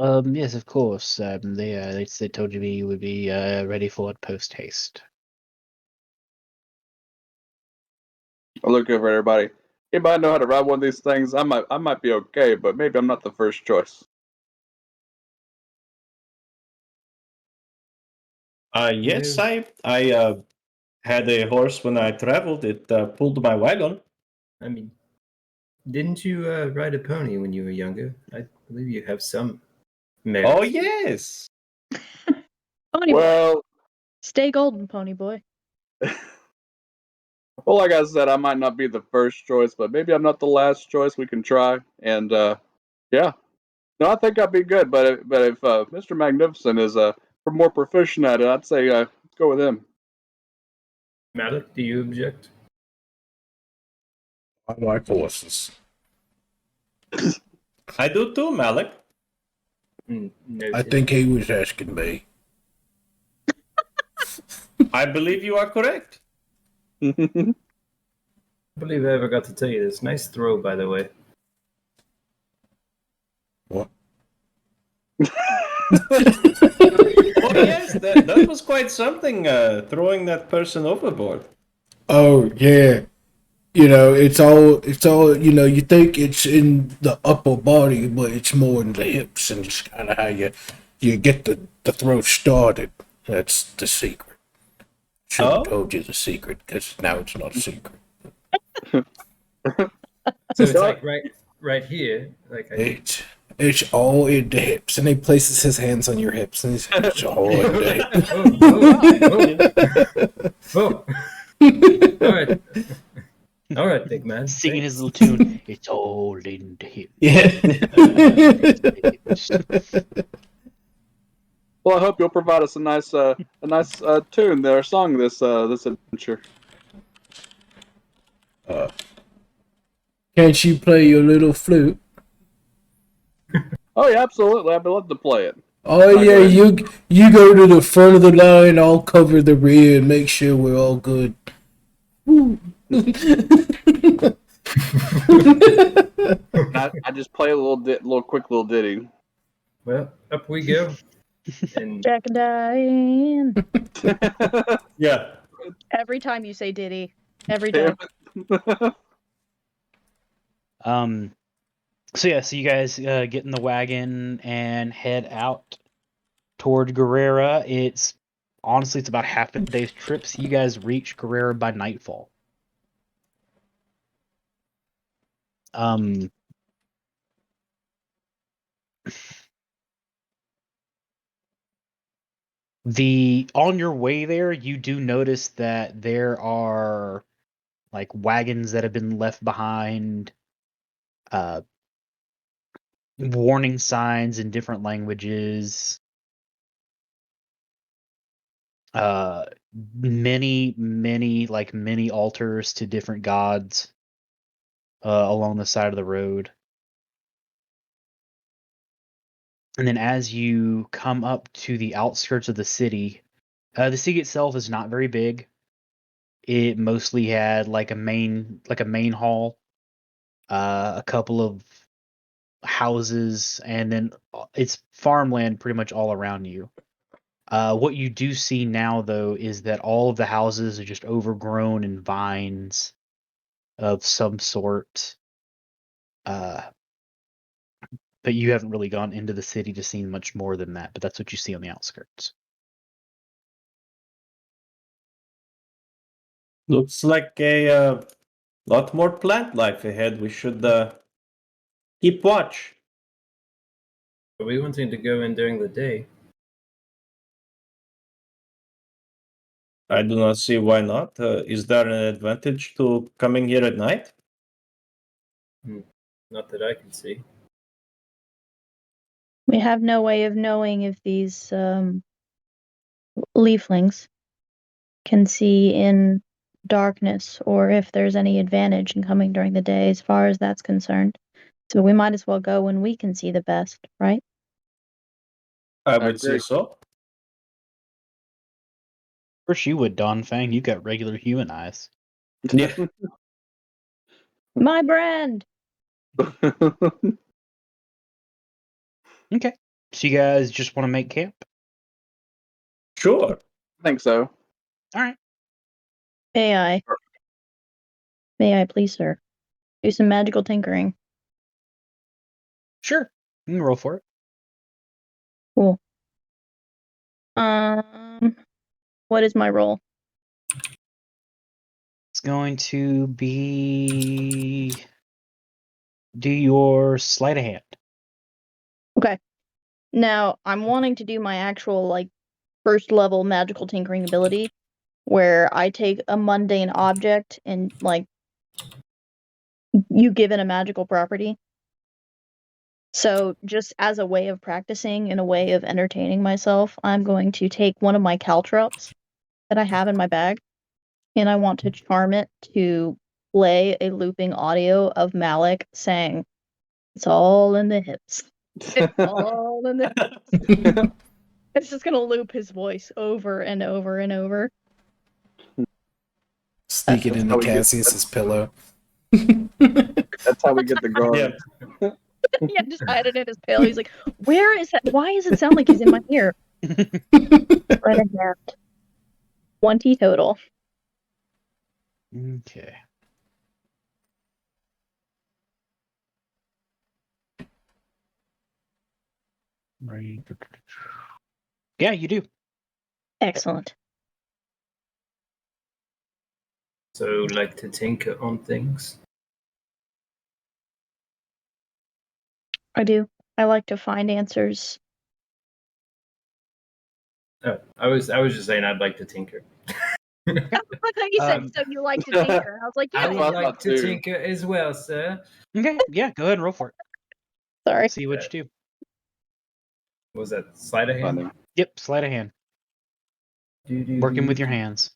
Yes, of course. They told me you would be ready for it post haste. I look over at everybody. Anybody know how to ride one of these things? I might be okay, but maybe I'm not the first choice. Yes, Yeah. I had a horse when I traveled. It pulled my wagon. I mean, didn't you ride a pony when you were younger? I believe you have some merit. Oh yes. Pony boy. Well, Stay golden, pony boy. well, like I said, I might not be the first choice, but maybe I'm not the last choice. We can try, and yeah, no, I think I'd be good. But if Mr. Magnificent is more proficient at it, I'd say go with him. Malik, do you object? I like horses. I do too, Malik. No. I think he was asking me. I believe you are correct. I believe I ever got to tell you this. Nice throw, by the way. What? Oh yes, that was quite something. Throwing that person overboard. Oh yeah. It's all you think it's in the upper body, but it's more in the hips, and it's kind of how you get the throw started. That's the secret. Should have Oh? told you the secret, because now it's not a secret. So it's like right here. Like It's all in the hips, and he places his hands on your hips, and he says, it's all in the hips. Oh. All right. All right, big man. Singing Thanks. his little tune. It's all in the hip. Yeah. Well, I hope you'll provide us a nice tune there, song this adventure. Can't you play your little flute? Oh yeah, absolutely. I'd love to play it. Oh yeah, you go to the front of the line. I'll cover the rear and make sure we're all good. I just play a little quick little ditty. Well, up we go. And Jack and Diane. Yeah. Every time you say Diddy. Every time. So yeah, so you guys get in the wagon and head out toward Guerrera. It's about half a day's trip. So you guys reach Guerrera by nightfall. On your way there, you do notice that there are like wagons that have been left behind, warning signs in different languages, many altars to different gods along the side of the road. And then as you come up to the outskirts of the city itself is not very big. It mostly had like a main hall, a couple of houses, and then it's farmland pretty much all around you. What you do see now, though, is that all of the houses are just overgrown in vines of some sort. But you haven't really gone into the city to see much more than that. But that's what you see on the outskirts. Looks like a lot more plant life ahead. We should keep watch. are we wanting to go in during the day? I do not see why not. Is there an advantage to coming here at night? Not that I can see. We have no way of knowing if these leaflings can see in darkness or if there's any advantage in coming during the day as far as that's concerned. So we might as well go when we can see the best, right? I I would say agree. so. Of course you would, Don Fang. You got regular human eyes. Yeah. My brand! Okay. So you guys just want to make camp? Sure. I think so. All right. May I? May I please, sir? Do some magical tinkering. Sure. You can roll for it. Cool. What is my role? It's going to be do your sleight of hand. Okay. Now, I'm wanting to do my actual, like, first level magical tinkering ability, where I take a mundane object and, like, you give it a magical property. So, just as a way of practicing and a way of entertaining myself, I'm going to take one of my caltrops that I have in my bag, and I want to charm it to play a looping audio of Malik saying, "It's all in the hips. It's all in the hips." It's just gonna loop his voice over and over and over. Sneak it That's into how we get- Cassius's pillow. That's how we get the guard. Yeah. Yeah, just hide it in his pillow. He's like, "Where is that? Why does it sound like he's in my ear?" Right in there. 20 total. Okay. Right. Yeah, you do. Excellent. So, like to tinker on things. I do. I like to find answers. Oh, I was just saying I'd like to tinker. I thought you said, Um, so you like to tinker. I was like, I yeah, That's would what I like thought to too. tinker as well, sir. Okay. Yeah, go ahead and roll for it. sorry. See what you do. Was that sleight of hand? Funny. Yep, sleight of hand. Working with your hands.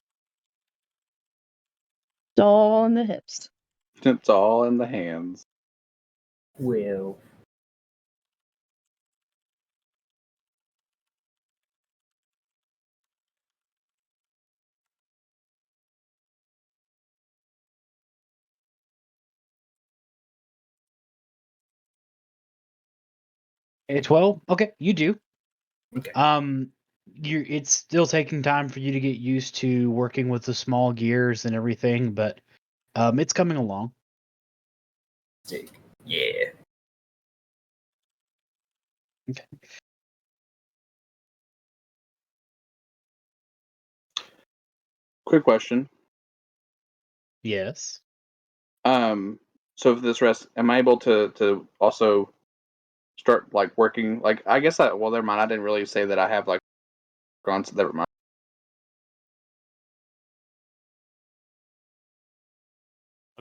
It's all in the hips. It's all in the hands. Well, A 12? Okay, you do. okay. It's still taking time for you to get used to working with the small gears and everything, but it's coming along. Stick. Yeah. Okay. Quick question. Yes. So for this rest, am I able to also start like working? Like, I guess well, never mind. I didn't really say that I have like gone to never mind.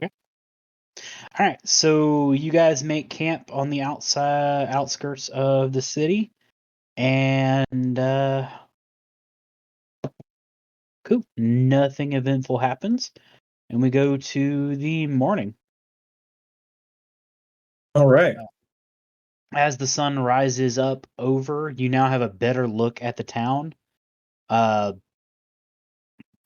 All right, so you guys make camp on the outskirts of the city, and cool. Nothing eventful happens, and we go to the morning. All right. As the sun rises up over, you now have a better look at the town.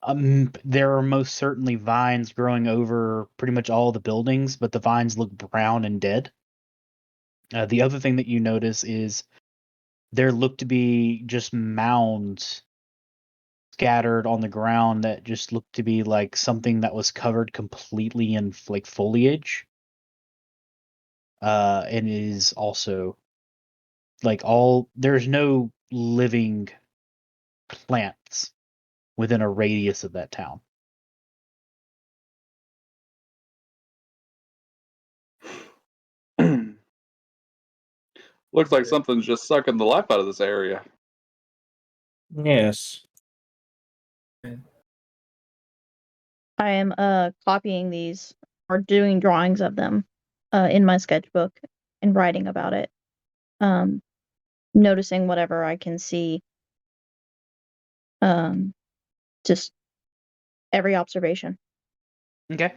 There are most certainly vines growing over pretty much all the buildings, but the vines look brown and dead. The other thing that you notice is there look to be just mounds scattered on the ground that just look to be like something that was covered completely in like foliage. And is also like there's no living plants within a radius of that town. Looks like something's just sucking the life out of this area. Yes. I am copying these or doing drawings of them in my sketchbook and writing about it. Noticing whatever I can see. Just every observation. Okay.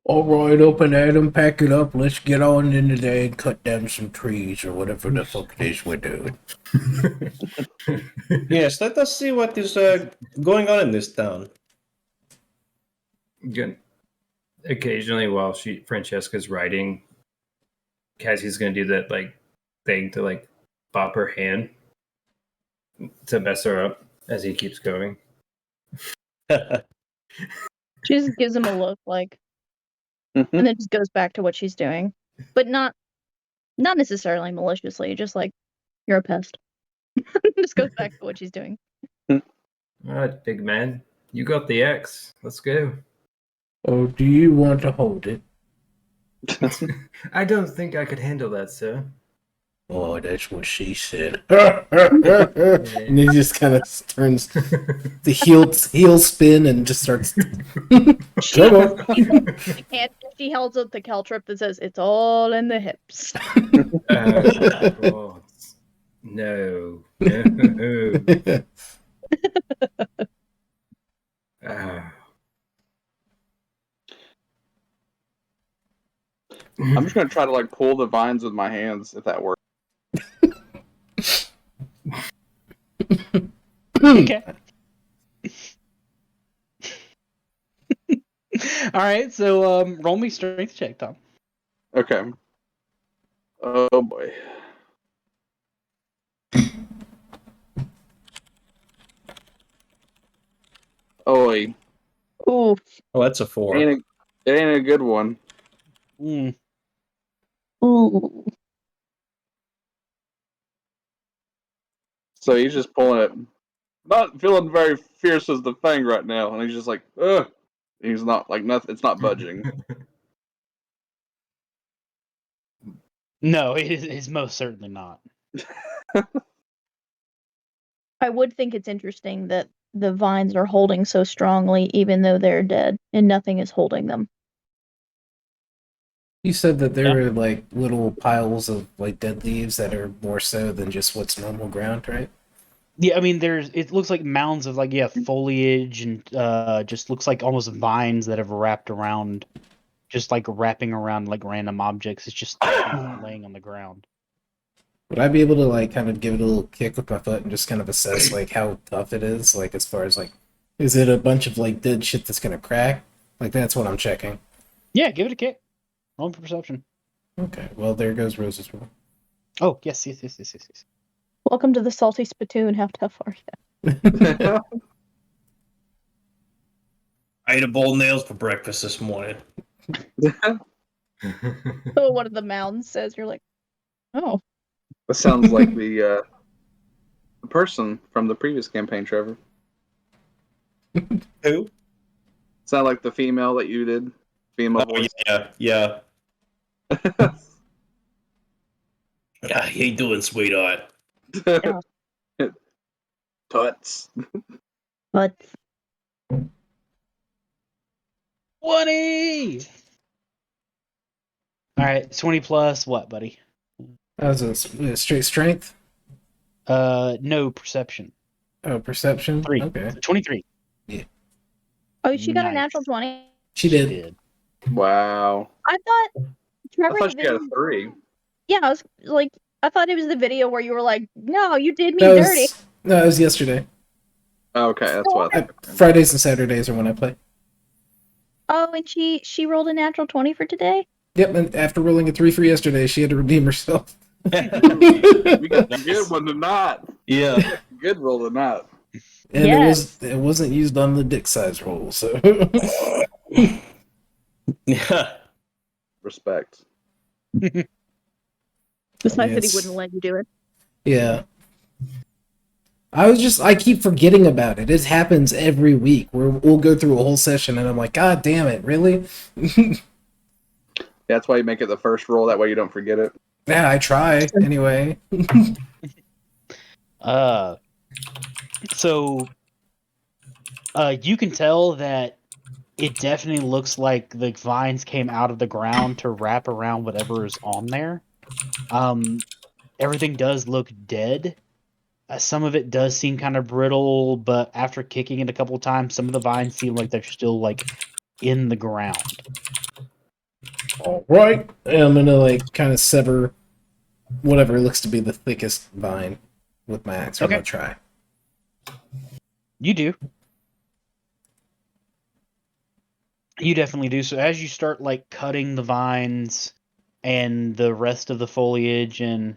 All right, open Adam, pack it up. Let's get on in today and cut down some trees or whatever the fuck it is we're doing. Yes, let us see what is going on in this town. Good. Occasionally, while Francesca's writing, Cassie's gonna do that like thing to like bop her hand to mess her up as he keeps going. She just gives him a look, like, Mhm. and then just goes back to what she's doing, but not necessarily maliciously. Just like, you're a pest. Just goes back to what she's doing. All right, big man, you got the X. Let's go. Oh, do you want to hold it? I don't think I could handle that, sir. Oh, that's what she said. And he just kind of turns the heel spin and just starts. Come on. And she holds up the caltrip that says, "It's all in the hips." God. No. No. Ah. I'm just gonna try to like pull the vines with my hands if that works. Okay. All right. So roll me strength check, Tom. Okay. Oh boy. Oi. Ooh, Oh, that's a 4. It ain't a good one. Mm. ooh. So he's just pulling it. Not feeling very fierce as the fang right now, and he's just like, ugh. He's not like nothing. It's not budging. No, it is most certainly not. I would think it's interesting that the vines are holding so strongly, even though they're dead, and nothing is holding them. You said that there were like little piles of like dead leaves that are more so than just what's normal ground, right? Yeah, I mean, it looks like mounds of like foliage and just looks like almost vines that have wrapped around, just like wrapping around like random objects. It's just laying on the ground. Would I be able to like kind of give it a little kick with my foot and just kind of assess like how tough it is? Like as far as like, is it a bunch of like dead shit that's gonna crack? Like that's what I'm checking. Yeah, give it a kick. Roll for perception. Okay, well there goes Rose's roll. Oh yes. Welcome to the salty spittoon. How tough are you? I ate a bowl of nails for breakfast this morning. Oh, one of the mounds says, you're like, oh. That sounds like the person from the previous campaign, Trevor. Who? Sound like the female that you did. Female Oh, voice. yeah. How you doing, sweetheart? Tuts. But 20. All right, 20 plus what, buddy? That was a straight strength. No, perception. Oh, perception. 3. Okay, So 23. oh, she got a Nice. natural 20. she did. Wow. I thought I Trevor. thought she got a didn't- 3. Yeah, I was like, I thought it was the video where you were like, no, you did me That dirty. was, no, it was yesterday. Okay, that's what I thought. Fridays and Saturdays are when I play. Oh, and she rolled a natural 20 for today. Yep, and after rolling a 3 for yesterday, she had to redeem herself. We got a good one tonight. Yeah. Good roll tonight. And Yes. it wasn't used on the dick size roll, so Yeah. Respect. It's nice that he Yes. wouldn't let you do it. yeah. I keep forgetting about it. It happens every week where we'll go through a whole session and I'm like, God damn it, really? That's why you make it the first roll. That way you don't forget it. Yeah, I try anyway. So you can tell that it definitely looks like the vines came out of the ground to wrap around whatever is on there. Everything does look dead. Some of it does seem kind of brittle, but after kicking it a couple of times, some of the vines seem like they're still like in the ground. All right, and I'm gonna like kind of sever whatever looks to be the thickest vine with my axe. I'm Okay. gonna try. You do. You definitely do. So as you start like cutting the vines and the rest of the foliage and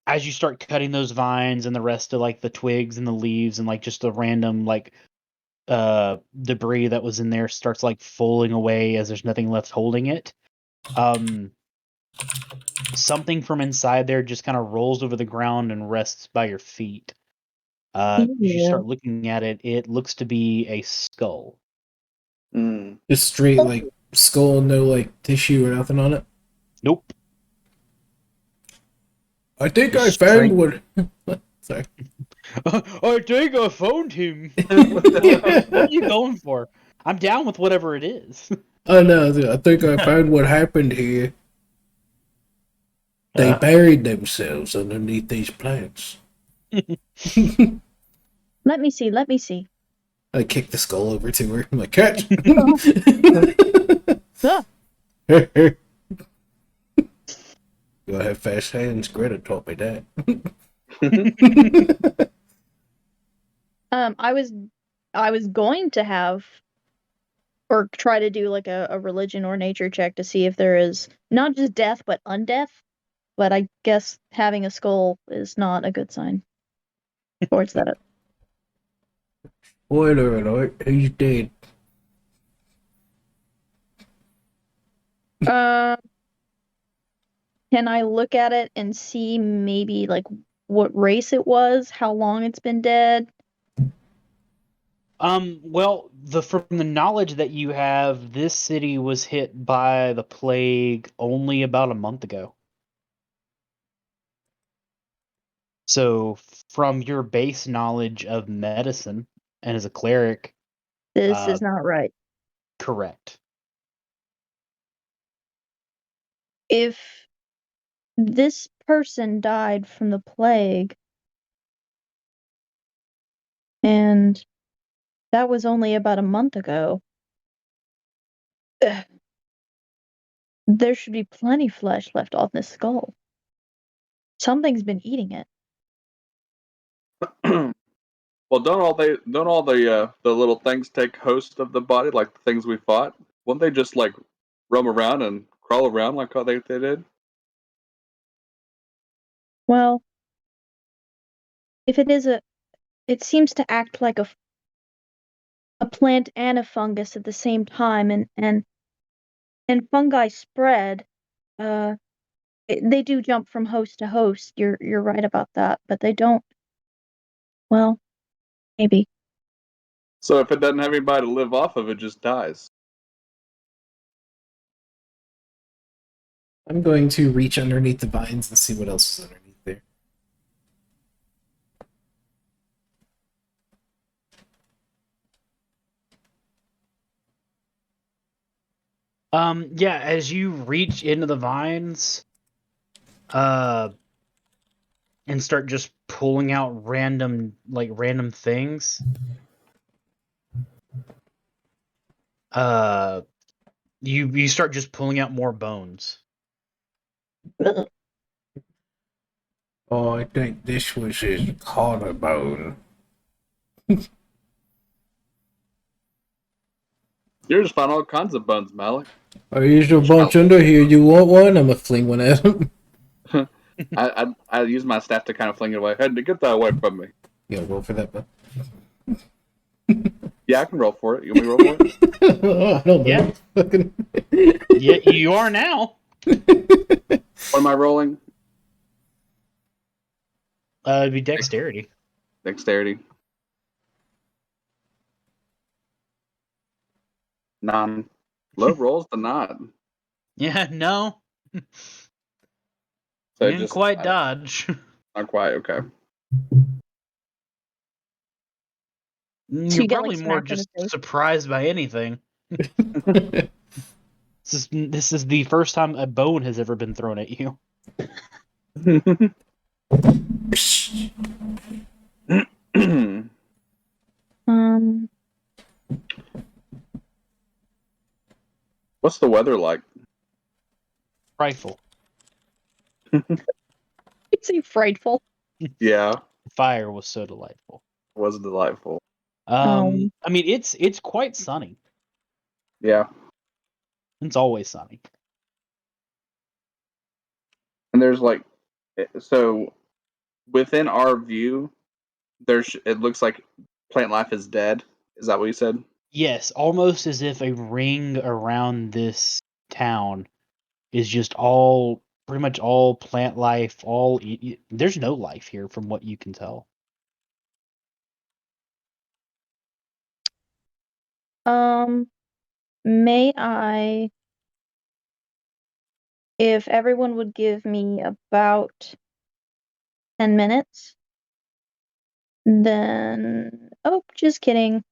as you start cutting those vines and the rest of like the twigs and the leaves and like just the random like debris that was in there starts like falling away as there's nothing left holding it. Something from inside there just kind of rolls over the ground and rests by your feet. If you Yeah. start looking at it, it looks to be a skull. Mm. Just straight like skull, no like tissue or nothing on it. Nope. I think Just I straight- found one. Sorry. I think I found him. What are you going for? I'm down with whatever it is. Oh no, I think I found what happened here. They buried themselves underneath these plants. Let me see. Let me see. I kicked the skull over to her. I'm like, catch! Ah, You have fast hands. Greta taught me that. I was going to have or try to do like a religion or nature check to see if there is not just death but undeath. But I guess having a skull is not a good sign towards that. Spoiler alert, he's dead. Can I look at it and see maybe like what race it was, how long it's been dead? Well, from the knowledge that you have, this city was hit by the plague only about a month ago. So, from your base knowledge of medicine and as a cleric, This is not right. correct. If this person died from the plague and that was only about a month ago, there should be plenty flesh left on this skull. Something's been eating it. Well, don't all the little things take host of the body, like the things we fought? Wouldn't they just like roam around and crawl around like how they did? Well, if it is it seems to act like a plant and a fungus at the same time, and fungi spread. They do jump from host to host. You're right about that, but they don't. Well, maybe. So if it doesn't have anybody to live off of, it just dies. I'm going to reach underneath the vines and see what else is underneath there. Yeah, as you reach into the vines, and start just pulling out random things. You start just pulling out more bones. Oh, I think this was his collarbone. You're just finding all kinds of bones, Malik. There's a bunch under here. You want one? I'm gonna fling one at him. I use my staff to kind of fling it away. Hey, get that away from me. You gotta roll for that, bud. Yeah, I can roll for it. You want me to roll for it? I don't know. Yeah. Fucking... Yeah, you are now. What am I rolling? It'd be dexterity. Dexterity. 9. Low rolls to 9. Yeah, no. So You it didn't just quite dodge. not quite okay. So You're you get, probably like, more smacked in the just face? surprised by anything. This is the first time a bone has ever been thrown at you. Um, What's the weather like? Frightful. it's a frightful. Yeah, The fire was so delightful. it was delightful. Um, I mean, it's quite sunny. Yeah, It's always sunny. and there's like, so within our view, there's it looks like plant life is dead. Is that what you said? Yes, almost as if a ring around this town is just all pretty much all plant life. There's no life here, from what you can tell. may I, if everyone would give me about 10 minutes, then, oh, just kidding.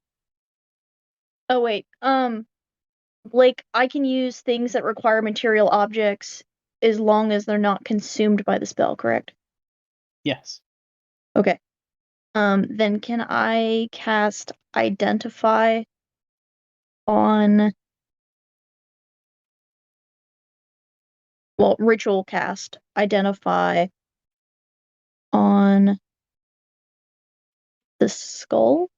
Oh, wait, Blake, I can use things that require material objects as long as they're not consumed by the spell, correct? Yes. Okay. Then can I cast Identify on, well, Ritual cast Identify on the skull?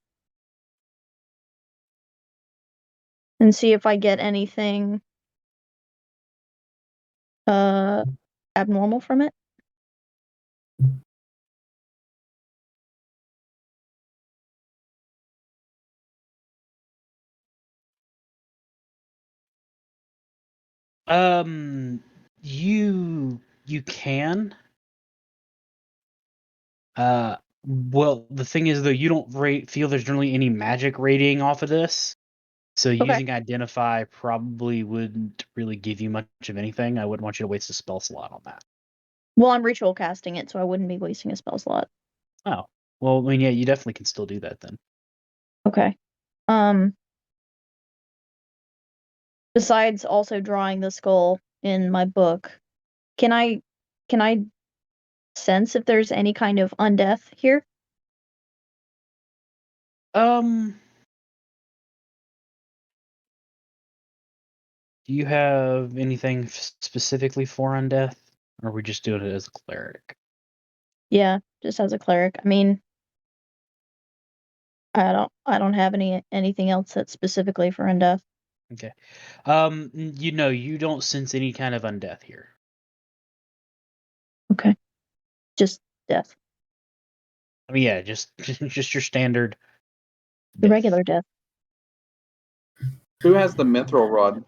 And see if I get anything abnormal from it? You can. Well, the thing is though, you don't feel there's generally any magic radiating off of this. So Okay. using Identify probably wouldn't really give you much of anything. I wouldn't want you to waste a spell slot on that. Well, I'm ritual casting it, so I wouldn't be wasting a spell slot. Oh. Well, I mean, yeah, you definitely can still do that then. Okay. Besides also drawing the skull in my book, can I sense if there's any kind of undeath here? Do you have anything specifically for undeath? Or are we just doing it as a cleric? Yeah, just as a cleric. I mean, I don't have anything else that's specifically for undeath. Okay. You don't sense any kind of undeath here. Okay. Just death. I mean, yeah, just your standard. The regular death. Who has the mithril rod?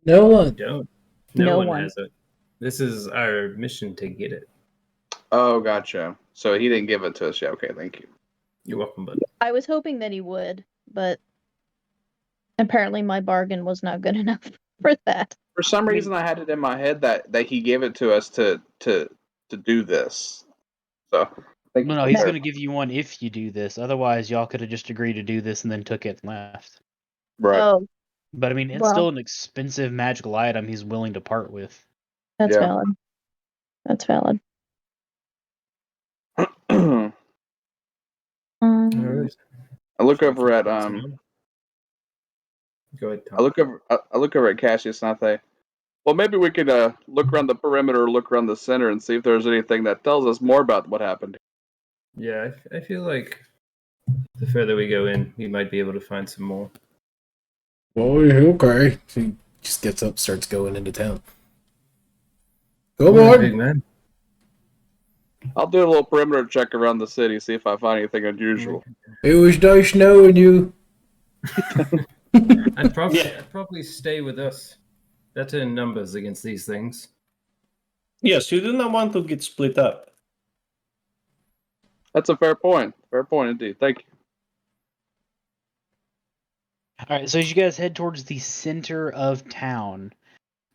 No one. Don't. No No one one. has it. This is our mission to get it. Oh, gotcha. So he didn't give it to us yet. Okay, thank you. You're welcome, bud. I was hoping that he would, but apparently my bargain was not good enough for that. For some reason, I had it in my head that he gave it to us to do this. So thank you No, for he's No. going to give you one if you do this. Otherwise, y'all could have just agreed to do this and then took it and left. Right. Oh, But I mean, it's Well- still an expensive magical item he's willing to part with. that's Yeah. valid. That's valid. I All right. look over at Go ahead, Tom. I look over at Cassius and I say, well, maybe we could look around the perimeter, look around the center, and see if there's anything that tells us more about what happened. Yeah, I feel like the further we go in, we might be able to find some more. Oh, okay. He just gets up, starts going into town. Go All right, on. big man. I'll do a little perimeter check around the city, see if I find anything unusual. It was nice knowing you. I'd probably stay with us. Better in numbers against these things. Yes, you do not want to get split up. That's a fair point. Fair point indeed. Thank you. All right, so as you guys head towards the center of town,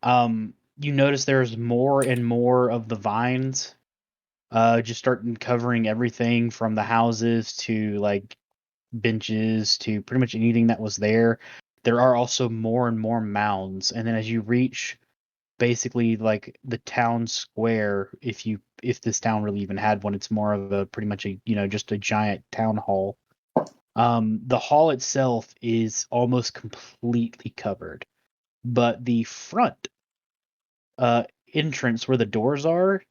You notice there's more and more of the vines, just starting covering everything from the houses to like benches to pretty much anything that was there. There are also more and more mounds, and then as you reach basically like the town square, if this town really even had one, it's more of a pretty much a just a giant town hall. The hall itself is almost completely covered, but the front entrance where the doors are,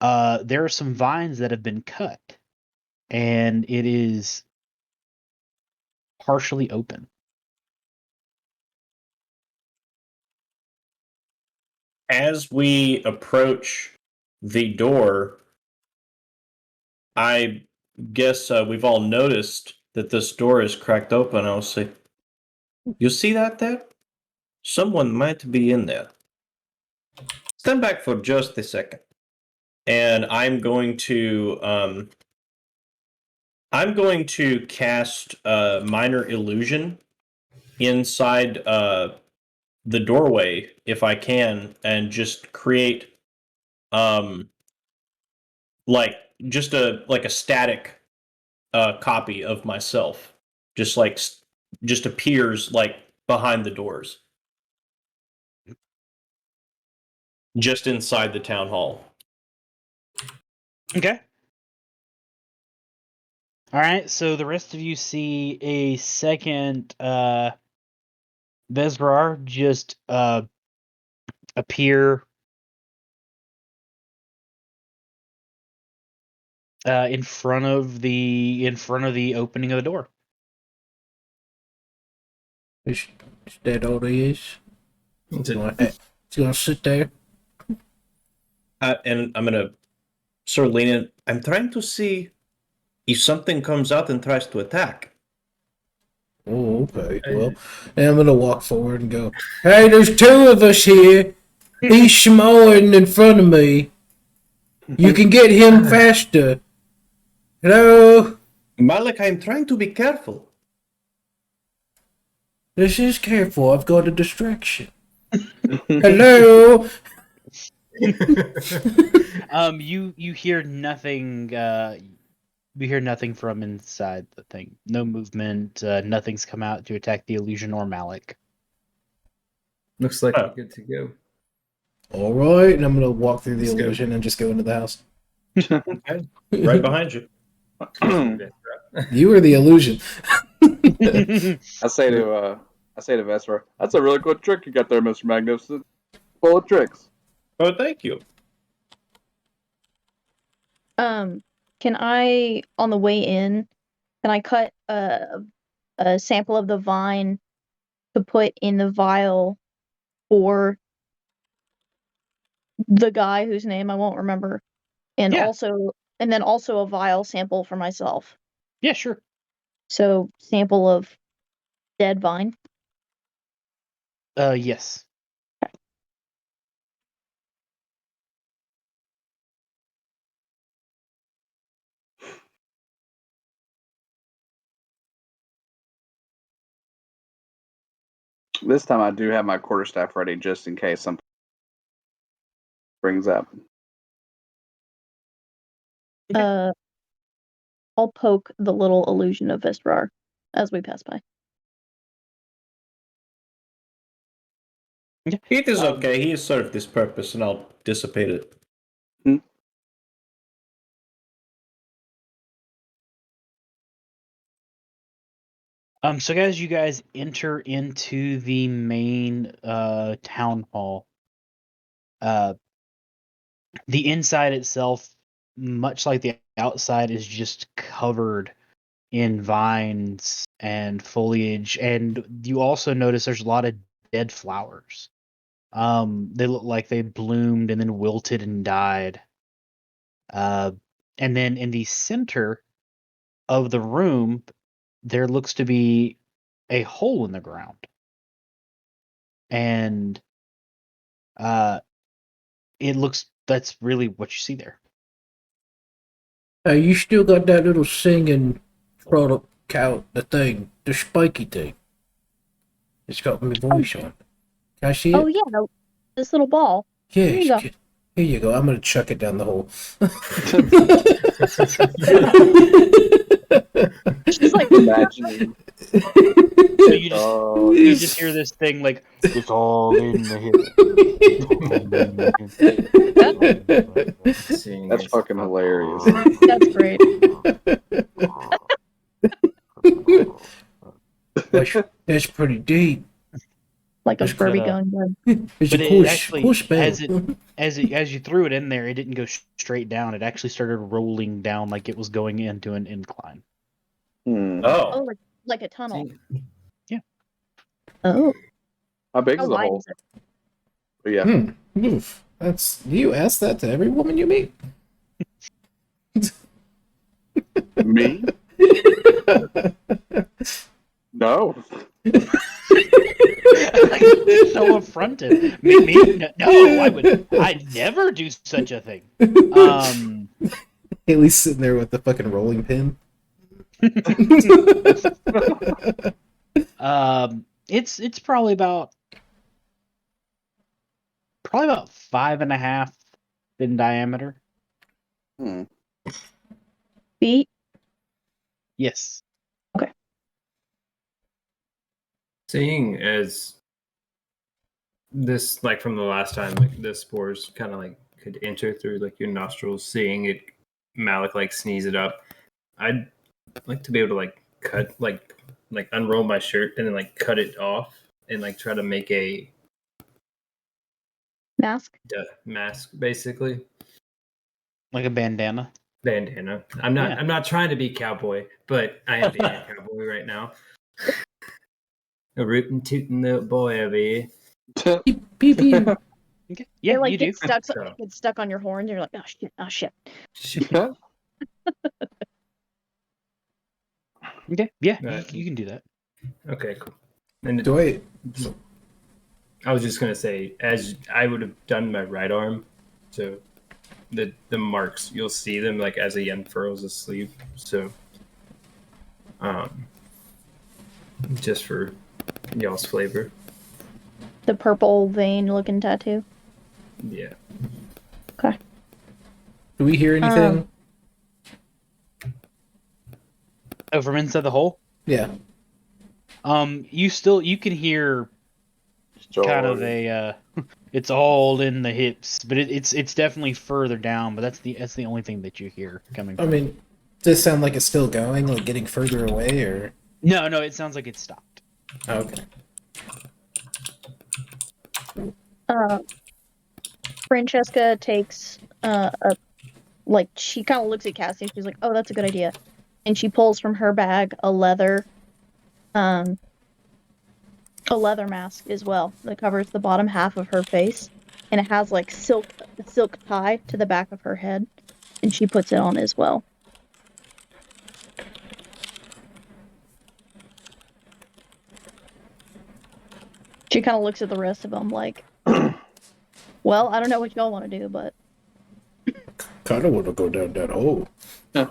there are some vines that have been cut, and it is partially open. As we approach the door, I guess we've all noticed that this door is cracked open. I'll say, "You see that there? Someone might be in there. Stand back for just a second." And I'm going to cast minor illusion inside the doorway if I can, and just create like just a static copy of myself, just appears like behind the doors, just inside the town hall. Okay. All right, so the rest of you see a second Vesrar just appear in front of the opening of the door. Is that all he is? It's He's a- gonna sit there. And I'm gonna sort of lean in. I'm trying to see if something comes out and tries to attack. Oh, okay. Well, and I'm gonna walk forward and go, "Hey, there's two of us here. He's smaller than in front of me. You can get him faster. Hello? Malik, I'm trying to be careful. This is careful. I've got a distraction. Hello? You hear nothing. You hear nothing from inside the thing. No movement. Nothing's come out to attack the illusion or Malik. Looks like we're good to go. All right. And I'm gonna walk through the Let's go. illusion and just go into the house. Okay. Right behind you. You are the illusion. I say to Vesper, that's a really cool trick you got there, Mr. Magnificent. Full of tricks. Oh, thank you. Can I, on the way in, can I cut a sample of the vine to put in the vial for the guy whose name I won't remember, and Yeah. then also a vial sample for myself. Yeah, sure. So sample of dead vine. Yes. This time I do have my quarterstaff ready just in case something brings up. Okay. I'll poke the little illusion of Vestrar as we pass by. It is okay. He has served this purpose, and I'll dissipate it. So guys, you guys enter into the main town hall. The inside itself, much like the outside, is just covered in vines and foliage, and you also notice there's a lot of dead flowers. They look like they bloomed and then wilted and died. And then in the center of the room, there looks to be a hole in the ground. And that's really what you see there. Hey, you still got that little singing product out, the thing, the spiky thing. It's got my voice on it. Can I see it? Oh yeah, This little ball. Yeah, Here you go. here you go. I'm gonna chuck it down the hole. She's like, Imagining. So you just Oh, you just hear this thing like it's all in the hip. Seeing that's as- fucking hilarious. that's great. That's pretty deep. Like a It's Furby got a- going good. It's But a it actually, push bell. as you threw it in there, it didn't go straight down. It actually started rolling down like it was going into an incline. Hmm. Oh, Oh, like a tunnel. Yeah. Oh, How big how is the wide hole? is it? But yeah. Oof. That's you ask that to every woman you meet. Me? No. So affronted. Me? No, I'd never do such a thing. Haley's sitting there with the fucking rolling pin. It's probably about 5.5 in diameter. Hmm. Feet? Yes. Seeing as this, like from the last time, like the spores kind of like could enter through like your nostrils. Seeing it, Malik like sneeze it up. I'd like to be able to like cut, like unroll my shirt and then like cut it off and like try to make a Mask? mask, basically Like a bandana. bandana. I'm not. Yeah. I'm not trying to be cowboy, but I am being a cowboy right now. A rootin' tootin' little boy over here. Beep, beep. Okay. Yeah, They like you do. get stuck on your horns. You're like, oh shit. Okay. Yeah, Right. you can do that. Okay, cool. And Do I? I was just gonna say, as I would have done my right arm, so the marks you'll see them like as he unfurls his sleeve. So, just for y'all's flavor, The purple vein looking tattoo. yeah. Do we hear anything? Oh, from inside the hole? Yeah. You can hear kind of a it's all in the hips, but it's definitely further down, but that's the only thing that you hear coming I from. mean, does it sound like it's still going, like getting further away, or? No, it sounds like it stopped. Oh, okay. Francesca takes she kind of looks at Cassie. She's like, "Oh, that's a good idea," and she pulls from her bag a leather mask as well that covers the bottom half of her face, and it has like silk tie to the back of her head, and she puts it on as well. She kind of looks at the rest of them like, well, I don't know what y'all want to do, but Kind of want to go down that hole. I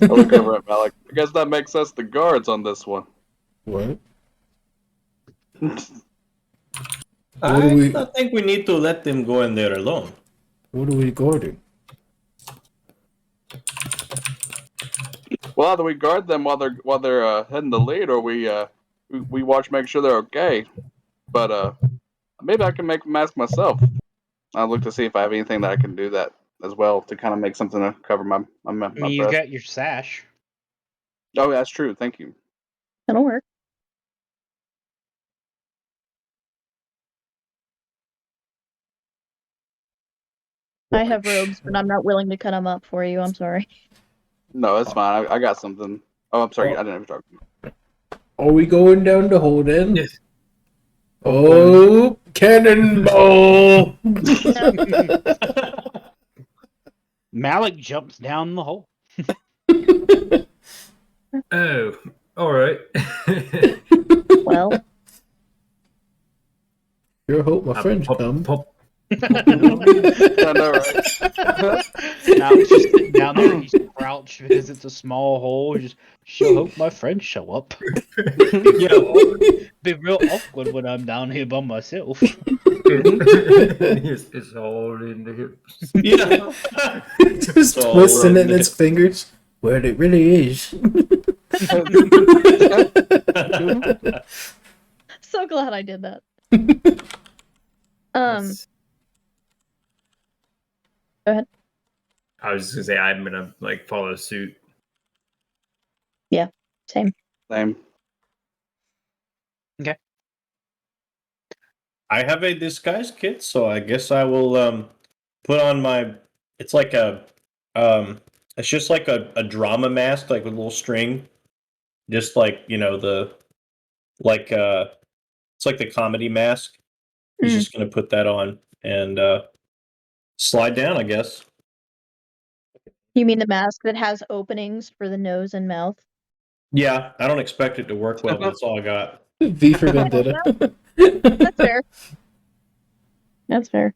look over at Malik. I guess that makes us the guards on this one. What? I do we- don't think we need to let them go in there alone. What are we guarding? Well, either we guard them while they're heading the lead, or we watch, make sure they're okay. But maybe I can make a mask myself. I'll look to see if I have anything that I can do that as well to kind of make something to cover my I mean, you breast. got your sash. Oh, that's true. Thank you. that'll work. I have robes, but I'm not willing to cut them up for you. I'm sorry. No, it's fine. I got something. Oh, I'm sorry. I didn't have to talk. Are we going down the hole then? Yes. Oh, cannonball! Malik jumps down the hole. Oh, all right. Well, Sure hope my friends Pop, come. pop. I know, right? Now he's just sitting down there. He's crouch because it's a small hole. Just sure hope my friends show up. Be real awkward when I'm down here by myself. It's all in the hips. Yeah. Just all twisting it in right. its fingers. Where it really is. So glad I did that. Go ahead. I was just gonna say I'm gonna like follow suit. Same. Same. I have a disguise kit, so I guess I will put on my. It's like it's just like a drama mask, like with a little string, just like it's like the comedy mask. He's Mm. just gonna put that on and slide down, I guess. You mean the mask that has openings for the nose and mouth? Yeah, I don't expect it to work well, but that's all I got. V for Vendetta. That's fair. That's fair.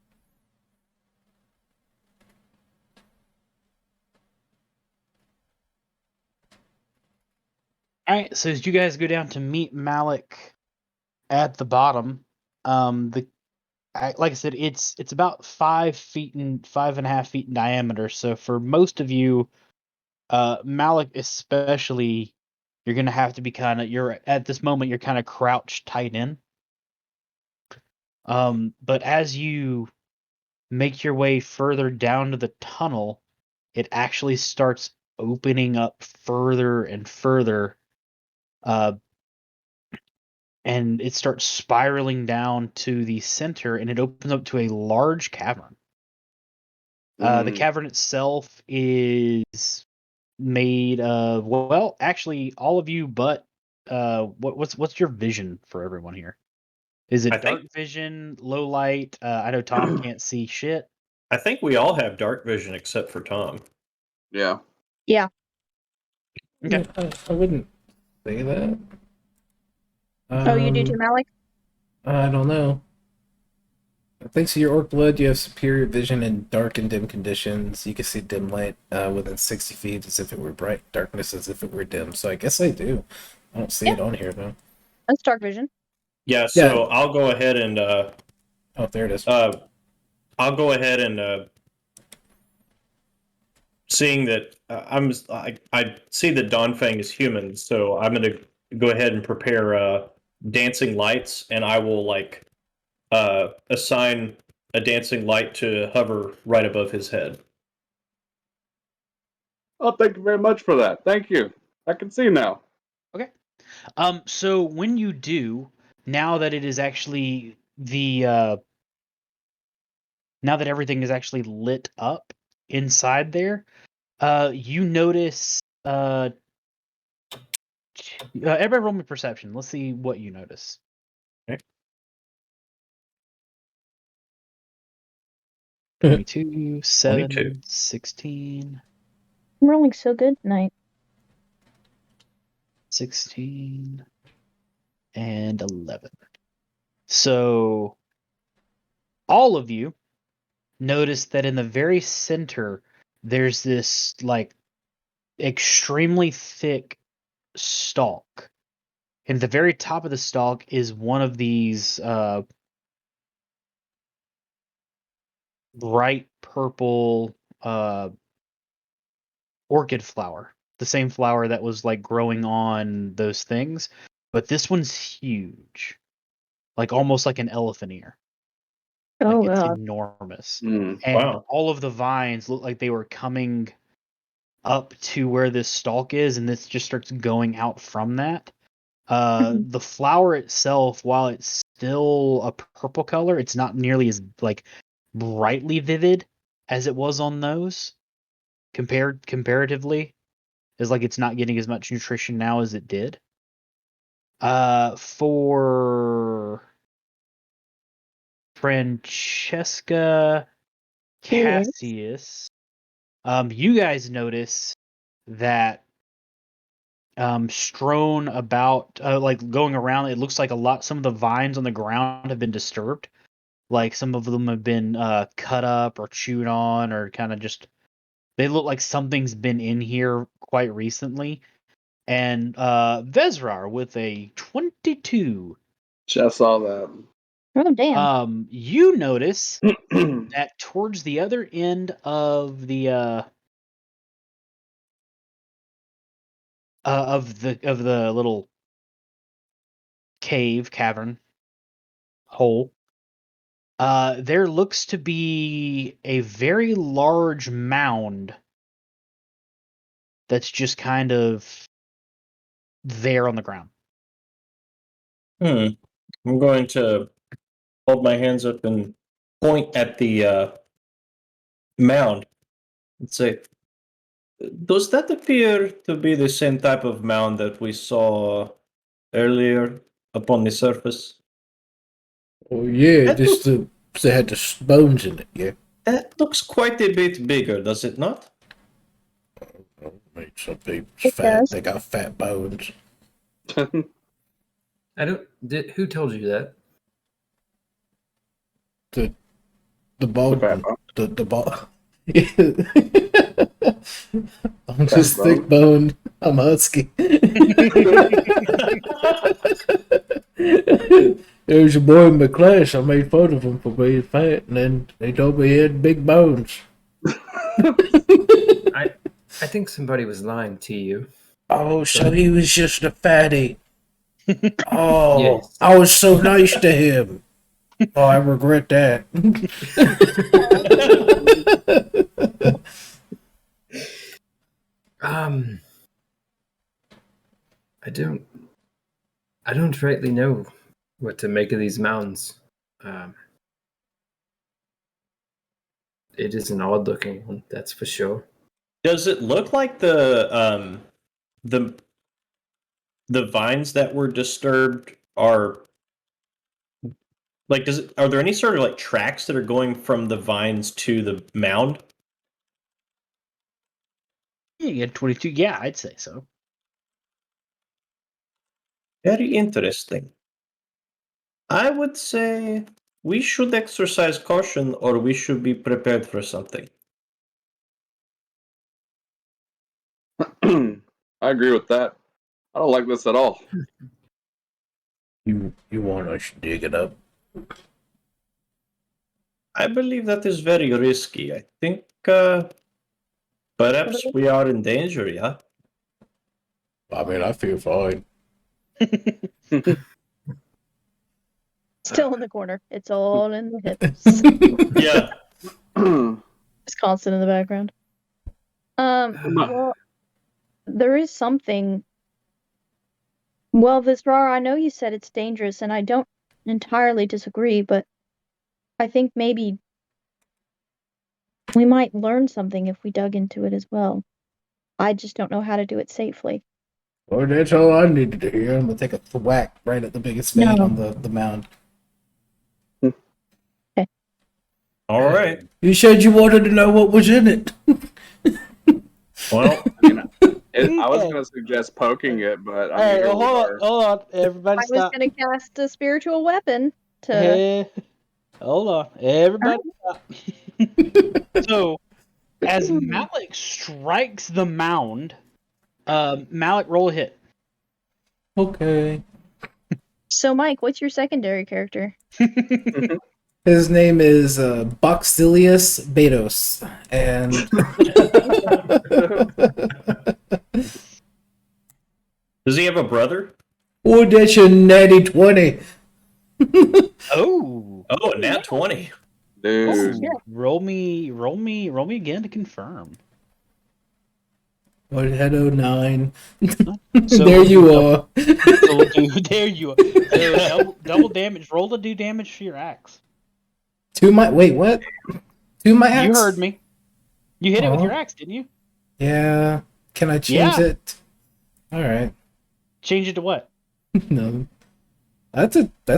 All right, so as you guys go down to meet Malik at the bottom, like I said, it's about 5 feet and 5.5 feet in diameter. So for most of you, Malik especially, you're gonna have to be you're at this moment you're kind of crouched tight in. But as you make your way further down to the tunnel, it actually starts opening up further and further. And it starts spiraling down to the center, and it opens up to a large cavern. The cavern itself is made of, well, actually, all of you, but what's your vision for everyone here? Is it I think- dark vision, low light? I know Tom can't see shit. I think we all have dark vision except for Tom. Yeah. Okay. I wouldn't say that. Oh, you do too, Malik? I don't know. Thanks to your orc blood, you have superior vision in dark and dim conditions. You can see dim light within 60 feet as if it were bright, darkness as if it were dim. So I guess I do. I don't see it on here, though. That's dark vision. Yeah, so I'll go ahead and Oh, there it is. I'll go ahead and seeing that I see that Dawnfang is human, so I'm going to go ahead and prepare dancing lights, and I will assign a dancing light to hover right above his head. Oh, thank you very much for that. Thank you. I can see now. So when you do, now that it is actually now that everything is actually lit up inside there, you notice. Everybody roll me perception. Let's see what you notice. Okay. 22, 7, 22. 16, I'm rolling so good tonight. 16, and 11. So all of you notice that in the very center, there's this extremely thick stalk. And at the very top of the stalk is one of these bright purple orchid flower. The same flower that was growing on those things. But this one's huge. Almost like an elephant ear. Oh, It's God. enormous. Mm. And Wow. all of the vines look like they were coming up to where this stalk is, and this just starts going out from that. The flower itself, while it's still a purple color, it's not nearly as brightly vivid as it was on those. Comparatively, is it's not getting as much nutrition now as it did. For Francesca Yes. Cassius, you guys notice that strewn about, going around, it looks like some of the vines on the ground have been disturbed. Some of them have been cut up or chewed on, or kind of just They look like something's been in here quite recently. And Vezrar with a 22. Just saw that. Oh damn. You notice that towards the other end of the little cavern hole, there looks to be a very large mound that's just kind of there on the ground. I'm going to hold my hands up and point at the mound and say, does that appear to be the same type of mound that we saw earlier upon the surface? Oh yeah, That this they had the bones in it. Yeah. That looks quite a bit bigger, does it not? Oh, mate, some people's It fat. does. They got fat bones. I don't. Who told you that? The bald fat one. bone. The bald. I'm just bone. thick boned. I'm husky. There's a boy in my class. I made fun of him for being fat, and then they told me he had big bones. I think somebody was lying to you. Oh, so he was just a fatty. Oh, Yes. I was so nice to him. Oh, I regret that. I don't rightly know what to make of these mounds. It is an odd looking one, that's for sure. Does it look like the vines that were disturbed are like are there any sort of like tracks that are going from the vines to the mound? Yeah, you had 22. Yeah, I'd say so. Very interesting. I would say we should exercise caution or we should be prepared for something. I agree with that. I don't like this at all. You want us to dig it up? I believe that is very risky. I think perhaps we are in danger, yeah? I mean, I feel fine. Still in the corner. It's all in the hips. Yeah. It's constant in the background. Well, there is something. Well, Visrar, I know you said it's dangerous, and I don't entirely disagree, but I think maybe we might learn something if we dug into it as well. I just don't know how to do it safely. Well, that's all I needed to hear. I'm gonna take a whack right at the biggest vein No. on the mound. All right. You said you wanted to know what was in it. Well, I was going to suggest poking it, but I mean, here we are. hold on. Everybody I was going to cast a spiritual weapon to. Hey, hold on. Everybody stop. So, as Malik strikes the mound, Malik, roll a hit. Okay. So, Mike, what's your secondary character? His name is Boxilius Betos, and does he have a brother? oh, that's a natty 20. Oh, Oh, a nat 20. Dude. Yeah. roll me again to confirm. What had 09? So There you are. So we'll do, there you are. So double damage. Roll to do damage to your axe. Wait, what? To my axe? You heard me. You hit it with Aw. your axe, didn't you? Yeah. Can I change Yeah. it? All right. Change it to what? No. That's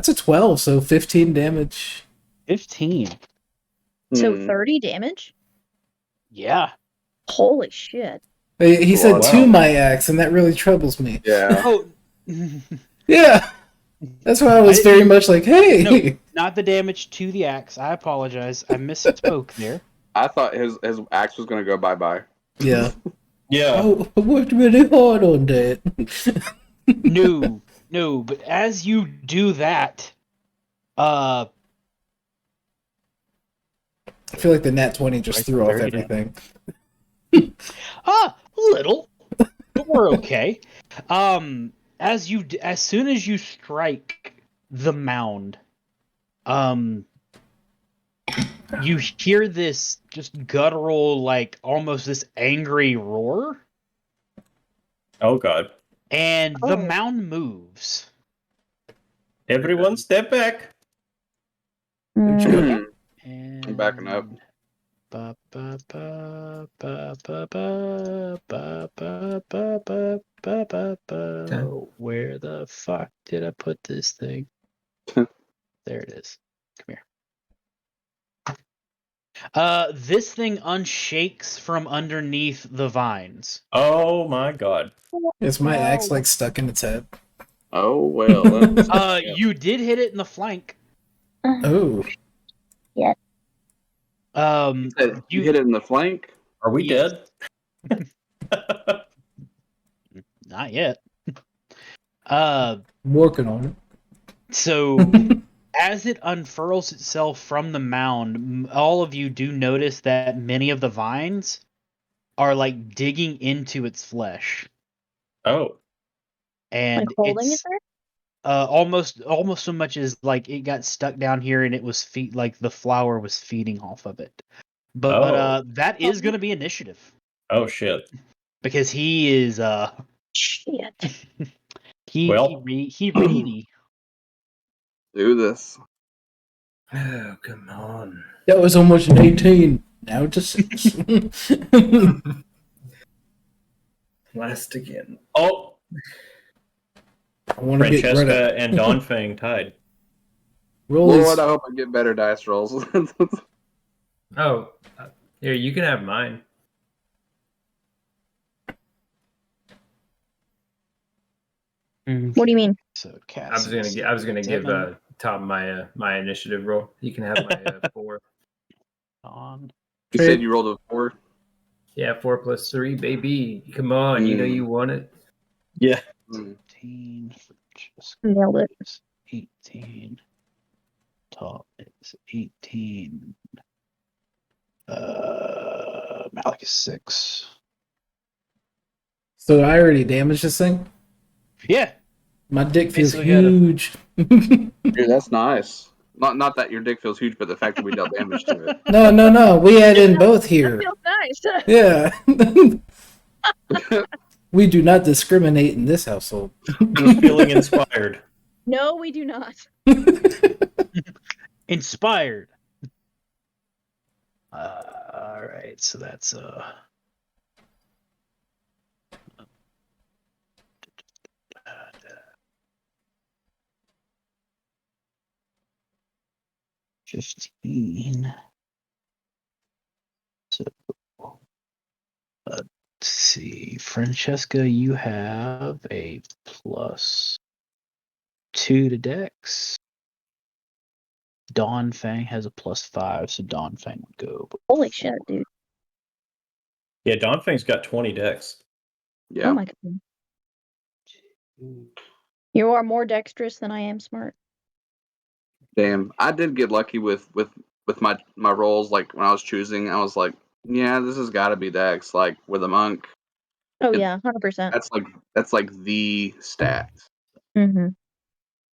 a 12, so 15 damage. 15. So, Hmm. 30 damage? Yeah. Oh, Holy shit. He said Wow. to my axe, and that really troubles me. Yeah. Oh, Yeah. That's why I was I- very much like, hey. No. Not the damage to the axe. I apologize. I misspoke there. I thought his axe was going to go bye-bye. Yeah. Yeah. I worked really hard on that. No, but as you do that, I feel like the nat 20 just Right, threw off very down. everything. a little, but we're okay. As soon as you strike the mound, you hear this just guttural, like almost this angry roar, Oh god. and the Oh. mound moves. Everyone step back. Mm, And I'm backing up. Ba, ba, ba, ba, ba, ba, ba, ba, ba, ba, ba, ba, ba. Okay. Where the fuck did I put this thing? There it is. Come here. This thing unshakes from underneath the vines. Oh my god. Is my axe like stuck in its head? Oh well. That's, You did hit it in the flank. Oh. you hit it in the flank. Are we Yes. dead? Not yet. Working on So it. as it unfurls itself from the mound, all of you do notice that many of the vines are like digging into its flesh, Oh. and like holding it it's there? almost so much as like it got stuck down here and it was like the flower was feeding off of it. But that is going to be initiative Oh shit. because he is Shit. Well. he reedy. Do this. Oh, come on. That was almost an 18. Now it's a 6. Last again. Oh, I want to get rid of Francesca and Donfang tied. rolls. Lord, I hope I get better dice rolls. Oh, here, you can have mine. What do you mean? So I was gonna give Tom my initiative roll. You can have my 4. on. You said you rolled a 4. Yeah, 4 plus 3, baby. Come on, you know you want it. Yeah. 18 for just Nailed it. 18. Top is 18. Malik is 6. So I already damaged this thing? Yeah. My dick feels Basically had a- huge. Dude, that's nice. Not that your dick feels huge, but the fact that we dealt damage to it. No. We add in both That here. feels nice. Yeah. We do not discriminate in this household. Just feeling inspired. No, we do not. Inspired. All right, so that's 15. So let's see, Francesca, you have a +2 to Dex. Dawn Fang has a +5, so Dawn Fang would go. Holy shit, dude. Yeah, Donfang's got 20 decks. Yeah. Oh my god. You are more dexterous than I am smart. Damn. I did get lucky with my rolls. Like when I was choosing, I was like, yeah, this has got to be Dex. Like with a monk, Oh It- yeah, 100%. that's like the stat. Mm-hmm.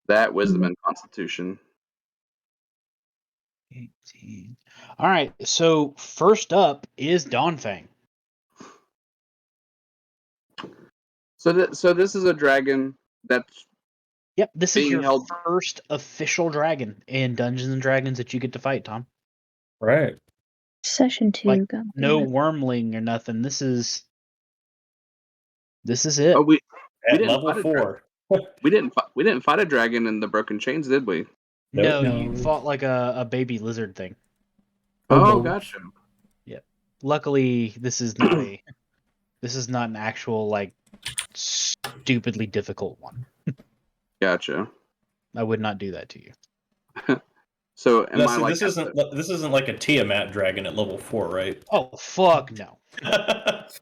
That wisdom and constitution. 18. All right, so first up is Dawn Fang. So this is a dragon that's Yep, this is Being your held- first official dragon in Dungeons and Dragons that you get to fight, Tom. Right. Session 2. Like, God No damn it. wormling or nothing. This is it. oh we At didn't level fight a 4. we didn't fight a dragon in the Broken Chains, did we? No, No. you fought like a baby lizard thing. Oh, Hobos. gotcha. Luckily, this is not an actual like stupidly difficult one. Gotcha. I would not do that to you. So am No, I see, like this isn't like a Tiamat dragon at level 4, right? Oh fuck no.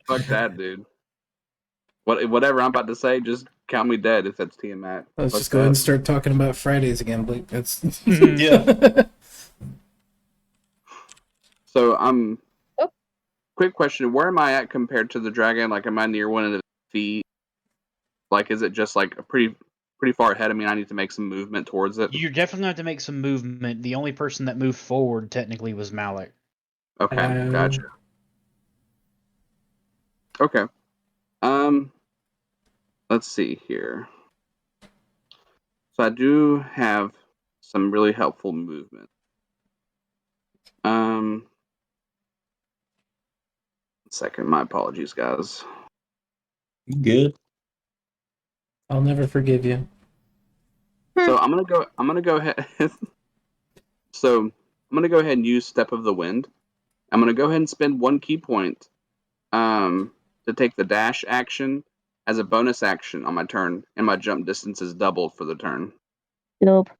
Fuck that, dude. Whatever I'm about to say, just count me dead if that's Tiamat. Let's Fuck just go ahead and that. start talking about Fridays again, Blake. That's Yeah. So Oh. quick question: where am I at compared to the dragon? Like, am I near one of the feet? Like, is it just like a pretty far ahead of me? I need to make some movement towards it. You're definitely going to have to make some movement. The only person that moved forward technically was Malik. Okay, gotcha. Okay. Let's see here. So I do have some really helpful movement. Second, my apologies, guys. Good. I'll never forgive you. So I'm gonna go ahead. So I'm gonna go ahead and use Step of the Wind. I'm gonna go ahead and spend 1 key point to take the dash action as a bonus action on my turn, and my jump distance is doubled for the turn. Nope.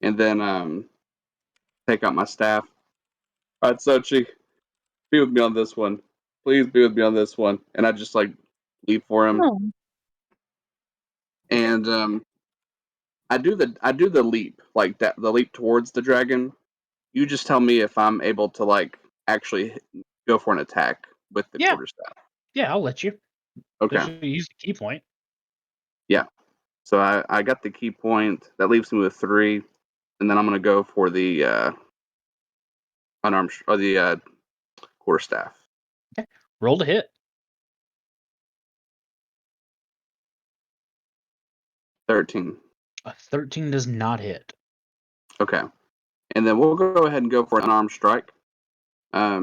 And then take out my staff. All right, Sochi, be with me on this one. Please be with me on this one. And I just like leap for him. Oh. And I do the leap, like that, the leap towards the dragon. You just tell me if I'm able to like actually go for an attack with the Yeah. quarterstaff. Yeah, I'll let you. Okay. Just use the key point. So I got the key point. That leaves me with 3, and then I'm gonna go for the unarmed or the quarterstaff. Roll to hit. 13. A 13 does not hit. Okay. And then we'll go ahead and go for an unarmed strike. I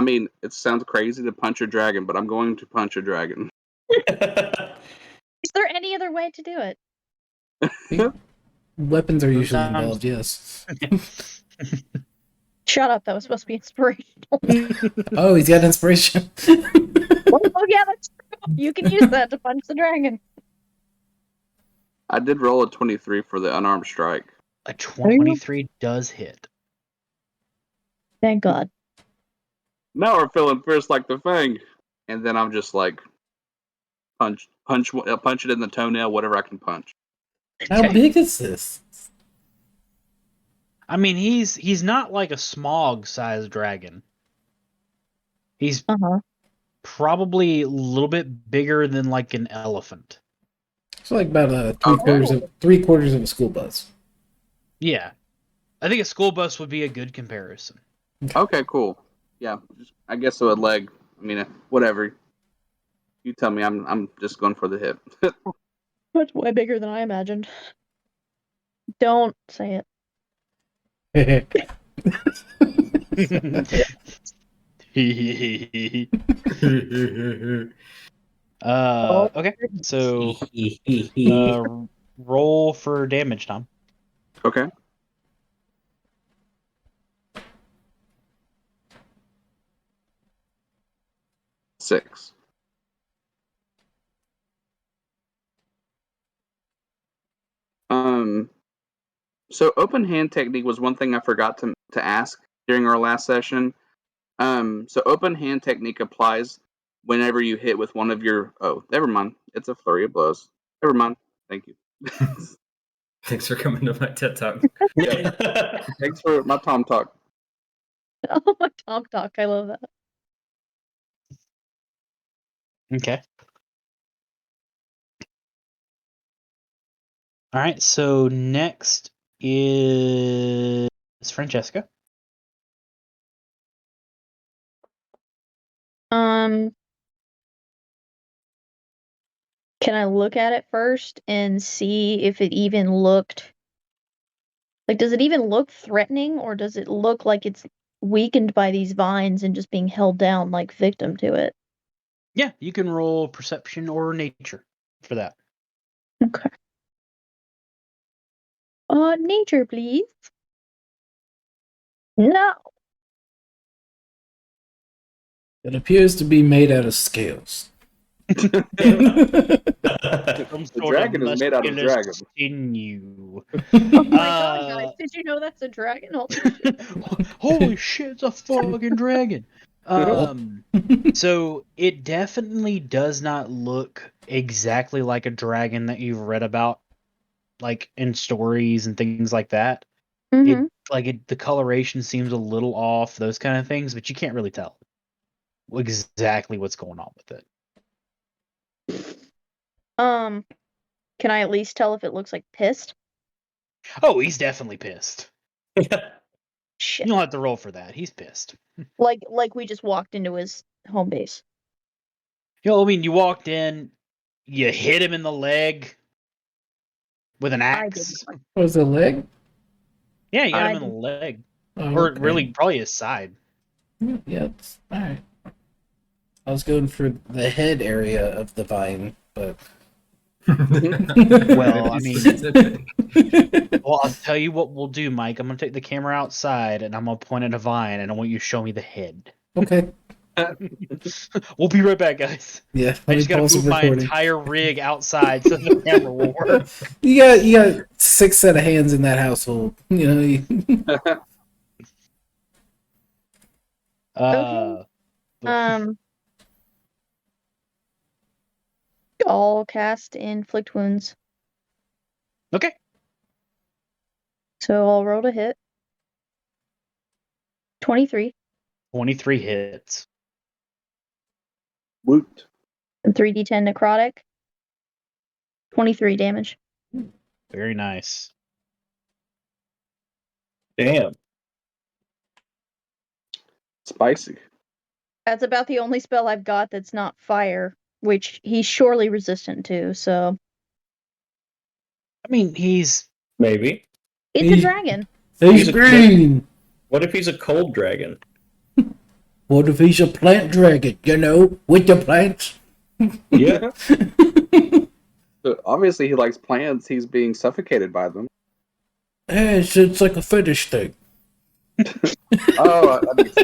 mean, it sounds crazy to punch a dragon, but I'm going to punch a dragon. Is there any other way to do it? Weapons are usually Sometimes- involved, yes. Shut up. That was supposed to be inspirational. Oh, he's got inspiration. Oh, yeah, that's true. You can use that to punch the dragon. I did roll a 23 for the unarmed strike. A 23 does hit. Thank God. Now we're feeling fierce like the Fang. And then I'm just like, punch it in the toenail, whatever I can punch. How big is this? I mean, he's not like a smog-sized dragon. He's Uh-huh. probably a little bit bigger than like an elephant. It's like about three quarters of a school bus. Yeah. I think a school bus would be a good comparison. Okay, cool. Yeah, I guess so a leg. I mean, whatever. You tell me. I'm just going for the hip. That's way bigger than I imagined. Don't say it. Okay, so roll for damage, Tom. Okay. Six. So open hand technique was one thing I forgot to ask during our last session. So open hand technique applies whenever you hit with one of your. Oh, never mind. It's a flurry of blows. Never mind. Thank you. Thanks for coming to my TED Talk. Thanks for my Tom talk. Oh, my Tom Talk. I love that. Okay. All right, so next is Francesca. Can I look at it first and see if it even looked like, does it even look threatening, or does it look like it's weakened by these vines and just being held down like victim to it? Yeah, you can roll perception or nature for that. Okay. Nature, please. No. It appears to be made out of scales. Some The sort dragon of is made out of muscular dragon. sinew. Oh my God, Did you know that's a dragon? Holy shit. Holy shit, it's a fucking dragon. So it definitely does not look exactly like a dragon that you've read about, like in stories and things like that. Mhm. The coloration seems a little off, those kind of things, but you can't really tell exactly what's going on with it. Can I at least tell if it looks like pissed? Oh, he's definitely pissed. Shit. You don't have to roll for that. He's pissed. Like we just walked into his home base. I mean, you walked in, you hit him in the leg with an axe. Was it a leg? Yeah, you got I him in the leg. Oh, Or okay. really, probably his side. Yeah, all right. I was going for the head area of the vine, but Well, I mean- Well, I'll tell you what we'll do, Mike. I'm going to take the camera outside, and I'm going to point at a vine, and I want you to show me the head. okay. We'll be right back, guys. Yeah, I let me just got to pause the move my recording. entire rig outside so the camera will work. You got 6 set of hands in that household. You know, I'll cast inflict wounds. Okay. So I'll roll to hit. 23 23 hits. Woot. and 3d10 necrotic. 23 damage. Very nice. Damn. Spicy. That's about the only spell I've got that's not fire, which he's surely resistant to, so I mean, he's... Maybe. it's a dragon. he's a- green. What if he's a cold dragon? What if he's a plant dragon? You know, with the plants. Yeah. So obviously, he likes plants. He's being suffocated by them. Hey, it's like a fetish thing. Oh, that makes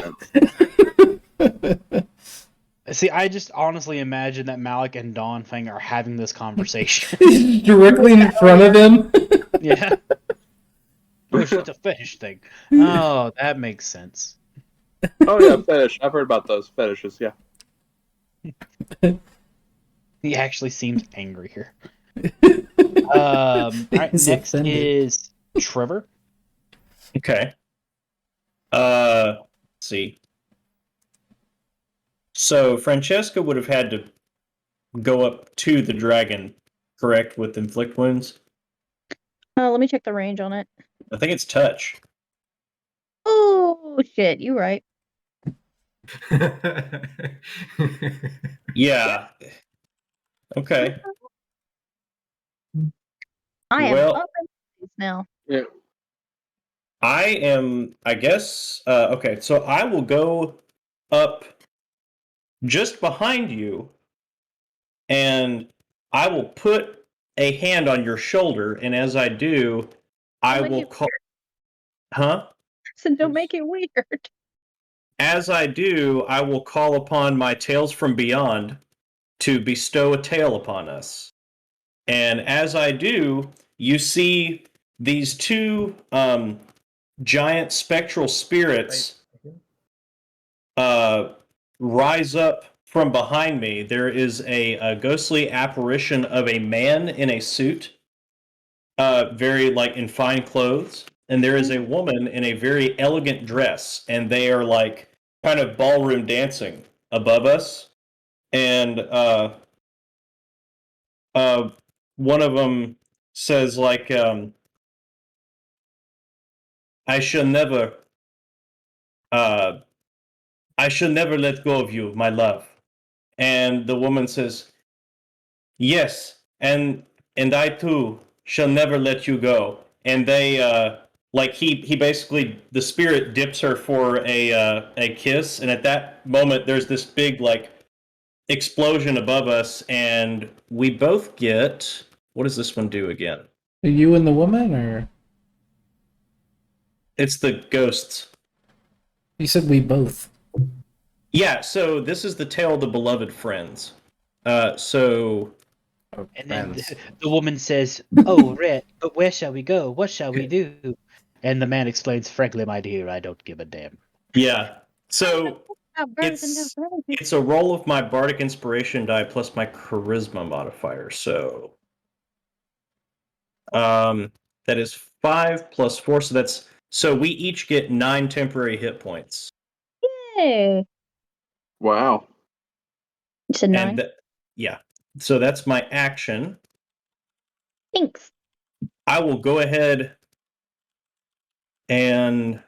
sense. See, I just honestly imagine that Malik and Dawn Fang are having this conversation. Directly in front of him. Yeah. Oh, shit, it's a fetish thing. Oh, that makes sense. Oh yeah, fetish. I've heard about those fetishes. Yeah. He actually seems angry here. All right, He's next offended. is Trevor. Okay. Let's see. So Francesca would have had to go up to the dragon, correct, with inflict wounds? Let me check the range on it. I think it's touch. Oh shit, you right. Yeah. Okay. I am Well- up in space now. Yeah. I guess, okay, so I will go up just behind you, and I will put a hand on your shoulder, and as I do, I Don't make will it call... weird. Huh? So don't make it weird. As I do, I will call upon my Tales from Beyond to bestow a tale upon us. And as I do, you see these two giant spectral spirits rise up from behind me. There is a ghostly apparition of a man in a suit, very like in fine clothes. And there is a woman in a very elegant dress, and they are like kind of ballroom dancing above us. And one of them says like, I shall never let go of you, my love. And the woman says, yes, and I too shall never let you go. And they like he basically, the spirit dips her for a kiss, and at that moment there's this big like explosion above us, and we both get, what does this one do again? Are you and the woman, or It's the ghosts. you said we both? Yeah, so this is the tale of the beloved friends. So And then the woman says, "Oh, Rhett, but where shall we go? What shall we do?" And the man explains, frankly, my dear, I don't give a damn. Yeah. So Birds and it's it's a roll of my bardic inspiration die plus my charisma modifier. So that is 5 plus 4. So we each get 9 temporary hit points. Yay! Wow. You said 9? And yeah. So that's my action. Thanks. I will go ahead and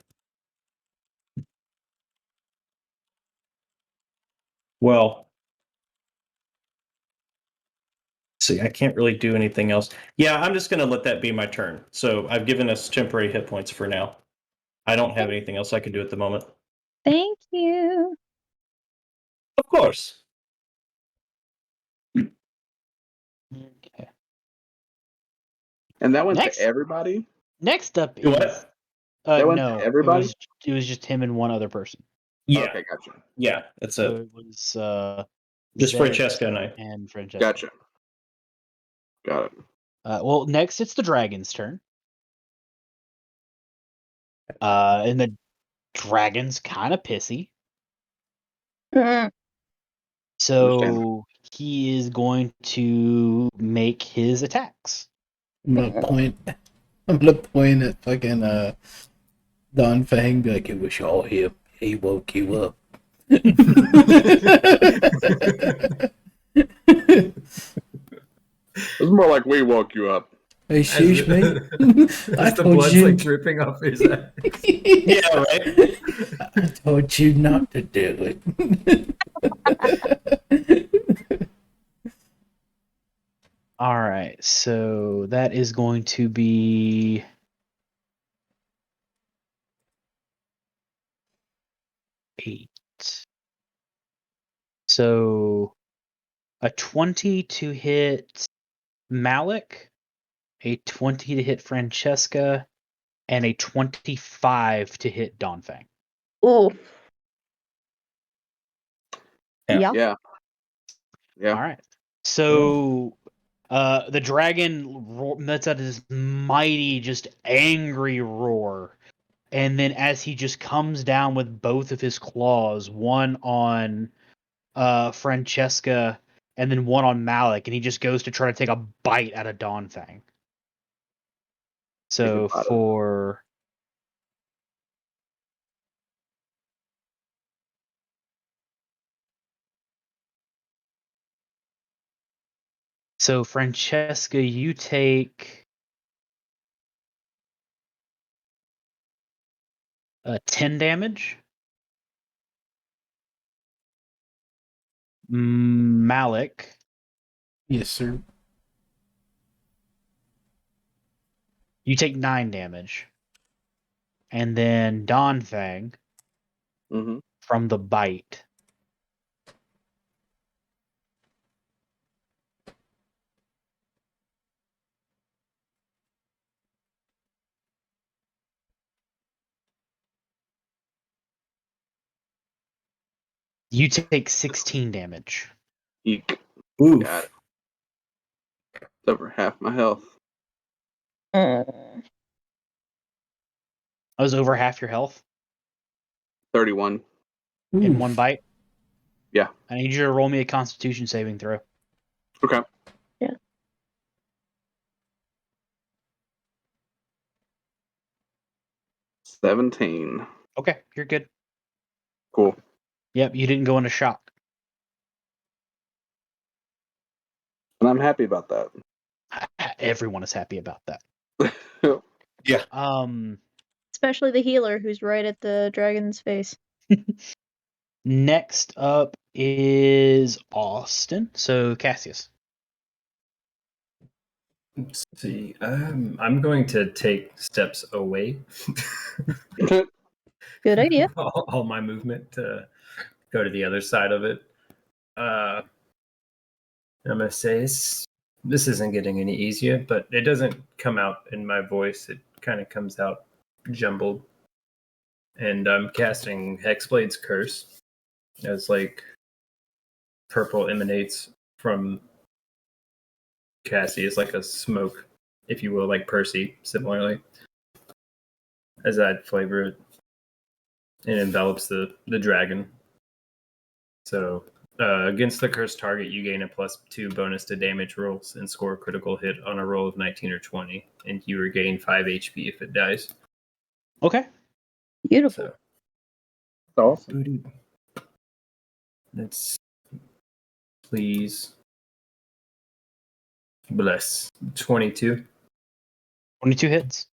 see, I can't really do anything else. Yeah, I'm just going to let that be my turn. So I've given us temporary hit points for now. I don't have anything else I can do at the moment. Thank you. Of course. Okay. And that went Next. to everybody? Next up Do what? is That went to no, everybody? It was just him and one other person. Yeah. Okay, gotcha. Yeah, that's So it. it was Just Zed Francesca and I. and Francesca. Gotcha. Got it. Well, next it's the dragon's turn. And the dragon's kind of pissy. Mm, So he is going to make his attacks. I'm gonna point at fucking Don Fang, be like, it was all him. He woke you up. It's more like we woke you up. Hey, sheesh, mate. I As the told blood's you. like dripping off his ass. Yeah, right? I told you not to do it. All right, so that is going to be eight. So a 20 to hit Malik, a 20 to hit Francesca, and a 25 to hit Donfang. ooh. Yeah. Yeah. Yeah. All right. So the dragon lets out this mighty, just angry roar. And then as he just comes down with both of his claws, one on Francesca and then one on Malik, and he just goes to try to take a bite out of Donfang. So Take a bite. for Francesca, you take 10 damage. Malik, Yes, sir. you take 9 damage. And then Donfang Mm-hmm. from the bite. You take 16 damage. Eek. Oof. Got it. It's over half my health. Mm. That was over half your health 31. in Oof. one bite. Yeah. I need you to roll me a Constitution saving throw. Okay. Yeah. 17. Okay, you're good. Cool. Yep, you didn't go into shock. And I'm happy about that. Everyone is happy about that. Yeah. Especially the healer who's right at the dragon's face. Next up is Austin. So Cassius. Let's see. I'm going to take steps away. Good idea. all my movement to go to the other side of it. I'm going to say this isn't getting any easier, but it doesn't come out in my voice. It kind of comes out jumbled. And I'm casting Hexblade's Curse as like purple emanates from Cassie. It's like a smoke, if you will, like Percy, similarly. as I'd flavor it. It envelops the dragon. So against the cursed target, you gain a +2 bonus to damage rolls and score a critical hit on a roll of 19 or 20, and you regain 5 HP if it dies. Okay. Beautiful. So Awesome. let's please bless 22. 22 hits.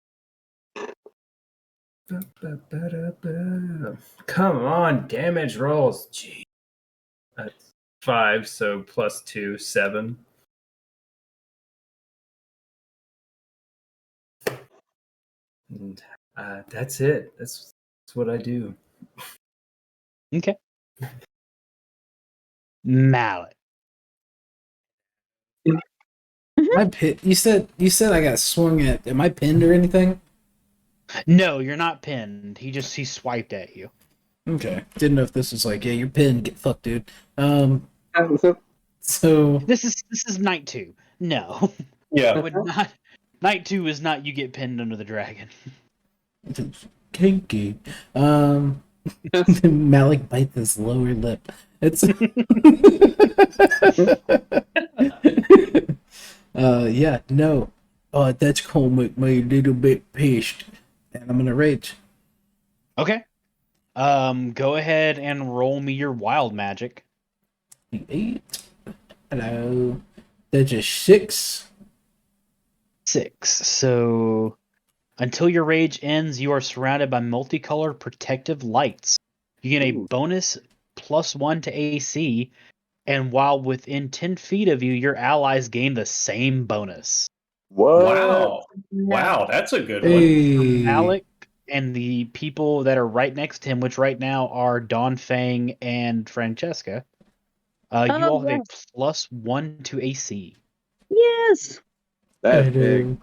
Come on, damage rolls. Gee. That's 5, so +2, 7. And that's it. That's what I do. Okay. Mallet. My pit. You said I got swung at. Am I pinned or anything? No, you're not pinned. He swiped at you. Okay. Didn't know if this was like, yeah, you're pinned. Get fucked, dude. So This is night 2. No. Yeah. Would not. Night 2 is not you get pinned under the dragon. kinky. Malik bites his lower lip. It's yeah, no. That's gonna make me a little bit pissed. And I'm gonna rage. Okay. Go ahead and roll me your wild magic. 8. Hello. That's a 6. 6. So until your rage ends, you are surrounded by multicolored protective lights. You get a Ooh. bonus +1 to AC, and while within 10 feet of you, your allies gain the same bonus. What? Wow. Wow, that's a good one. Hey. Malik and the people that are right next to him, which right now are Dawn Fang and Francesca, you Oh, all have yes. a +1 to AC. Yes. That's big.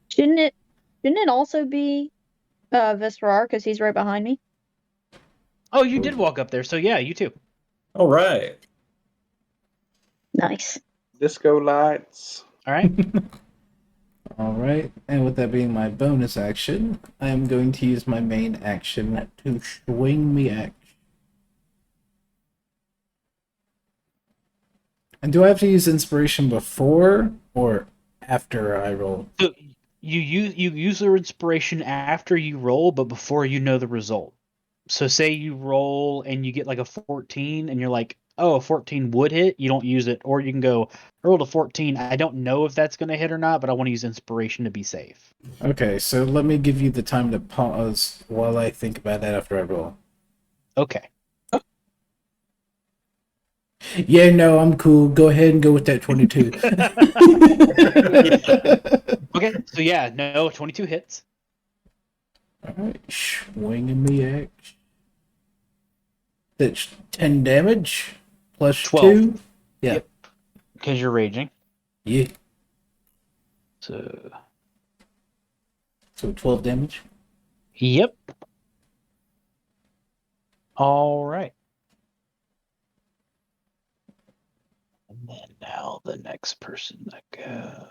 Shouldn't it also be Vestrar because he's right behind me? Oh, you did walk up there, so yeah, you too. All right. Nice. Disco lights. All right. All right, and with that being my bonus action, I am going to use my main action to swing me action. And do I have to use inspiration before or after I roll? So you use your inspiration after you roll, but before you know the result. So say you roll and you get like a 14, and you're like, "Oh, a 14 would hit." You don't use it, or you can go, "I rolled a 14. I don't know if that's going to hit or not, but I want to use inspiration to be safe." Okay, so let me give you the time to pause while I think about that after I roll. Okay. Yeah, no, I'm cool. Go ahead and go with that 22. Okay. So yeah, no, 22 hits. Alright, swinging me action. That's 10 damage plus 12. 2. Yeah. Yep. Because you're raging. Yeah. So. So 12 damage. Yep. All right. And then now the next person that goes.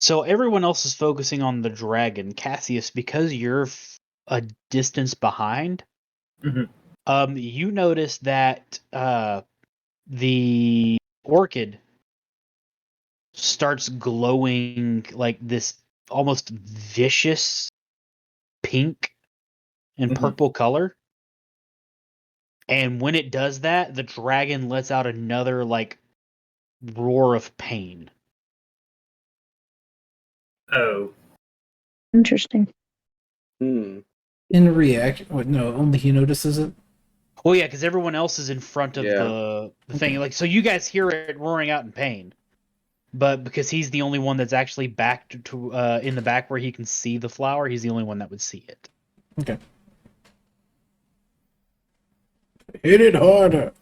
So everyone else is focusing on the dragon, Cassius, because you're a distance behind. Mhm. You notice that the orchid starts glowing like this almost vicious pink and Mhm. purple color. And when it does that, the dragon lets out another like roar of pain. Oh, Interesting. Hmm. In reaction. What, no, only he notices it? Well, yeah, because everyone else is in front of Yeah. the thing. Like, so you guys hear it roaring out in pain, but because he's the only one that's actually back to in the back where he can see the flower, he's the only one that would see it. Okay. Hit it harder.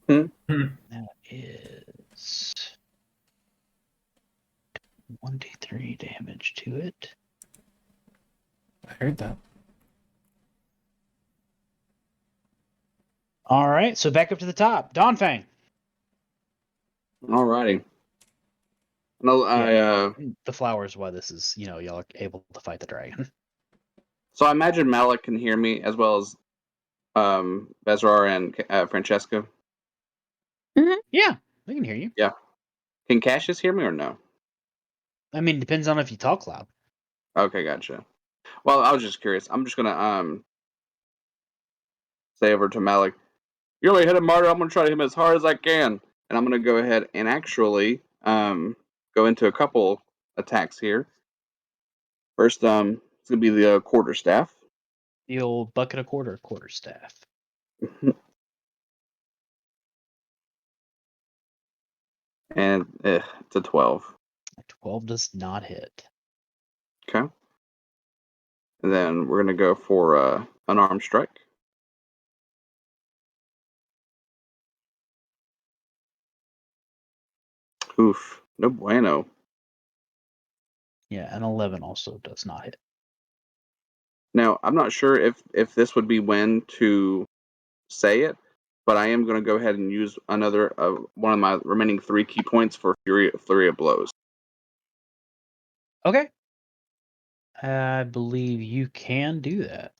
That is 1d3 damage to it. I heard that. All right, so back up to the top. Donfang. Alrighty. No, The flowers. Why this is, y'all are able to fight the dragon. so I imagine Malik can hear me as well as Bezrar and Francesca. Yeah, they can hear you. Can Cassius hear me or no? I mean, depends on if you talk loud. Okay, gotcha. Well, I was just curious. I'm just gonna say over to Malik, "You're only hit him, Martyr. I'm gonna try to hit him as hard as I can, and I'm gonna go ahead and actually go into a couple attacks here. First, it's gonna be the quarterstaff. The old bucket of quarterstaff. And it's a 12. 12 does not hit. Okay. And then we're gonna go for unarmed strike. Oof, no bueno. Yeah, an 11 also does not hit. Now, I'm not sure if this would be when to say it, but I am going to go ahead and use another one of my remaining 3 key points for flurry of blows. Okay. I believe you can do that.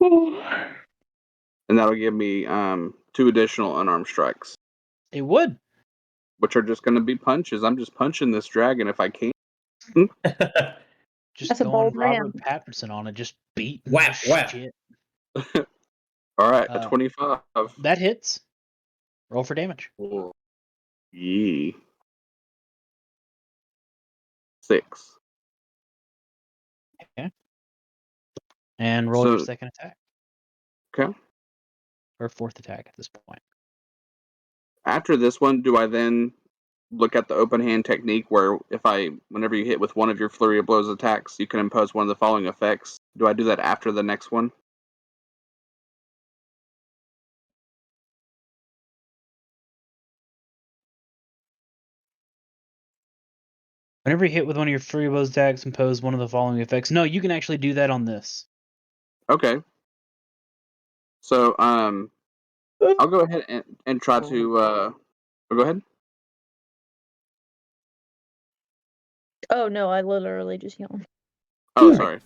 And that'll give me 2 additional unarmed strikes, It would. which are just going to be punches. I'm just punching this dragon if I can. Just That's a going bold Robert man. Pattinson on it, just beating Whap, the whap. shit. All right, a 25. That hits. Roll for damage. Yee. 6. And roll your So- second attack. Okay. Or fourth attack at this point. After this one, do I then look at the open hand technique where whenever you hit with one of your flurry of blows attacks, you can impose one of the following effects? Do I do that after the next one? Whenever you hit with one of your free blows attacks, impose one of the following effects. No, you can actually do that on this. Okay. So I'll go ahead and try to go ahead. Oh no, I literally just yawned. Oh, Sorry. sorry.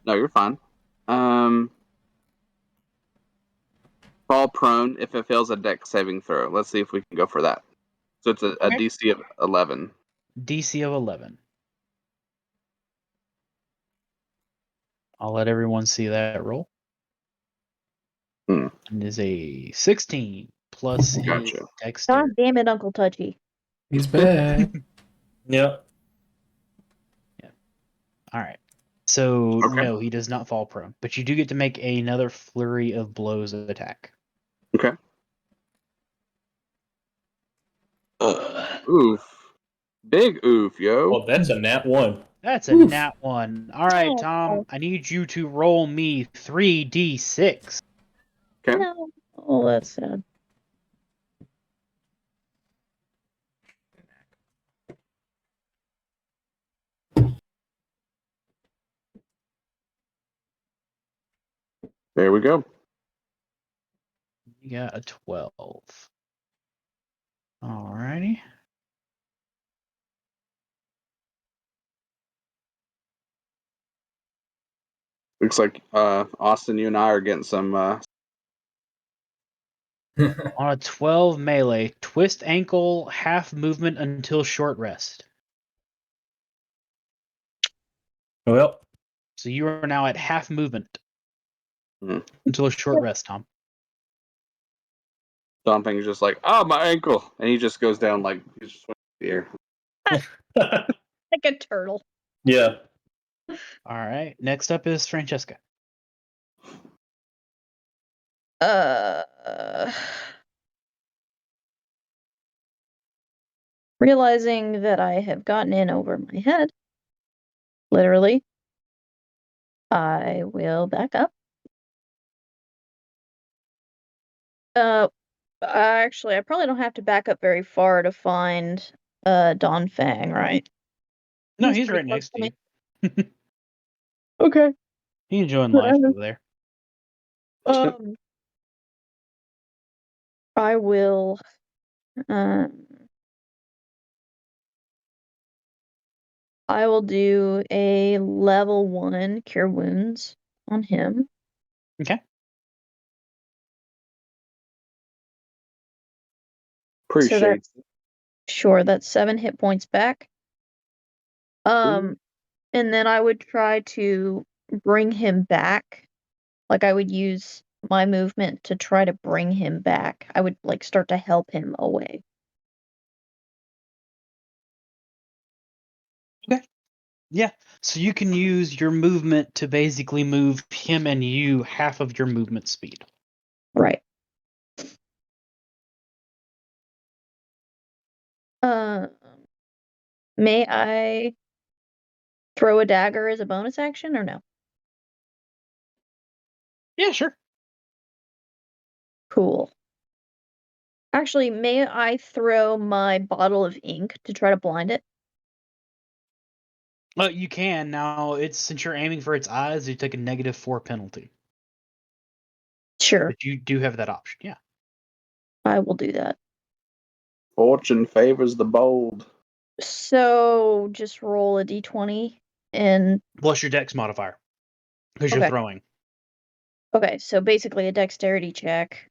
No, you're fine. Fall prone if it fails a dex saving throw. Let's see if we can go for that. So it's a Okay. DC of 11. DC of 11. I'll let everyone see that roll. Hmm. It is a 16 plus his Gotcha. God dexterity. damn it, Uncle Touchy. He's back. Yep. All right. So Okay. no, he does not fall prone, but you do get to make another flurry of blows attack. Okay. Oof. Big oof, yo. Well, that's a nat 1. That's a Oof. nat 1. All right, Oh. Tom, I need you to roll me 3d6. Okay. No. Oh, that's sad. There we go. You got a 12. Alrighty. Looks like Austin, you and I are getting some. On a 12 melee, twist ankle, half movement until short rest. Well, So you are now at half movement Hmm. until a short rest, Tom. Something's just like, my ankle, and he just goes down like he's just swinging in the air. Like a turtle. yeah. All right. Next up is Francesca. Realizing that I have gotten in over my head, literally, I will back up. Actually, I probably don't have to back up very far to find Donfang, right? No, he's pretty right close next to to you. Okay. He's enjoying life over there. I will. I will do a level 1 cure wounds on him. Okay. Appreciate it. Sure, that's 7 hit points back. And then I would try to bring him back. Like I would use my movement to try to bring him back. I would like start to help him away. Yeah. So you can use your movement to basically move him and you half of your movement speed. Right. May I throw a dagger as a bonus action or no? Yeah, sure. Cool. Actually, may I throw my bottle of ink to try to blind it? You can now. It's since you're aiming for its eyes, you take a -4 penalty. Sure, But you do have that option. Yeah. I will do that. Fortune favors the bold. So just roll a d20 and Plus your dex modifier because you're Okay. throwing. okay, so basically a dexterity check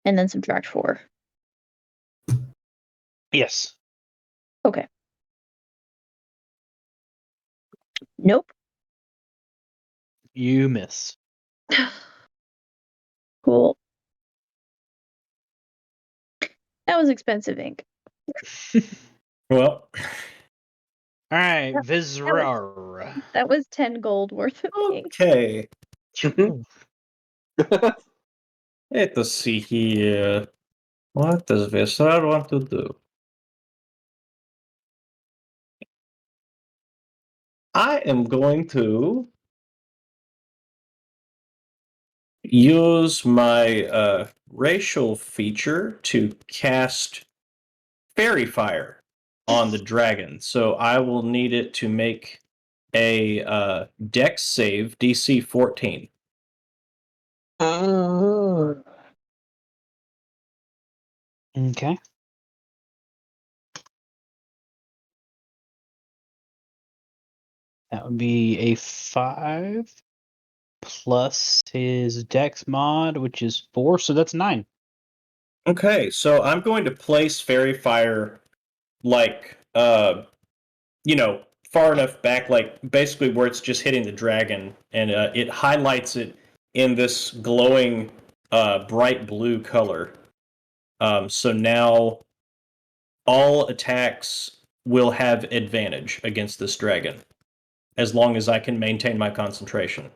and then subtract 4. Yes. Okay. Nope. You miss. Cool. That was expensive ink. Well, All right, That- Vizrar. That was 10 gold worth of ink. okay. Let's see here. What does Vesrar want to do? I am going to use my racial feature to cast Fairy Fire on the dragon. So I will need it to make a Dex save, DC 14. Okay. That would be a 5 plus his dex mod, which is 4, so that's 9. Okay, so I'm going to place Fairy Fire like far enough back, like basically where it's just hitting the dragon, and it highlights it in this glowing bright blue color. So now all attacks will have advantage against this dragon, as long as I can maintain my concentration.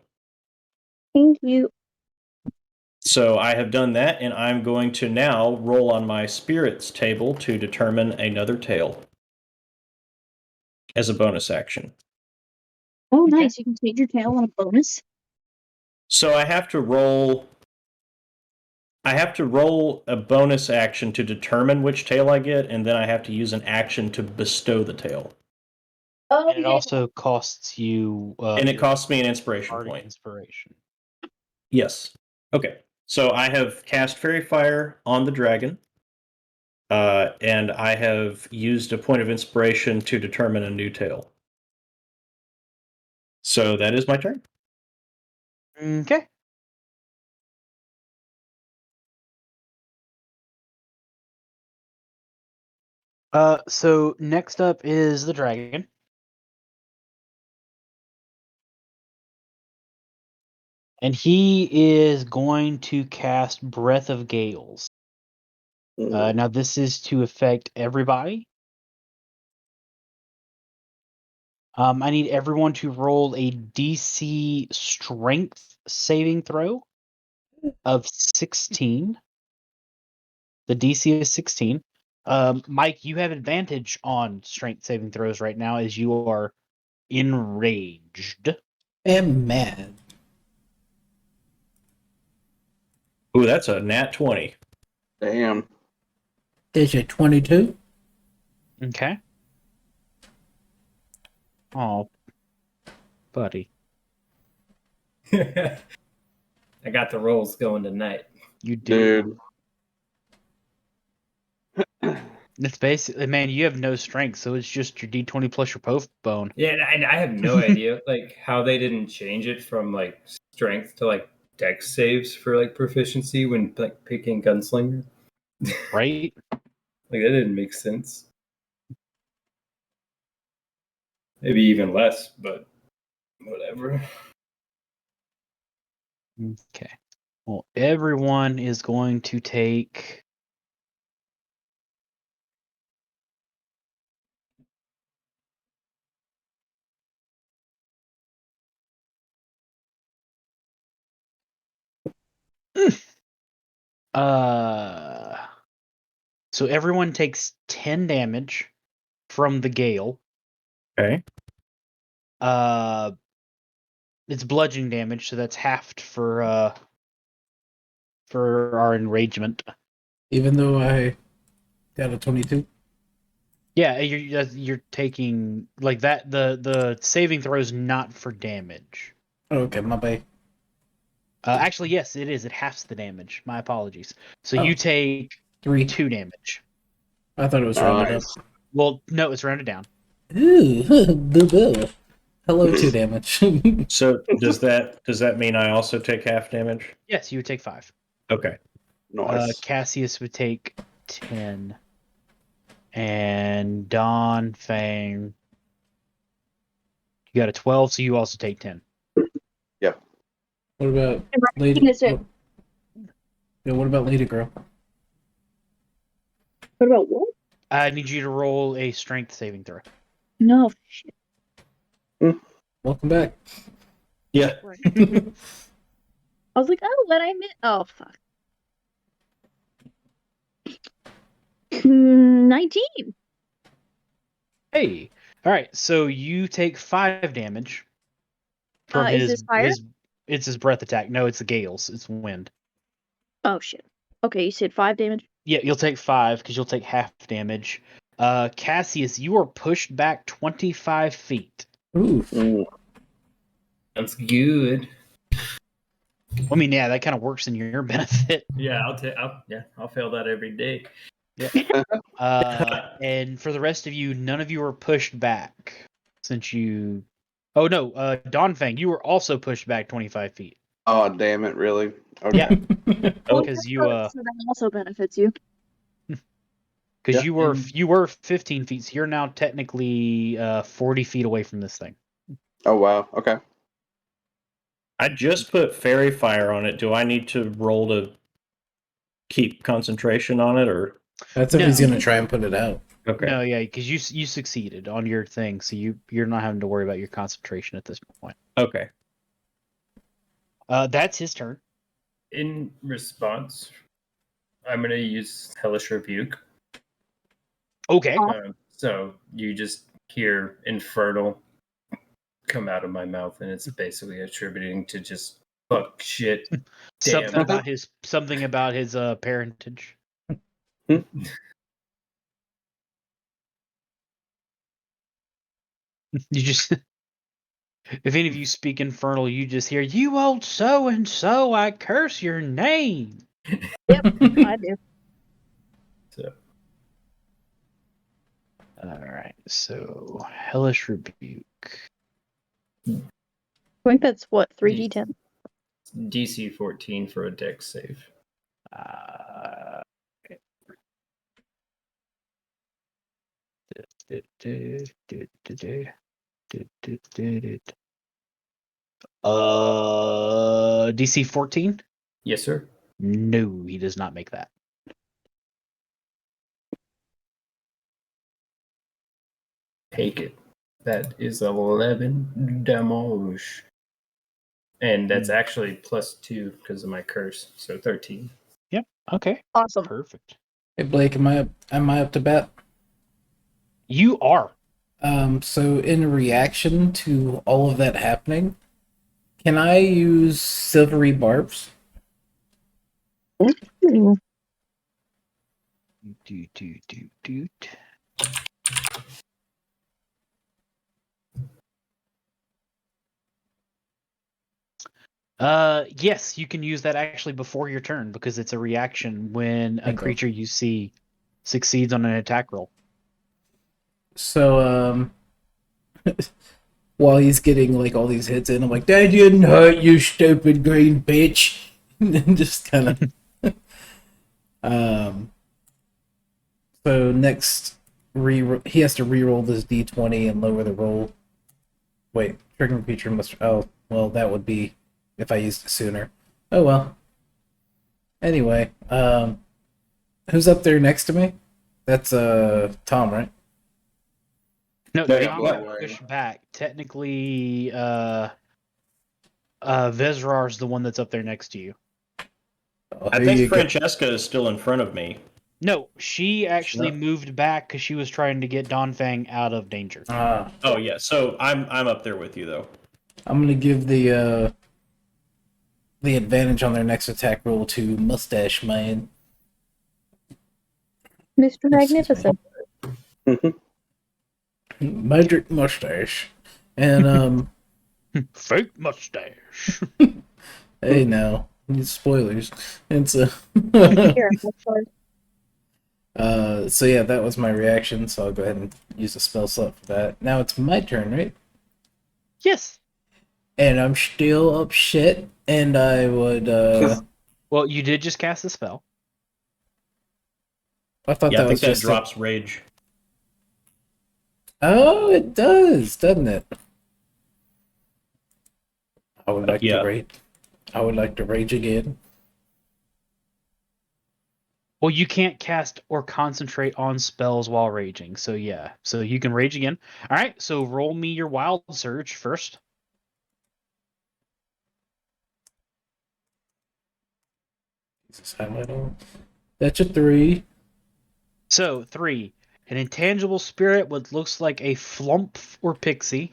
Thank you. So I have done that, and I'm going to now roll on my spirits table to determine another tale as a bonus action. Oh, Okay. nice. You can take your tail on a bonus. So I have to roll a bonus action to determine which tail I get, and then I have to use an action to bestow the tail. Oh, And it also costs you And it your costs me an inspiration bardic point. inspiration. Yes. Okay. So I have cast Fairy Fire on the dragon, and I have used a point of inspiration to determine a new tail. So that is my turn. Okay. So next up is the dragon. And he is going to cast Breath of Gales. Now this is to affect everybody. I need everyone to roll a DC Strength saving throw of 16. The DC is 16. Mike, you have advantage on Strength saving throws right now as you are enraged. am mad. Ooh, that's a nat 20. Damn. Is it 22? Okay. Oh, buddy. I got the rolls going tonight. You do. Dude. It's basically, man, you have no strength, so it's just your D20 plus your poke bone. Yeah, and I have no idea like how they didn't change it from like strength to like dex saves for like proficiency when like picking gunslinger. Right? Like that didn't make sense. Maybe even less, but whatever. Okay. Well, everyone is going to take. So everyone takes 10 damage from the gale. Okay. It's bludgeoning damage, so that's halved for our enragement. Even though I got a 22. Yeah, you're taking like that. The saving throw is not for damage. Oh, okay, my bad. Actually, yes, it is. It halves the damage. My apologies. So Oh. you take 3. 2 damage. I thought it was rounded Nice. up. Well, no, it's rounded down. Ooh, boo-boo. Hello, 2 damage. So does that mean I also take half damage? Yes, you would take 5. Okay. Nice. Cassius would take 10, and Don Fang, you got a 12, so you also take 10. What about And my Lady? thing is that- What about Lady Girl? What about what? I need you to roll a strength saving throw. No. Shit. Welcome back. Yeah. I was like, oh, what I meant. Oh, fuck. 19. Hey, all right. So you take 5 damage from Is his this fire? It's his breath attack. No, it's the gales. It's wind. Oh, shit. Okay, you said 5 damage? Yeah, you'll take 5 because you'll take half damage. Cassius, you are pushed back 25 feet. Oof. That's good. I mean, yeah, that kind of works in your benefit. Yeah, I'll fail that every day. And for the rest of you, none of you are pushed back since you. Oh no, Donfang, you were also pushed back 25 feet. Oh, damn it! Really? Okay. Yeah, Oh. because you So that also benefits you. because Yeah. you were 15 feet, so you're now technically 40 feet away from this thing. Oh wow. Okay. I just put fairy fire on it. Do I need to roll to keep concentration on it, or That's if No. he's gonna try and put it out. okay? No, yeah, because you succeeded on your thing, so you're not having to worry about your concentration at this point. Okay. That's his turn. In response, I'm gonna use Hellish Rebuke. Okay. So you just hear infernal come out of my mouth, and it's basically attributing to just fuck shit. Something Damn. about his parentage. You just if any of you speak infernal, you just hear, "You old so and so, I curse your name." Yep, I do. So All right, so hellish rebuke. I think that's what, 3d10? DC 14 for a dex save. DC 14? Yes, sir. No, he does not make that. Take it. That is 11 damage. And that's actually +2 because of my curse, so 13. Yep. Okay. Awesome. Perfect. Hey Blake, am I up to bat? You are. So in reaction to all of that happening, can I use silvery barbs? Ooh. Yes, you can use that actually before your turn because it's a reaction when a Okay. creature you see succeeds on an attack roll. So, while he's getting like all these hits in, I'm like, "That didn't hurt, you stupid green bitch," and just kind of. So next, he has to re-roll this d20 and lower the roll. Wait, triggering feature must. Oh, well, that would be if I used it sooner. Oh well. Anyway, who's up there next to me? That's Tom, right? No, No, John yeah, got pushed back. Technically, Vezrar's the one that's up there next to you. Oh, I here you think go. Francesca is still in front of me. No, she actually not? moved back because she was trying to get Donfang out of danger. Ah, Oh yeah, so I'm up there with you though. I'm gonna give the advantage on their next attack roll to Mustache Man. Mr. Magnificent. Magic Mustache. And Fake mustache. hey now, these spoilers. And so Here, that's fine. so yeah, that was my reaction, so I'll go ahead and use a spell slot for that. Now it's my turn, right? Yes. And I'm still up shit, and I would Well, you did just cast a spell. I thought Yeah, I that think was that just drops rage. Oh, it does, doesn't it? I would like Yeah. to rage. I would like to rage again. Well, you can't cast or concentrate on spells while raging, so yeah. So you can rage again. All right, so roll me your wild surge first. Jesus, highlight all. That's a 3. So 3, an intangible spirit what looks like a flump or pixie,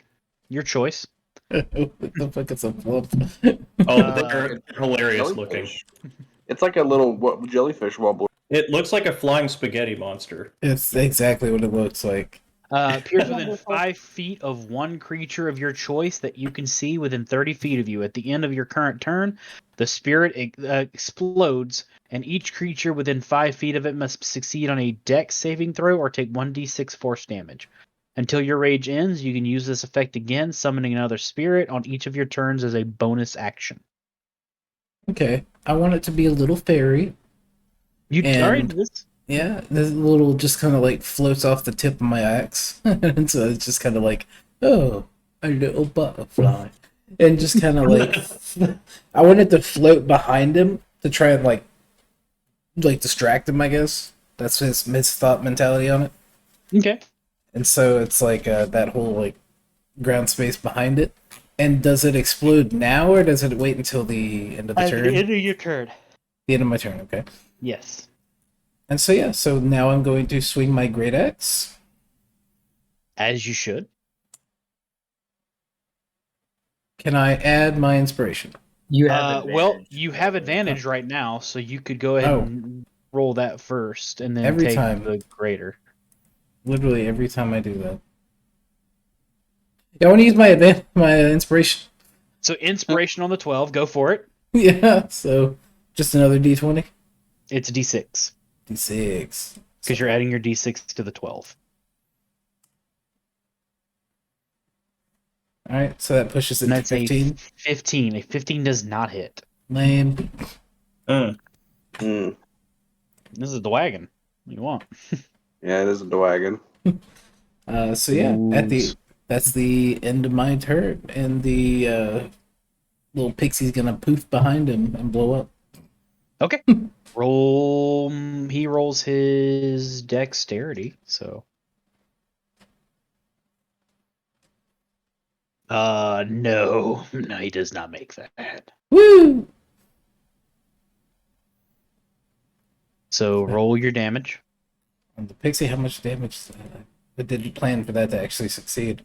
your choice. What the fuck is a flump? Oh, Uh, they're hilarious looking. Jellyfish. It's like a little jellyfish wobbler. It looks like a flying spaghetti monster. It's exactly what it looks like. Appears within 5 feet of one creature of your choice that you can see within 30 feet of you. At the end of your current turn, the spirit explodes, and each creature within 5 feet of it must succeed on a dex saving throw or take 1d6 force damage. Until your rage ends, you can use this effect again, summoning another spirit on each of your turns as a bonus action. Okay, I want it to be a little fairy. You And- already did this. Yeah, this little just kind of like floats off the tip of my axe, and so it's just kind of like, oh, a little butterfly, and just kind of like, I want it to float behind him to try and like distract him. I guess that's his thought mentality on it, Okay. and so it's like that whole like ground space behind it. And does it explode now, or does it wait until the end of the At turn? the end of your turn. The end of my turn, okay. Yes. And so yeah, so now I'm going to swing my great axe. As you should. Can I add my inspiration? You have Well, advantage. you have advantage right now, so you could go ahead Oh. and roll that first, and then Every take time. the greater. Literally every time I do that. Yeah, I want to use my inspiration. So inspiration on the 12, go for it. Yeah, so just another d20. It's d6 D6. because you're adding your d6 to the 12. All right, so that pushes it And to that's a 15. 15. A 15 does not hit. Lame. Mm. Hmm. This is the wagon. What do you want? Yeah, it is a wagon. So yeah, that's the end of my turn, and the little pixie's gonna poof behind him and blow up. Okay. Roll. He rolls his dexterity, so. No, he does not make that. Woo! So roll your damage. And the pixie, how much damage? Did you plan for that to actually succeed?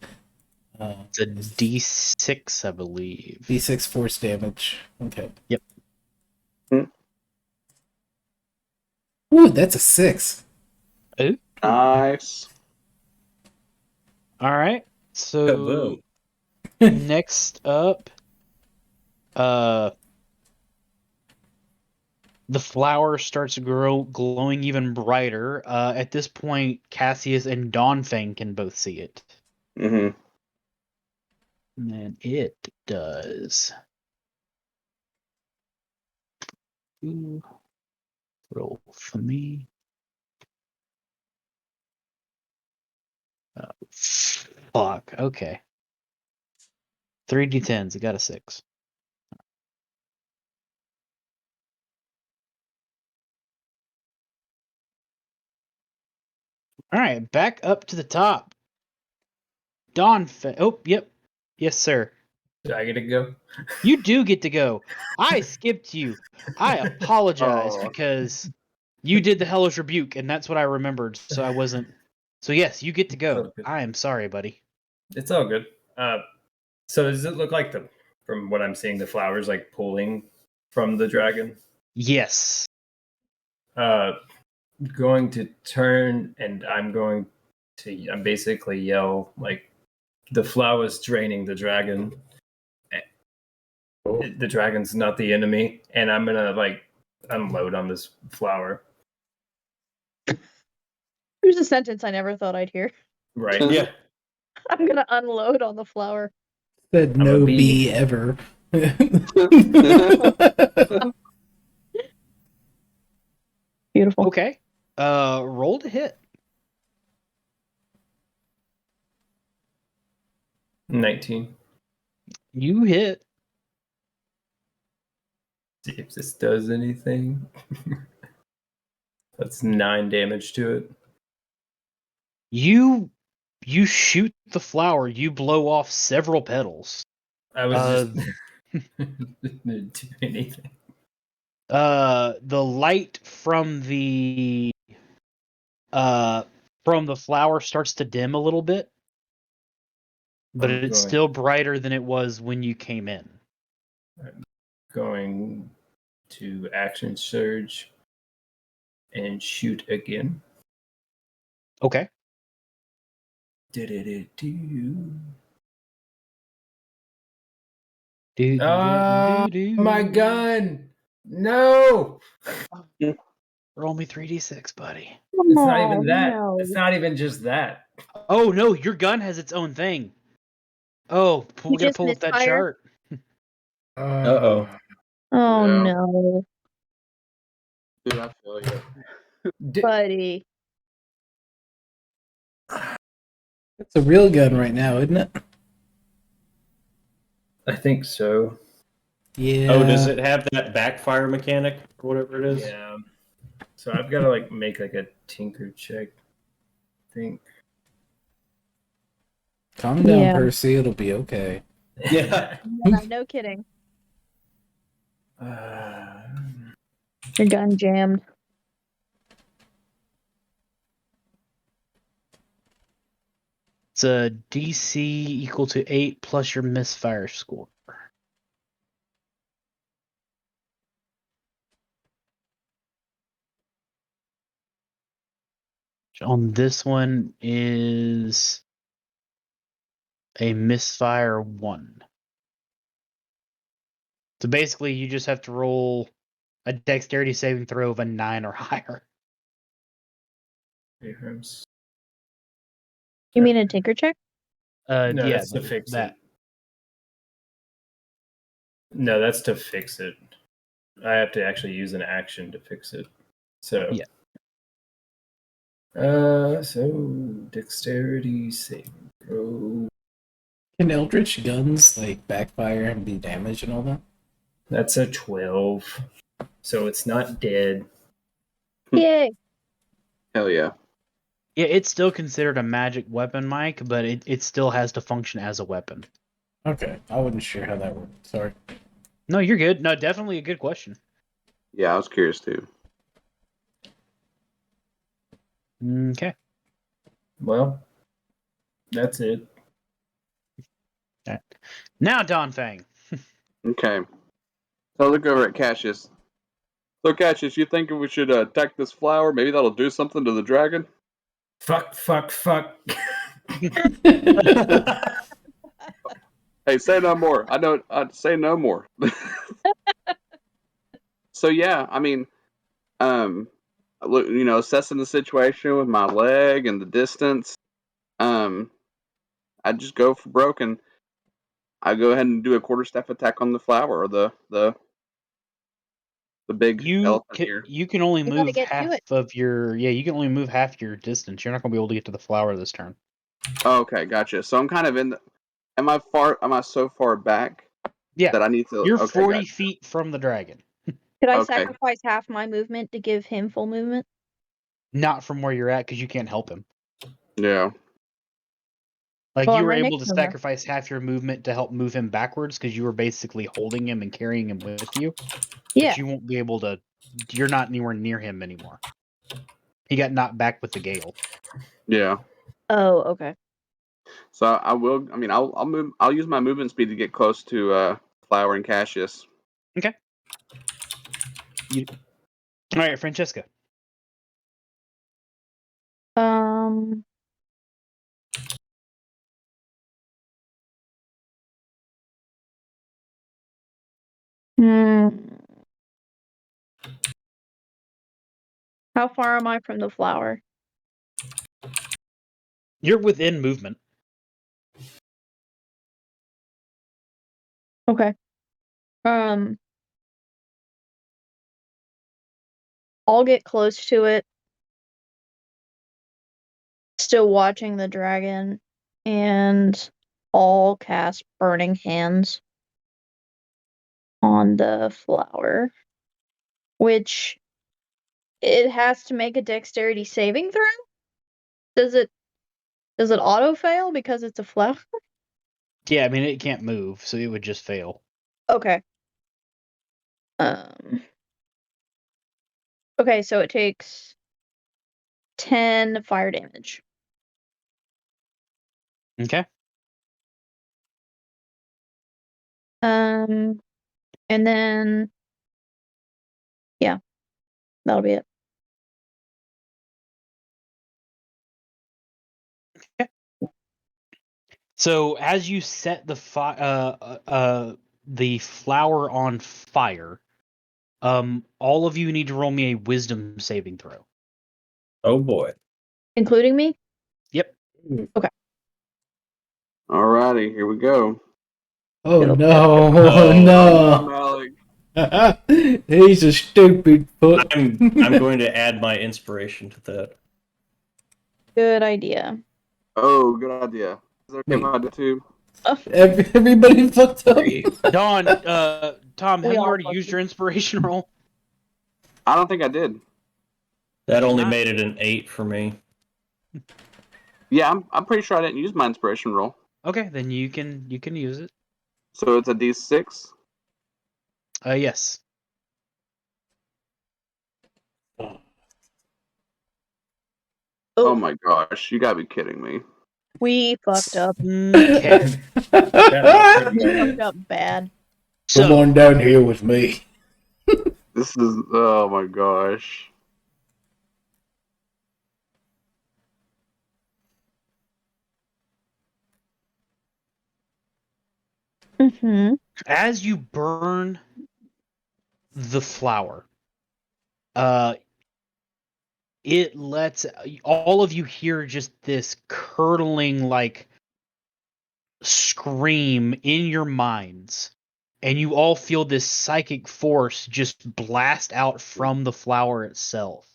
It's a d6, I believe. D6 force damage. Okay. Yep. Ooh, that's a 6. Nice. All right. So Kaboom. next up, The flower starts to grow, glowing even brighter. At this point, Cassius and Dawnfang can both see it. Mm-hmm. And then it does. Ooh. Roll for me. Oh, fuck. Okay. 3d10s. It got a 6. All right, back up to the top. Oh, yep. Yes, sir. Do I get to go? You do get to go. I skipped you. I apologize Oh. because you did the Hellish Rebuke, and that's what I remembered. So I wasn't. So yes, you get to go. Okay. I am sorry, buddy. It's all good. So does it look like from what I'm seeing, the flowers like pulling from the dragon? Yes. Going to turn, and I'm basically yell like, the flowers draining the dragon. The dragon's not the enemy, and I'm gonna like unload on this flower. Here's a sentence I never thought I'd hear. Right. Yeah. I'm gonna unload on the flower. Said I'm a no bee. bee ever. Beautiful. Okay. Roll to hit. 19. You hit. See if this does anything. That's 9 damage to it. You shoot the flower. You blow off several petals. I was just didn't do anything. The light from the flower starts to dim a little bit, but I'm it's going- still brighter than it was when you came in. Going to action surge and shoot again. Okay. Do-do-do-do. Do, Ah, my gun! No! Roll me 3d6, buddy. It's not even that. No. It's not even just that. Oh no, your gun has its own thing. Oh, we gotta just pull up that misfire? chart. Uh-oh. Oh Yeah. no, Dude, I feel you. buddy. It's a real gun right now, isn't it? I think so. Yeah. Oh, does it have that backfire mechanic or whatever it is? Yeah. So I've got to like make like a tinker check. I think. Calm down, Yeah. Percy. It'll be okay. Yeah. Yeah, no kidding. Uh, Your gun jammed. It's a DC equal to 8 plus your misfire score. On this one is a misfire 1. So basically, you just have to roll a dexterity saving throw of a 9 or higher. Abrams. You mean a tinker check? No, yeah, that's to fix that. it. No, that's to fix it. I have to actually use an action to fix it. So Yeah. So dexterity saving throw. Can Eldritch guns like backfire and be damaged and all that? That's a 12. So it's not dead. Yay! Hell yeah. Yeah, it's still considered a magic weapon, Mike, but it still has to function as a weapon. Okay, I wasn't sure how that worked. Sorry. No, you're good. No, definitely a good question. Yeah, I was curious too. Okay. Well, that's it. Now, Dawnfang. Okay. So I look over at Cassius. So Cassius, you think we should attack this flower? Maybe that'll do something to the dragon? Fuck. Hey, say no more. I don't. I'd say no more. So yeah, I mean, look, assessing the situation with my leg and the distance, I just go for broke and I go ahead and do a quarterstaff attack on the flower or the big elephant here. You can only You gotta move get to half it. of your you can only move half your distance. You're not gonna be able to get to the flower this turn. Oh, okay, gotcha. So I'm kind of in the. Am I so far back Yeah, that I need to? you're Okay, 40 gotcha. feet from the dragon, Could I Okay. sacrifice half my movement to give him full movement? not from where you're at because you can't help him. Yeah. Like Well, you I'm were right able next to to him, though. sacrifice half your movement to help move him backwards because you were basically holding him and carrying him with you. Yeah. But you won't be able to. You're not anywhere near him anymore. He got knocked back with the gale. Yeah. Oh, okay. So I will. I mean, I'll move. I'll use my movement speed to get close to Flower and Cassius. Okay. All right, Francesca. Hmm. How far am I from the flower? You're within movement. Okay. I'll get close to it. Still watching the dragon, and I'll cast Burning Hands on the flower, which it has to make a dexterity saving throw. Does it auto fail because it's a flower? Yeah, I mean it can't move, so it would just fail. Okay. Okay, so it takes 10 fire damage. Okay. And then yeah, that'll be it. So as you set the the flower on fire, all of you need to roll me a wisdom saving throw. Oh boy. Including me? Yep. Alrighty, here we go. Oh It'll- no! Oh, Oh no! Malik. He's a stupid foot. I'm going to add my inspiration to that. Good idea. Oh, good idea. Is there Wait. about too? Everybody fucked up. Dawn, Tom, have We you all already fucked used up. your inspiration roll? I don't think I did. That only Not- made it an 8 for me. Yeah, I'm pretty sure I didn't use my inspiration roll. Okay, then you can use it. So it's a D6. Yes. Oh my gosh, you gotta be kidding me. We fucked up. Okay. We fucked up bad. Come So on down here with me. This is oh my gosh. Mm-hmm. as you burn the flower, it lets all of you hear just this curdling like scream in your minds, and you all feel this psychic force just blast out from the flower itself.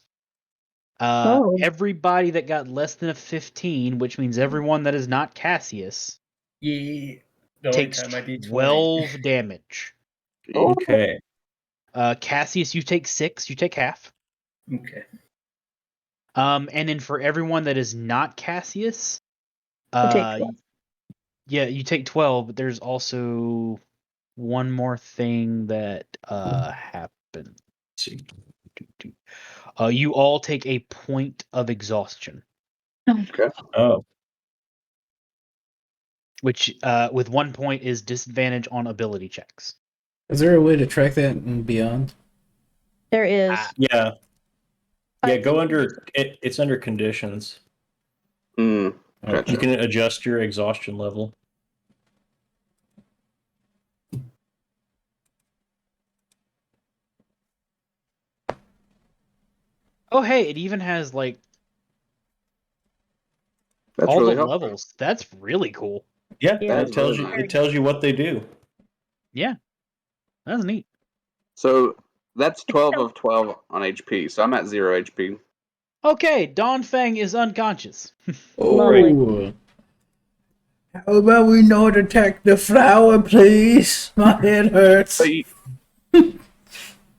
Everybody that got less than a 15, which means everyone that is not Cassius, Yeah. The only takes time I do 12 damage. Okay. Cassius, you take 6. You take half. Okay. And then for everyone that is not Cassius, I'll take 12. yeah, you take 12. But there's also one more thing that happens. See. You all take a point of exhaustion, Oh. which with 1 point is disadvantage on ability checks. Is there a way to track that in Beyond? There is. Yeah. I Yeah, go think under it. It's under conditions. Hmm. You Gotcha. can adjust your exhaustion level. Oh, hey, it even has like That's all really the helpful. levels. That's really cool. Yeah, Yeah, That is really nice. it tells you what they do. Yeah, that's neat. So that's 12 of 12 on HP. So I'm at 0 HP. Okay, Dawn Fang is unconscious. Lovely. Oh. How about we not attack the flower, please? My head hurts. But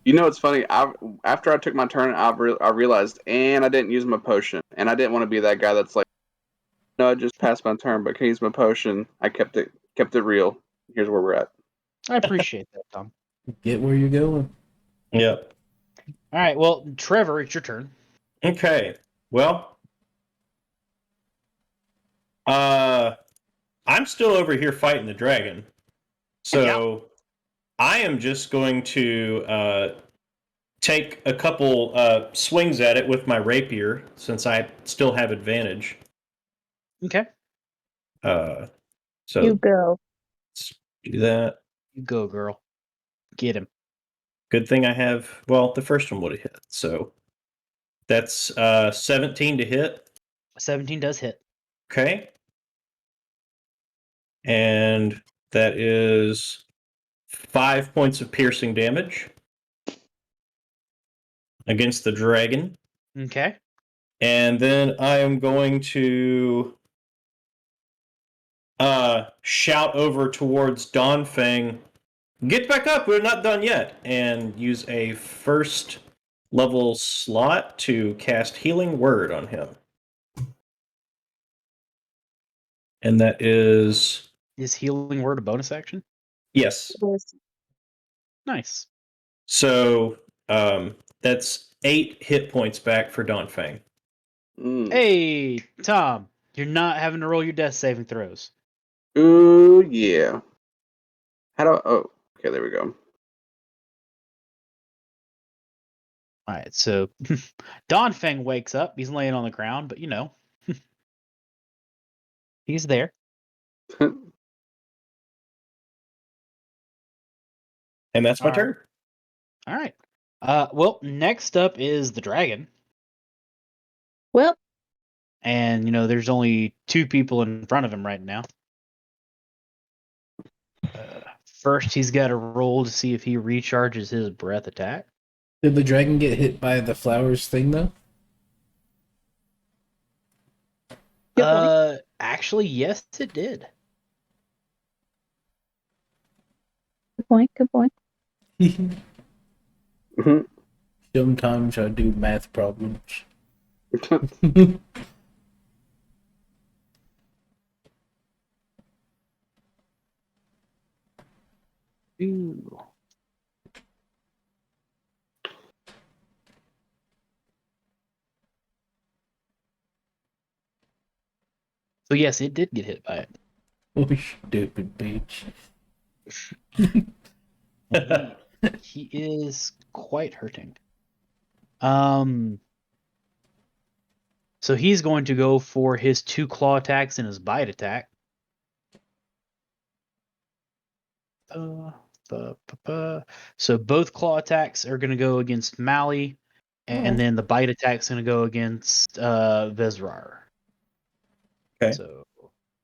you know what's funny? After I took my turn, I realized, and I didn't use my potion, and I didn't want to be that guy that's like, no, I just passed my turn, but can I use my potion? I kept it real. Here's where we're at. I appreciate that, Tom. Get where you're going. Yep. All right, well, Trevor, it's your turn. Okay. Well, I'm still over here fighting the dragon. So I am just going to take a couple swings at it with my rapier since I still have advantage. Okay, So You go. let's do that. you go, girl. Get him. Good thing I have. Well, the first one would have hit. So that's 17 to hit. 17 does hit. Okay. And that is 5 points of piercing damage against the dragon. Okay. And then I am going to shout over towards Dawnfang, get back up, we're not done yet, and use a first level slot to cast Healing Word on him. And that is... Is Healing Word a bonus action? Yes. Nice. So that's 8 hit points back for Dawnfang. Hey, Tom, you're not having to roll your death saving throws. Ooh, yeah. How do I... Oh, okay, there we go. All right, so Dawnfang wakes up. He's laying on the ground, but you know, he's there. And that's my All right. turn. All right. Well, next up is the dragon. Well, And, you know, there's only 2 people in front of him right now. First, he's got to roll to see if he recharges his breath attack. Did the dragon get hit by the flowers thing, though? good point. Actually, yes, it did. Good point. Good point. Sometimes I do math problems. Ooh. So yes, it did get hit by it. Oh, stupid bitch. He is quite hurting. So he's going to go for his 2 claw attacks and his bite attack. So both claw attacks are going to go against Mally, and then the bite attack's going to go against Vezrar. Okay. So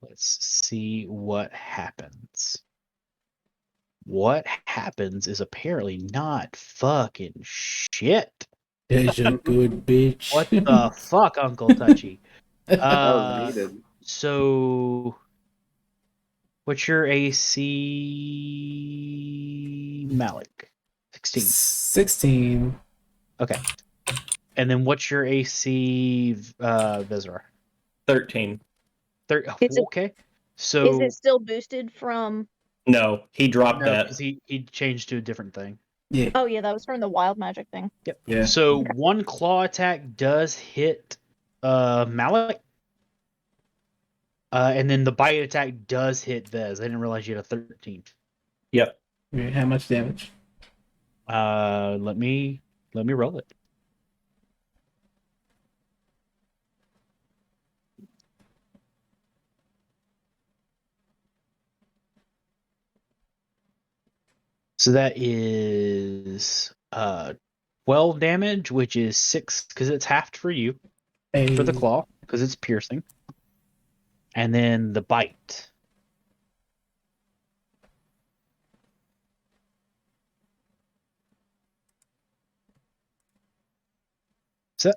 let's see what happens. What happens is apparently not fucking shit. That's a good bitch. What the fuck, Uncle Touchy? That was needed. So what's your AC, Malik? 16. 16. Okay. And then what's your AC, Vezrar? 13. Is it- Okay. So Is it still boosted from? No, he dropped no, that. because he changed to a different thing. Yeah. Oh yeah, that was from the wild magic thing. Yep. Yeah. So one claw attack does hit Malik. And then the bite attack does hit Vez. I didn't realize you had a 13. Yep. How much damage? Let me roll it. So that is 12 damage, which is 6 because it's halved for you for the claw because it's piercing. And then the bite. So,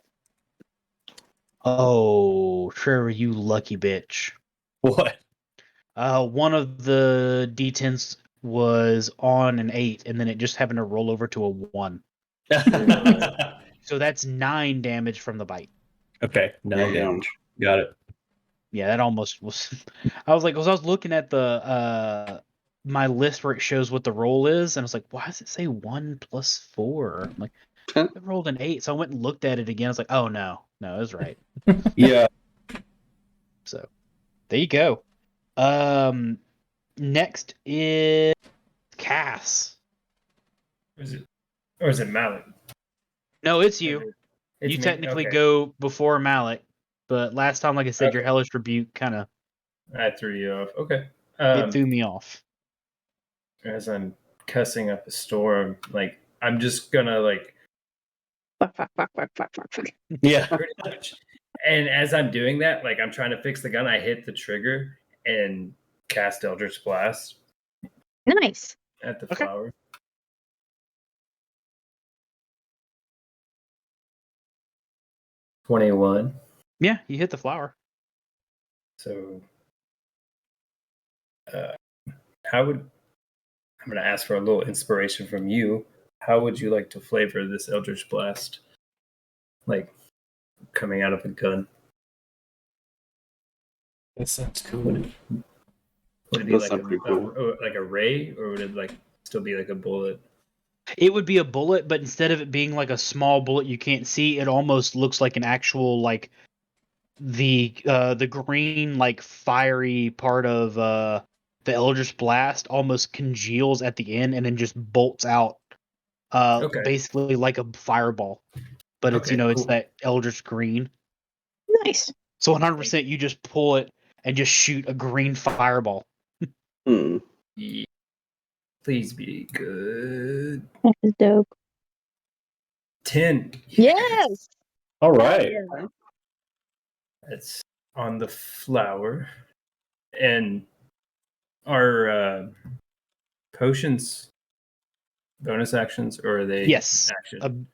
oh, Trevor, you lucky bitch. What? One of the D10s was on an 8, and then it just happened to roll over to a 1. So that's 9 damage from the bite. Okay, 9 Damn. damage. Got it. Yeah, that almost was. I was like, because I was looking at the my list where it shows what the roll is, and I was like, why does it say 1 plus 4? I'm like, it rolled an 8, so I went and looked at it again. I was like, oh no, it was right. Yeah. So there you go. Next is Cass. Or is it Malik? No, it's you. It's You me? technically Okay. go before Malik, but last time, like I said, your Okay. hellish rebuke kind of I threw you off. Okay. it threw me off. As I'm cussing up a storm, like I'm just gonna like Fuck. Yeah. pretty much. And as I'm doing that, like I'm trying to fix the gun, I hit the trigger and cast Eldritch Blast Nice. at the Okay. flower. $21. Yeah, you hit the flower. So, how would I'm going to ask for a little inspiration from you? How would you like to flavor this Eldritch Blast? Like coming out of a gun? That sounds cool. Would it be That like sounds pretty cool. like a ray, or would it like still be like a bullet? It would be a bullet, but instead of it being like a small bullet you can't see, it almost looks like an actual like the green like fiery part of the Eldritch Blast almost congeals at the end and then just bolts out Okay. basically like a fireball. But it's Okay, it's cool. that Eldritch green. Nice. So 100% you just pull it and just shoot a green fireball. Hmm. Yeah. Please be good. That is dope. 10. Yes. All right. Yeah. That's on the flower. And are potions bonus actions, or are they Yes. action?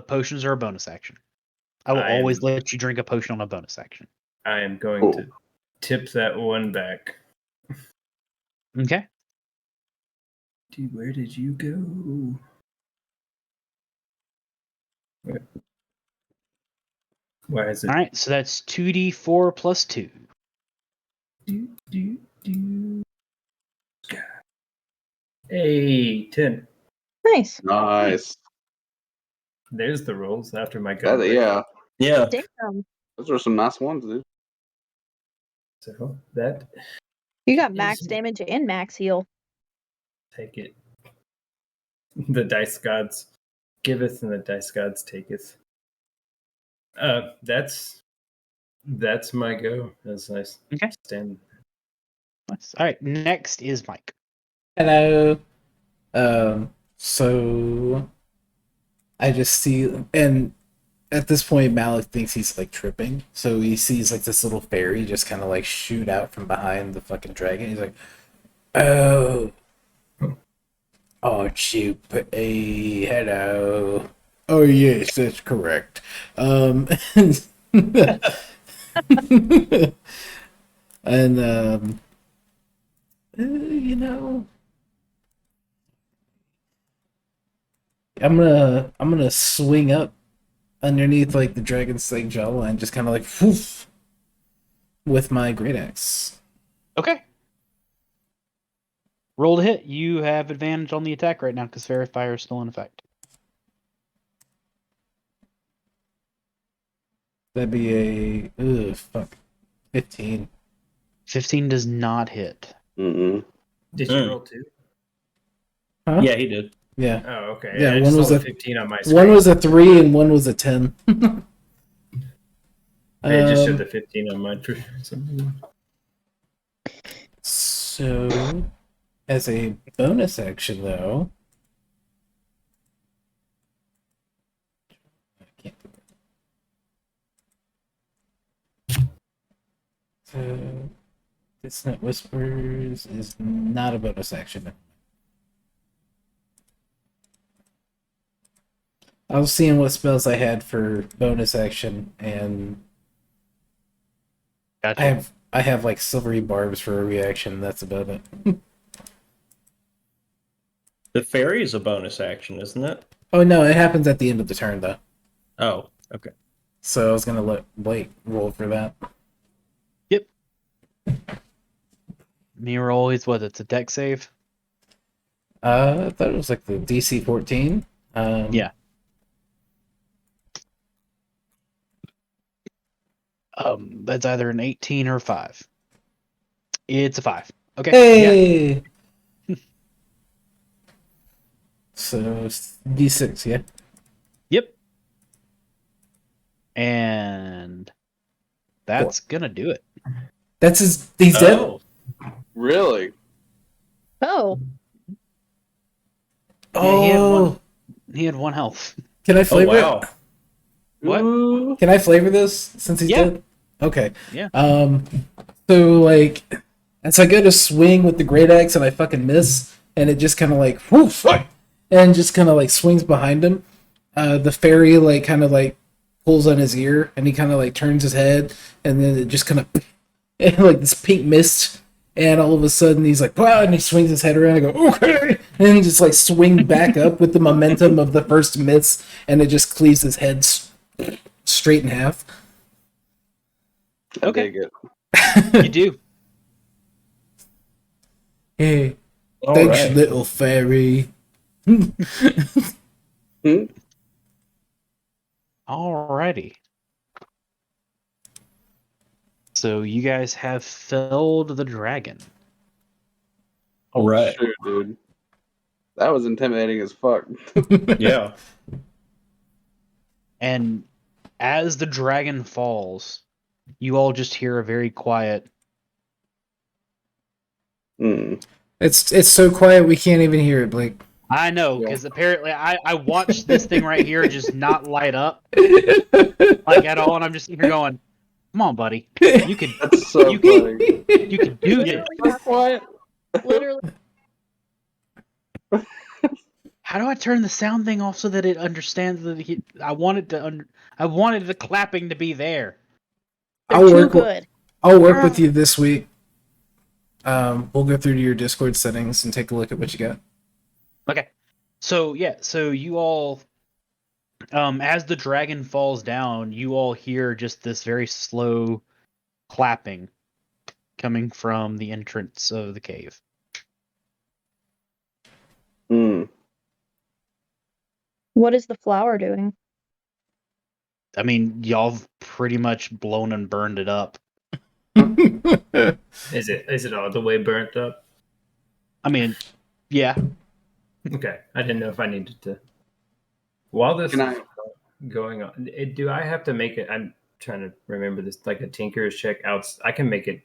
Potions are a bonus action. I will always I'm- let you drink a potion on a bonus action. I am going Cool. to tip that one back. Okay. Dude, where did you go? Why is it? All right. So that's 2d4 plus 2. Hey, 10. Nice. Nice. There's the rolls after my gun. Yeah, Yeah. Damn. those are some nice ones, dude. So that You got max Is- damage and max heal. take it. The dice gods giveth, and the dice gods taketh. That's my go. As I Okay. stand. Nice. All right. Next is Mike. Hello. So I just see, and at this point, Malik thinks he's like tripping, so he sees like this little fairy just kind of like shoot out from behind the fucking dragon. He's like, "Oh, aren't you? Hello. Oh yes, that's correct. And you know, I'm gonna swing up underneath like the dragon's like jawline, just kind of like whoof, with my great axe. Okay. Roll to hit. You have advantage on the attack right now because Fairy Fire is still in effect. That'd be a 15. 15 does not hit. Mm-mm. Did you roll 2? Huh? Yeah, he did. Yeah. Oh, okay. Yeah, I one just was saw a- 15 on my screen. One was a 3 and one was a 10. They just showed the 15 on mine for some reason. So, as a bonus action, though, Dissonant Whispers is not a bonus action. I was seeing what spells I had for bonus action, and Gotcha. I have like silvery barbs for a reaction. That's about it. The fairy is a bonus action, isn't it? Oh no, it happens at the end of the turn though. Oh, okay. So I was gonna let Blake roll for that. Me roll is what? It's a deck save. I thought it was like the DC 14. Yeah. That's either an 18 or a 5. It's a 5. Okay. Yeah. Hey. So it's D6, yeah. Yep. And that's gonna do it. That's his. He's dead. Oh, Really? Oh, Yeah, he had Oh, one. He had 1 health. can I oh flavor wow. What? Ooh. it? Can I flavor this since he's Yeah. dead? Okay. Yeah. So like, as I go to swing with the great axe and I fucking miss, and it just kind of like whoosh, and just kind of like swings behind him. The fairy like kind of like pulls on his ear, and he kind of like turns his head, and then it just kind of and like this pink mist, and all of a sudden he's like wow, and he swings his head around and go okay, and then just like swing back up with the momentum of the first miss, and it just cleaves his head straight in half. I Okay. dig it. You do. Hey, All thanks, right. little fairy. Alrighty. So you guys have felled the dragon. All right. Sure, dude. That was intimidating as fuck. Yeah. And as the dragon falls, you all just hear a very quiet Mm. It's so quiet we can't even hear it, Blake. I know, because apparently I watched this thing right here just not light up like at all, and I'm just here going, "Come on, buddy, you could That's so You funny. you could do this." Quiet. literally. How do I turn the sound thing off so that it understands that I wanted the clapping to be there. They're I'll too work. good. I'll work with you this week. We'll go through to your Discord settings and take a look at what you got. Okay, so yeah, so you all, as the dragon falls down, you all hear just this very slow clapping coming from the entrance of the cave. Mm. What is the flower doing? I mean, y'all have pretty much blown and burned it up. Is it all the way burnt up? I mean, yeah. Okay, I didn't know if I needed to. While this Can is I? going on, do I have to make it? I'm trying to remember this, like a tinker's check out. I can make it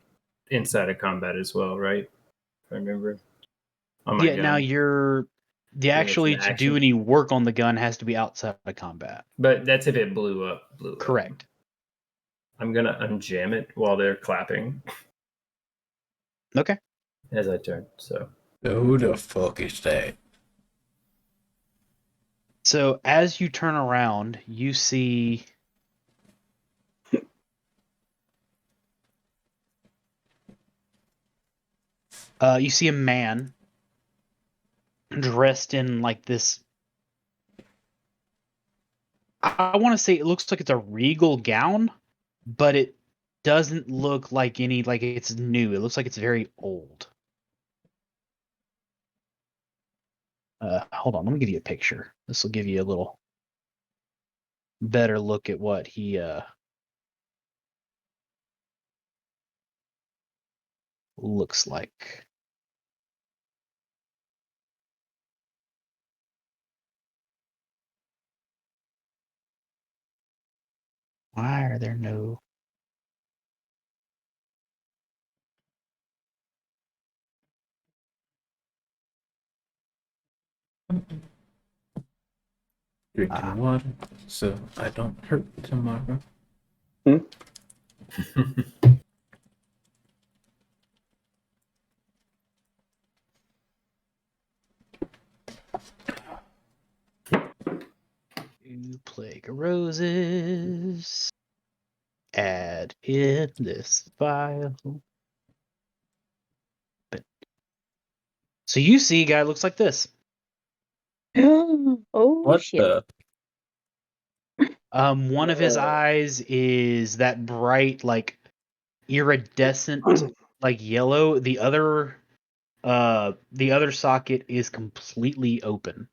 inside of combat as well, right? If I remember. Oh my Yeah, now god! actually an to do action. any work on the gun has to be outside of combat. But that's if it blew up. Correct. I'm gonna unjam it while they're clapping Okay. as I turn. So Who the fuck is that? So as you turn around, you see a man dressed in like this. I want to say it looks like it's a regal gown, but it doesn't look like it's new. It looks like it's very old. Hold on, let me give you a picture. This will give you a little better look at what he looks like. Why are there no? Drinking water, so I don't hurt tomorrow. Plague of Roses. Add in this file. So you see a guy looks like this. Oh What shit. the? One of his eyes is that bright, like iridescent, like yellow. The other socket is completely open.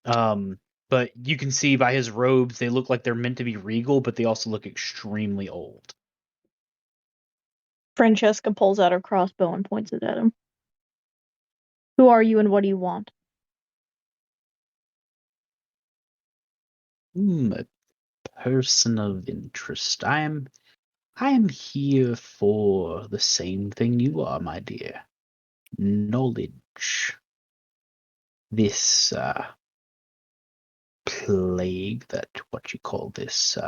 But you can see by his robes, they look like they're meant to be regal, but they also look extremely old. Francesca pulls out her crossbow and points it at him. Who are you and what do you want? A person of interest. I am here for the same thing you are, my dear. Knowledge. This plague, that what you call this,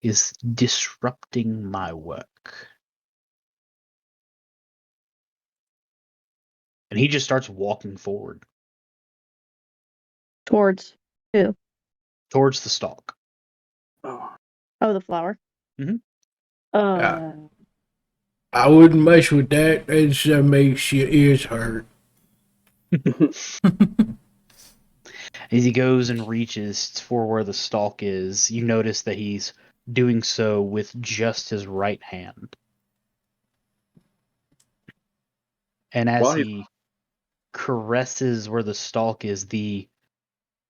is disrupting my work. And he just starts walking forward Towards who? towards the stalk. Oh. Oh, the flower. Mhm. I wouldn't mess with that. That makes your ears hurt. As he goes and reaches for where the stalk is, you notice that he's doing so with just his right hand. And as While he caresses where the stalk is, the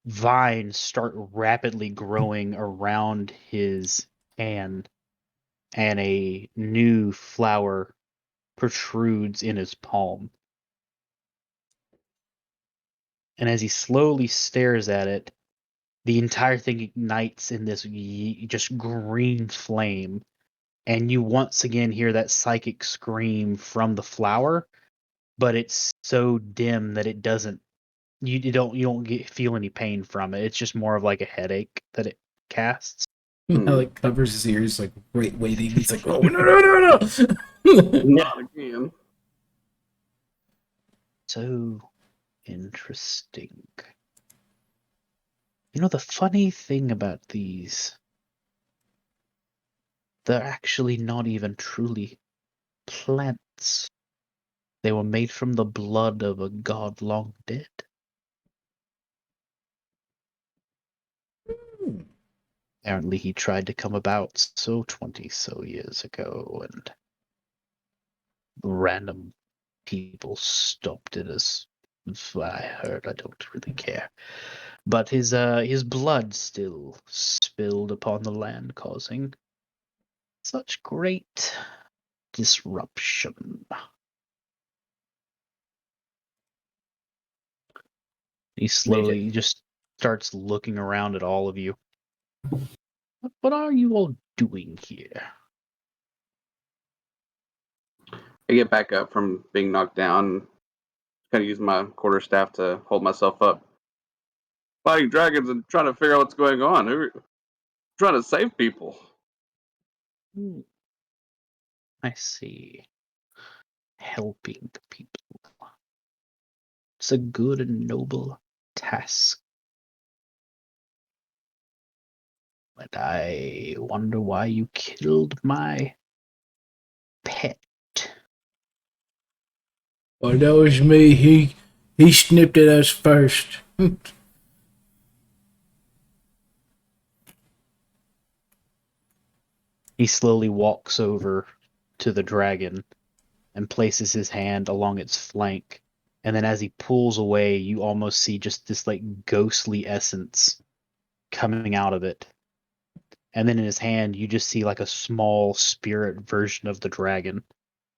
vines start rapidly growing around his hand, and a new flower protrudes in his palm. And as he slowly stares at it, the entire thing ignites in this just green flame, and you once again hear that psychic scream from the flower, but it's so dim that it doesn't. You don't feel any pain from it. It's just more of like a headache that it casts. Like covers his ears, like waiting. He's like, oh no. not again. So interesting. You know, the funny thing about these, they're actually not even truly plants. They were made from the blood of a god long dead. Apparently he tried to come about 20 years ago, and random people stopped it, as I heard. I don't really care. But his blood still spilled upon the land, causing such great disruption. He slowly just starts looking around at all of you. What are you all doing here? I get back up from being knocked down, kind of use my quarterstaff to hold myself up. Fighting dragons and trying to figure out what's going on. We're trying to save people. I see. Helping people. It's a good and noble task. But I wonder why you killed my pet. Well, that was me. He snipped at us first. He slowly walks over to the dragon and places his hand along its flank. And then as he pulls away, you almost see just this like ghostly essence coming out of it. And then in his hand, you just see like a small spirit version of the dragon.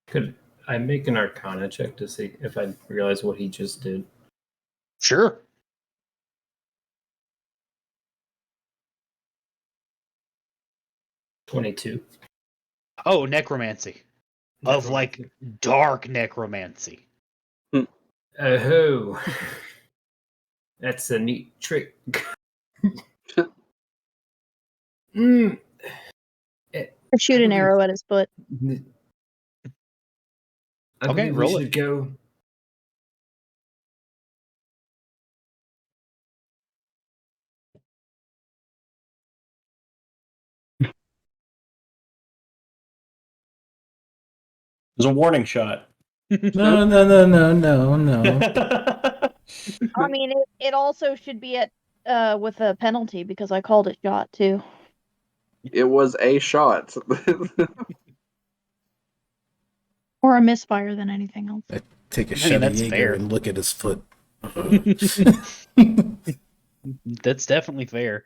Could I make an Arcana check to see if I realize what he just did? Sure. $22. Oh, necromancy. Of like dark necromancy. Oh, that's a neat trick. I shoot an arrow at his foot. I Okay, believe roll we should go. was a warning shot. No. I mean, it also should be at with a penalty because I called it shot too. It was a shot. Or a misfire than anything else. Take a I mean, shot of that's Jaeger fair. and look at his foot. That's definitely fair.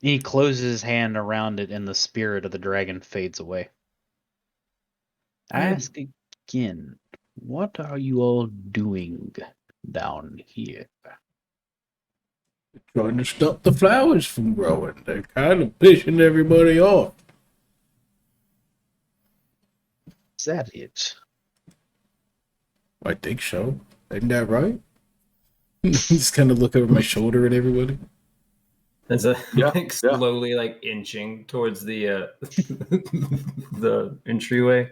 He closes his hand around it, and the spirit of the dragon fades away. I ask again, what are you all doing down here? Trying to stop the flowers from growing. They're kind of pissing everybody off. Is that it? I think so. Isn't that right? Just kind of look over my shoulder at everybody. As a Yeah, like slowly like inching towards the the entryway.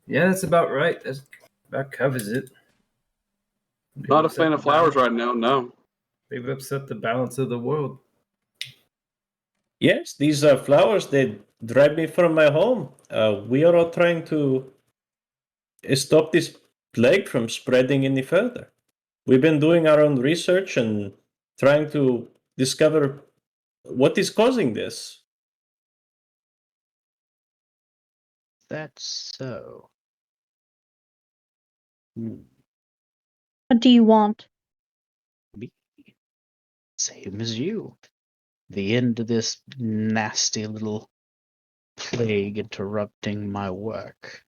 Yeah, that's about right. That about covers it. They've Not a upset fan the of flowers balance- right now, no. They've upset the balance of the world. Yes, these flowers, they drive me from my home. We are all trying to stop this plague from spreading any further. We've been doing our own research and trying to discover what is causing this. That's so. What do you want? Me. Same as you. The end of this nasty little plague interrupting my work.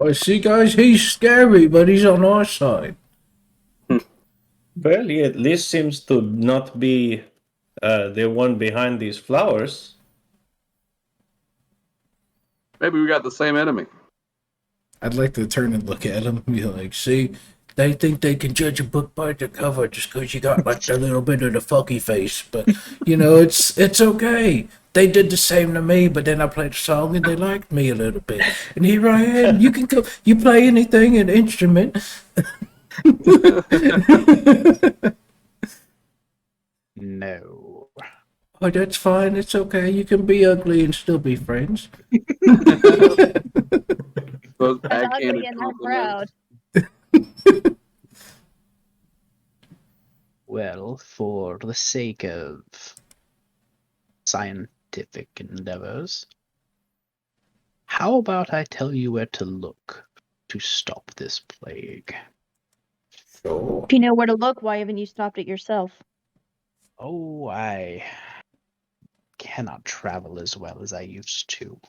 I see, guys, he's scary, but he's on our side. Well, he at least seems to not be the one behind these flowers. Maybe we got the same enemy. I'd like to turn and look at him and be like, see, they think they can judge a book by the cover just because you got like a little bit of the fucky face. But, you know, it's okay. They did the same to me, but then I played a song and they liked me a little bit. And here I am. You can go, you play anything, an instrument. No. Oh, that's fine. It's okay. You can be ugly and still be friends. Those I'm backhanded ugly and I'm compliments. proud. Well, for the sake of scientific endeavors, how about I tell you where to look to stop this plague? Sure. If you know where to look, why haven't you stopped it yourself? Oh, I cannot travel as well as I used to.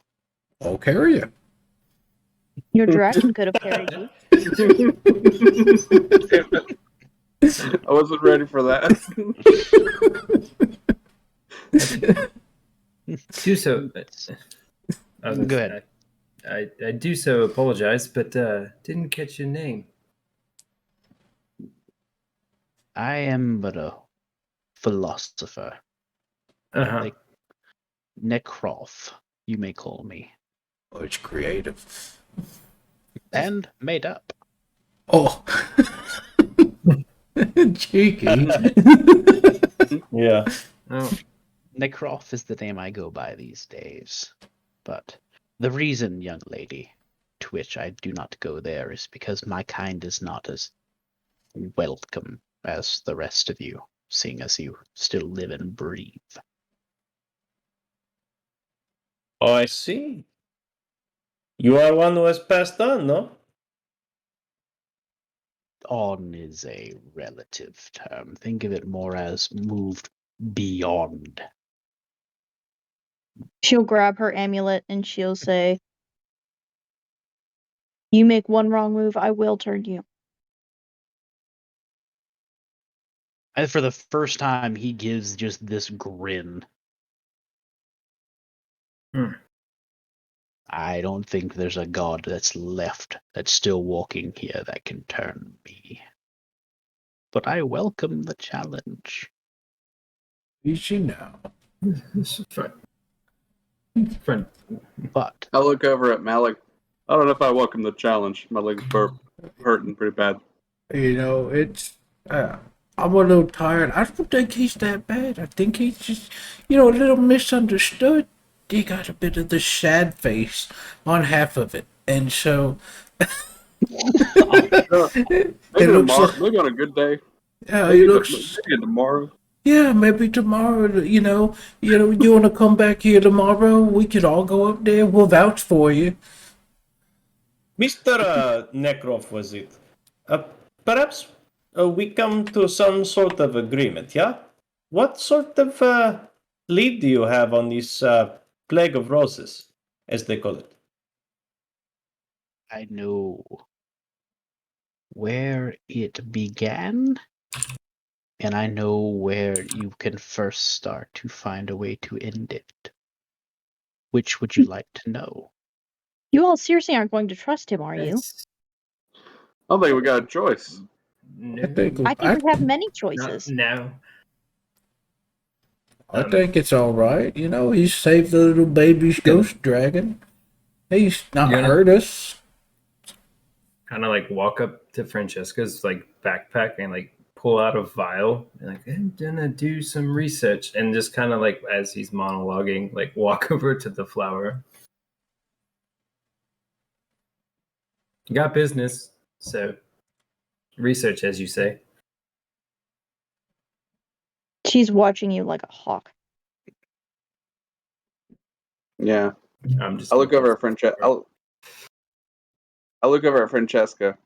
I'll carry you. Your dragon could have carried you. I wasn't ready for that. Do so. I was gonna Go say, ahead. I do so apologize, but didn't catch your name. I am but a philosopher. Uh-huh. Like Necroth, you may call me. Oh, it's creative. And made up. Oh. Cheeky. Yeah. Oh, Necroth is the name I go by these days. But the reason, young lady, to which I do not go there is because my kind is not as welcome as the rest of you, seeing as you still live and breathe. Oh, I see. You are one who has passed on, no? On is a relative term. Think of it more as moved beyond. She'll grab her amulet and she'll say, "You make one wrong move, I will turn you." And for the first time, he gives just this grin. I don't think there's a god that's left that's still walking here that can turn me. But I welcome the challenge. Easy now. this is fun. Fun. But I look over at Malik. I don't know if I welcome the challenge. My legs are hurting pretty bad. You know, it's I'm a little tired. I don't think he's that bad. I think he's just, a little misunderstood. He got a bit of the sad face on half of it. And so it Maybe looks tomorrow. like, Maybe on a good day. yeah, he looks, Maybe tomorrow. yeah, maybe tomorrow, you want to come back here tomorrow? We could all go up there. We'll vouch for you. Mr. Nekrov, was it? Perhaps we come to some sort of agreement, yeah? What sort of lead do you have on this Plague of Roses, as they call it? I know where it began, and I know where you can first start to find a way to end it. Which would you like to know? You all seriously aren't going to trust him, are you? It's- I don't think we got a choice. No, I think I think we have many choices. now. I think it's all right. He saved the little baby's ghost dragon. He's not Yeah. hurt us. Kind of like walk up to Francesca's like backpack and like pull out a vial and like, I'm gonna do some research, and just kind of like as he's monologuing, like walk over to the flower. You got business, so research, as you say. She's watching you like a hawk. Yeah. I'm just. I look over at Francesca. I look over at Francesca.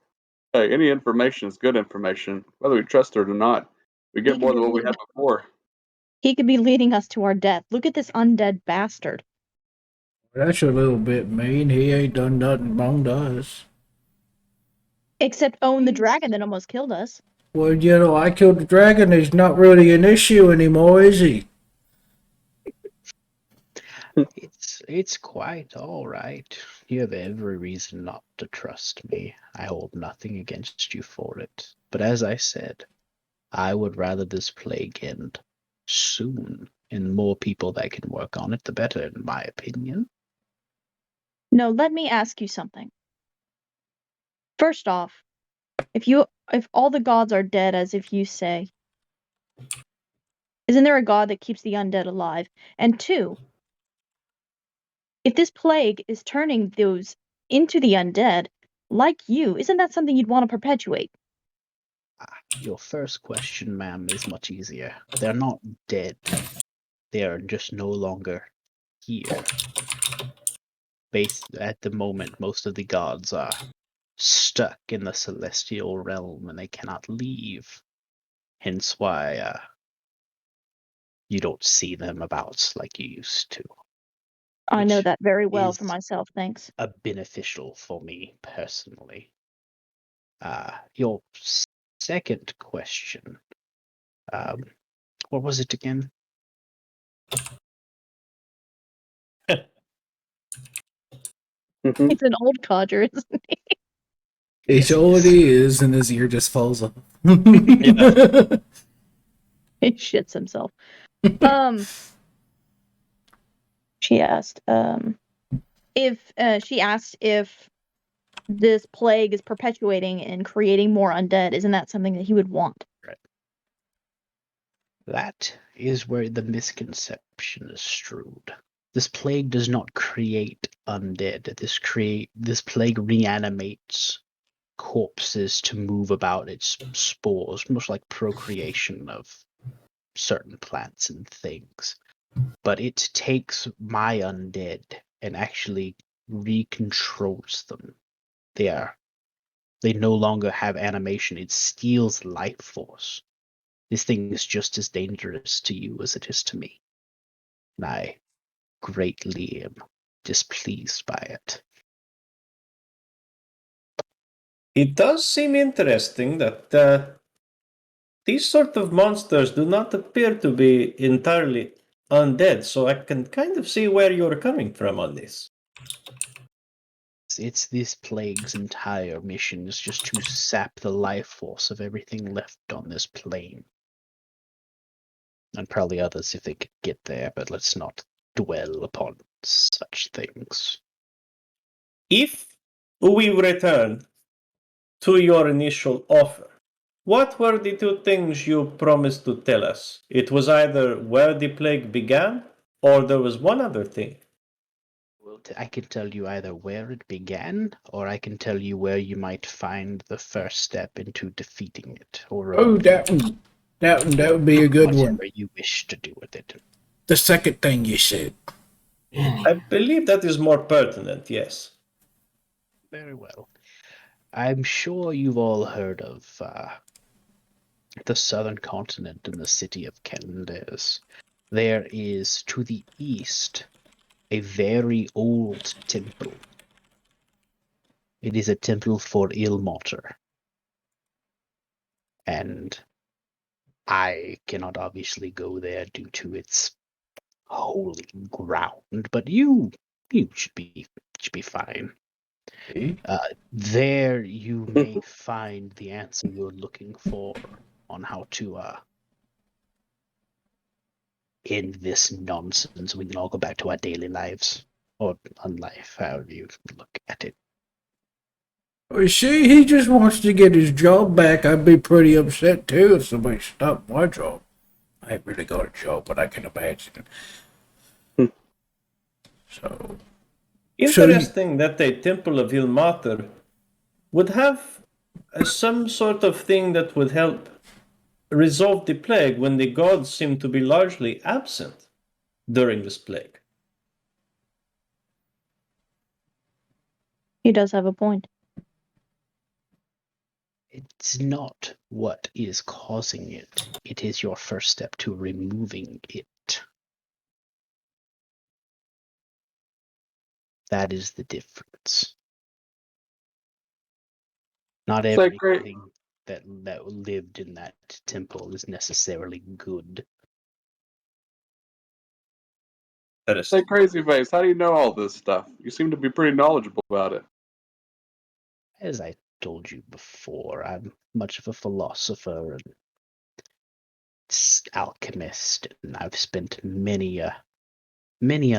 Hey, any information is good information, whether we trust her or not. We get more than what we had before. He could be leading us to our death. Look at this undead bastard. That's a little bit mean. He ain't done nothing wrong to us. Except own the dragon that almost killed us. Well, I killed the dragon. He's not really an issue anymore, is he? It's quite all right. You have every reason not to trust me. I hold nothing against you for it. But as I said, I would rather this plague end soon, and more people that can work on it, the better, in my opinion. No, let me ask you something. First off, if all the gods are dead as if you say, isn't there a god that keeps the undead alive? And two, if this plague is turning those into the undead, like you, isn't that something you'd want to perpetuate? Your first question, ma'am, is much easier. They're not dead. They are just no longer here. Based at the moment, most of the gods are stuck in the celestial realm and they cannot leave. Hence why you don't see them about like you used to. I know Which that very well for is- myself, thanks. Beneficial for me personally. Your second question. What was it again? It's an old codger, isn't it? It's all it is, and his ear just falls off. He shits himself. She asked, if this plague is perpetuating and creating more undead, isn't that something that he would want? That is where the misconception is strewed. This plague does not create undead. This plague reanimates corpses to move about its spores, much like procreation of certain plants and things. But it takes my undead and actually recontrols them. They no longer have animation. It steals life force. This thing is just as dangerous to you as it is to me. And I greatly am displeased by it. It does seem interesting that these sort of monsters do not appear to be entirely undead, so I can kind of see where you're coming from on this. It's this plague's entire mission is just to sap the life force of everything left on this plane. And probably others if they could get there, but let's not dwell upon such things. If we return to your initial offer, What were the two things you promised to tell us? It was either where the plague began, or there was one other thing. Well, I can tell you either where it began, or I can tell you where you might find the first step into defeating it, or Oh, that would be a good one. whatever you wish to do with it. The second thing you said. I believe that is more pertinent, yes. Very well. I'm sure you've all heard of the southern continent and the city of Kellendes. There is, to the east, a very old temple. It is a temple for Ilmater. And I cannot obviously go there due to its holy ground, but you should be fine. There you may find the answer you're looking for on how to end this nonsense. We can all go back to our daily lives, or on life, however you look at it. Well, see, he just wants to get his job back. I'd be pretty upset too if somebody stopped my job. I ain't really got a job, but I can imagine. So, Interesting that a temple of Ilmater would have some sort of thing that would help resolve the plague when the gods seem to be largely absent during this plague. He does have a point. It's not what is causing it. It is your first step to removing it. That is the difference. Not It's like great. everything that lived in that temple is necessarily good. That is Say, Crazy Face, how do you know all this stuff? You seem to be pretty knowledgeable about it. As I told you before, I'm much of a philosopher and alchemist, and I've spent many a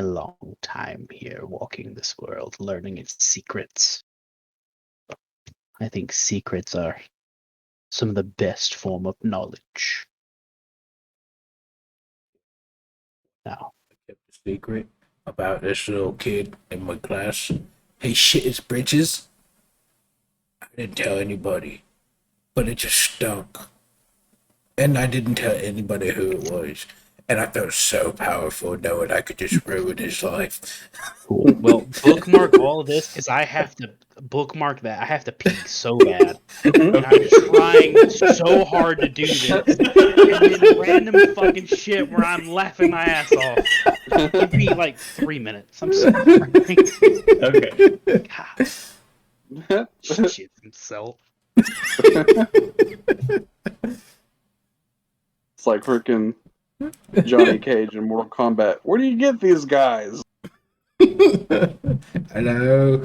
long time here walking this world, learning its secrets. I think secrets are some of the best form of knowledge. Now, I kept a secret about this little kid in my class. He shit his britches. I didn't tell anybody, but it just stunk. And I didn't tell anybody who it was. And I felt so powerful knowing I could just ruin his life. well, bookmark all of this because I have to bookmark that. I have to pee so bad. And I'm trying so hard to do this. And then random fucking shit where I'm laughing my ass off. Give me like 3 minutes. I'm sorry. okay. God. Shit himself. It's like freaking Johnny Cage in Mortal Kombat. Where do you get these guys? Hello.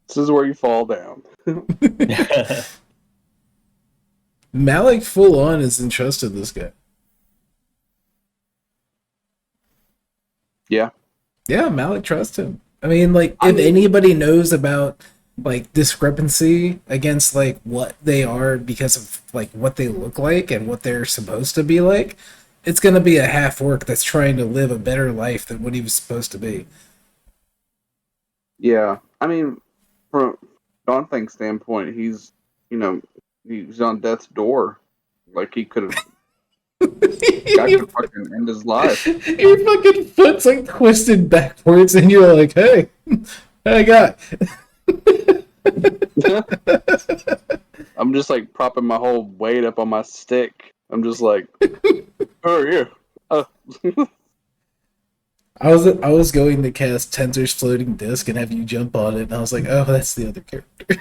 This is where you fall down. Malik full on has entrusted this guy. Yeah. Yeah, Malik trusts him. I mean, like, if anybody knows about like discrepancy against like what they are because of like what they look like and what they're supposed to be like, it's gonna be a half orc that's trying to live a better life than what he was supposed to be. Yeah. I mean, from Don Thing's standpoint, he's on death's door. Like he could have could fucking end his life. Your fucking foot's like twisted backwards and you're like, hey, I got I'm just like propping my whole weight up on my stick. I'm just like, who are you? I was going to cast Tensor's floating disc and have you jump on it, and I was like, oh, that's the other character.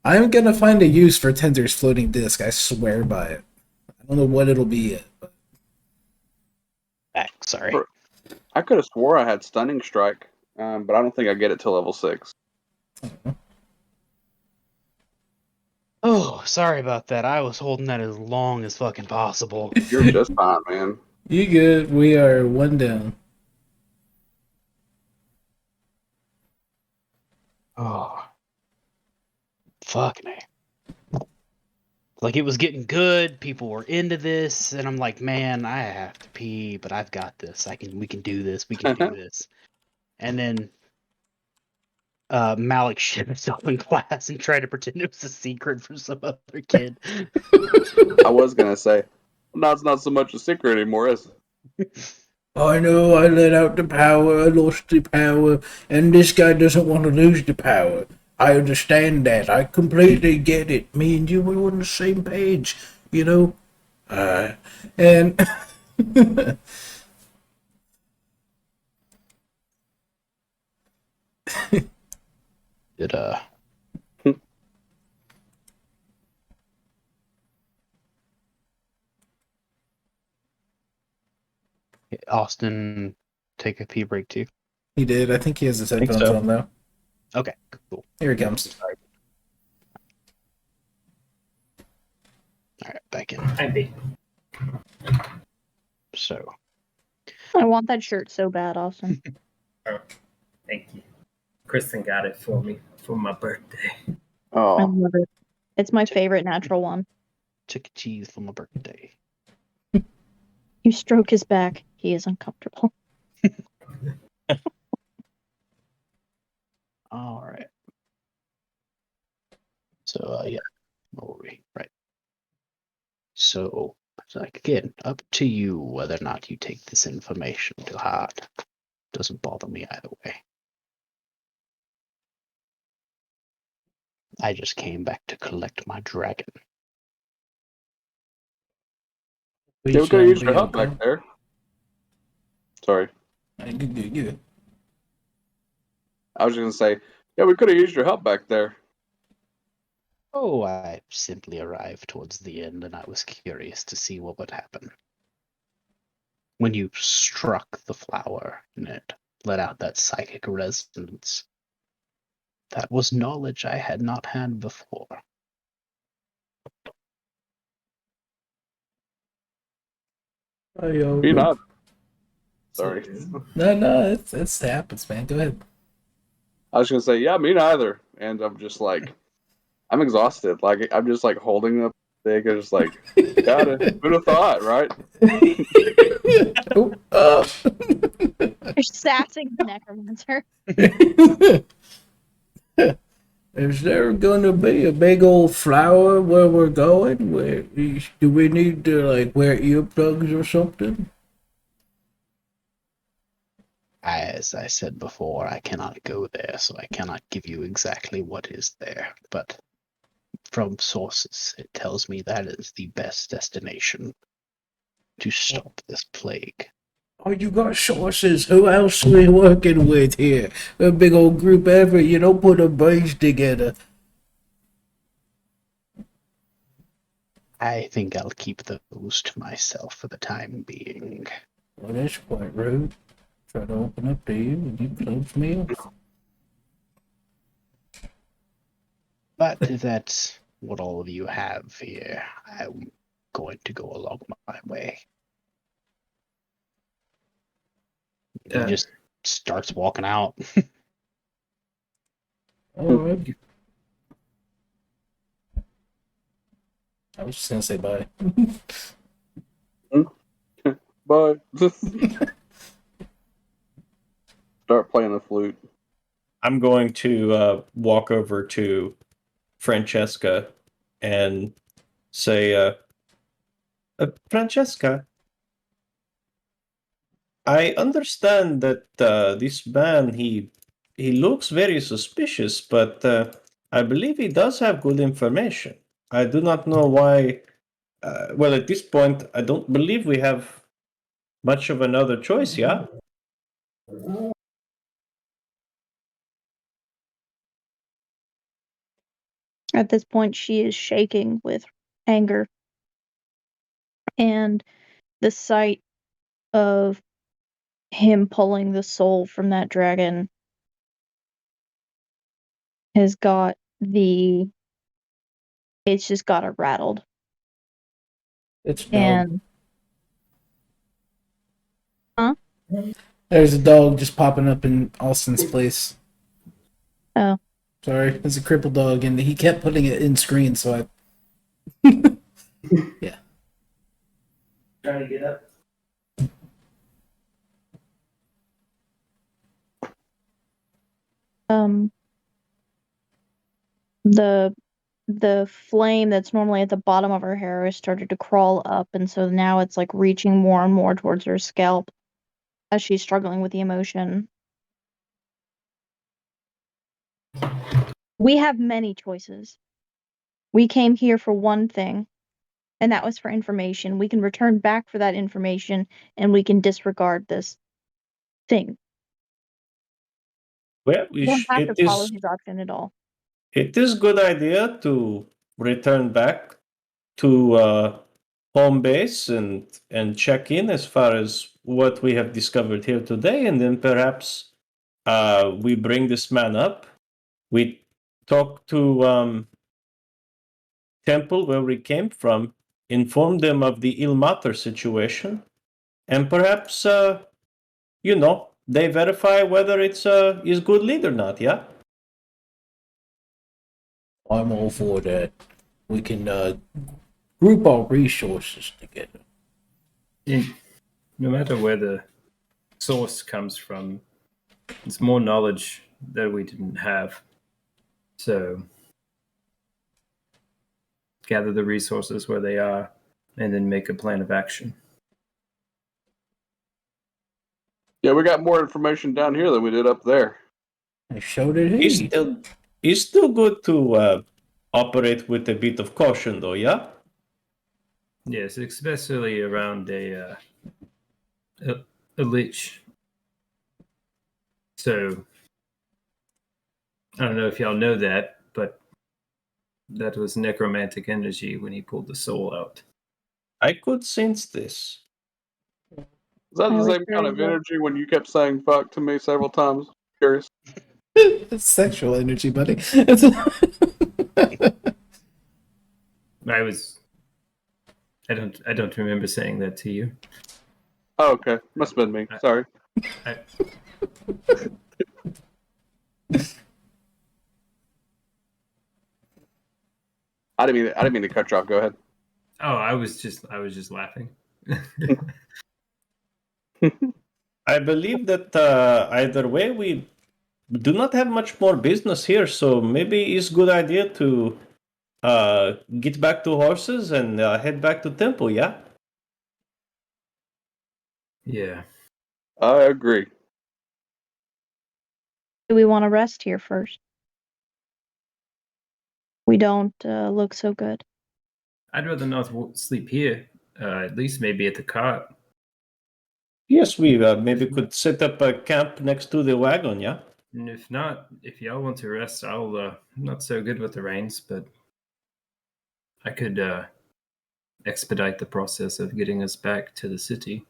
I'm gonna find a use for Tensor's floating disc, I swear by it. I don't know what it'll be yet. But... Sorry. I could have swore I had Stunning Strike, but I don't think I get it till level 6. Oh, sorry about that. I was holding that as long as fucking possible. You're just fine, man. You good? We are one down. Oh. fucking A. Like, it was getting good. People were into this, and I'm like, man, I have to pee, but I've got this. We can do this. We can do this. And then Malik shit himself in class and tried to pretend it was a secret from some other kid. I was gonna say, now it's not so much a secret anymore, is it? I know I let out the power, I lost the power, and this guy doesn't want to lose the power. I understand that. I completely get it. Me and you were on the same page, you know? And Did Austin take a pee break too? he did. I think he has his think headphones so. on now. Okay, cool. Here he comes. All right, back in. I'd be. So, I want that shirt so bad, Austin. Thank you. Kristen got it for me for my birthday. I Oh, love it. It's my favorite natural one. took a cheese for my birthday. You stroke his back. He is uncomfortable. All right. So, yeah, where were we? Right. So, it's like, again, up to you whether or not you take this information to heart. Doesn't bother me either way. I just came back to collect my dragon. yeah, we could have used your help back there. Sorry, Good. I was gonna say, yeah, we could have used your help back there. Oh, I simply arrived towards the end and I was curious to see what would happen. When you struck the flower and it let out that psychic resonance, that was knowledge I had not had before. You not? Sorry, No, it's happens, man. Go ahead. I was gonna say, yeah, me neither. And I'm just like, I'm exhausted. Like I'm just like holding the thing. I'm just like, got it. Who'd have thought, right? You're sassing the necromancer. Is there gonna be a big old flower where we're going? Do we need to like wear earplugs or something? As I said before, I cannot go there, so I cannot give you exactly what is there. But from sources, it tells me that is the best destination to stop this plague. Oh, you got sources. Who else are we working with here? A big old group effort. You don't put a base together. I think I'll keep those to myself for the time being. Well, that's quite rude. Try to open up to you and you close me off. But if that's what all of you have here, I'm going to go along my way. He just starts walking out. All right. I was just gonna say bye. But start playing the flute. I'm going to walk over to Francesca and say, Francesca, I understand that this man, he looks very suspicious, but I believe he does have good information. I do not know why. Well, at this point, I don't believe we have much of another choice, yeah? At this point, she is shaking with anger. And the sight of him pulling the soul from that dragon has got it's just got it rattled. It's a dog. And There's a dog just popping up in Austin's place. Oh. Sorry, it's a crippled dog, and he kept putting it in screen, so I. Yeah. Trying to get up. The flame that's normally at the bottom of her hair has started to crawl up, and so now it's like reaching more and more towards her scalp as she's struggling with the emotion. We have many choices. We came here for one thing, and that was for information. We can return back for that information, and we can disregard this thing. Well, We don't have to follow his option at all. it is good idea to return back to home base and check in as far as what we have discovered here today, and then perhaps we bring this man up. We talk to Temple where we came from, inform them of the Ilmater situation, and perhaps they verify whether it's is good lead or not. Yeah. I'm all for that. We can group our resources together. No matter where the source comes from, it's more knowledge that we didn't have. So gather the resources where they are, and then make a plan of action. Yeah, we got more information down here than we did up there. I showed it here. It's still good to operate with a bit of caution, though. Yeah. Yes, especially around a lich. So I don't know if y'all know that, but that was necromantic energy when he pulled the soul out. I could sense this. Is that the same kind of energy when you kept saying fuck to me several times? Curious. It's sexual energy, buddy. I don't remember saying that to you. Oh, okay. Must have been me. Sorry. I didn't mean to cut you off. Go ahead. Oh, I was just laughing. I believe that either way we do not have much more business here, so maybe it's a good idea to get back to horses and head back to Temple, yeah? Yeah. I agree. Do we want to rest here first? We don't look so good. I'd rather not sleep here. At least maybe at the cart. Yes, we maybe could set up a camp next to the wagon, yeah? And if not, if y'all want to rest, I'm not so good with the reins, but I could expedite the process of getting us back to the city.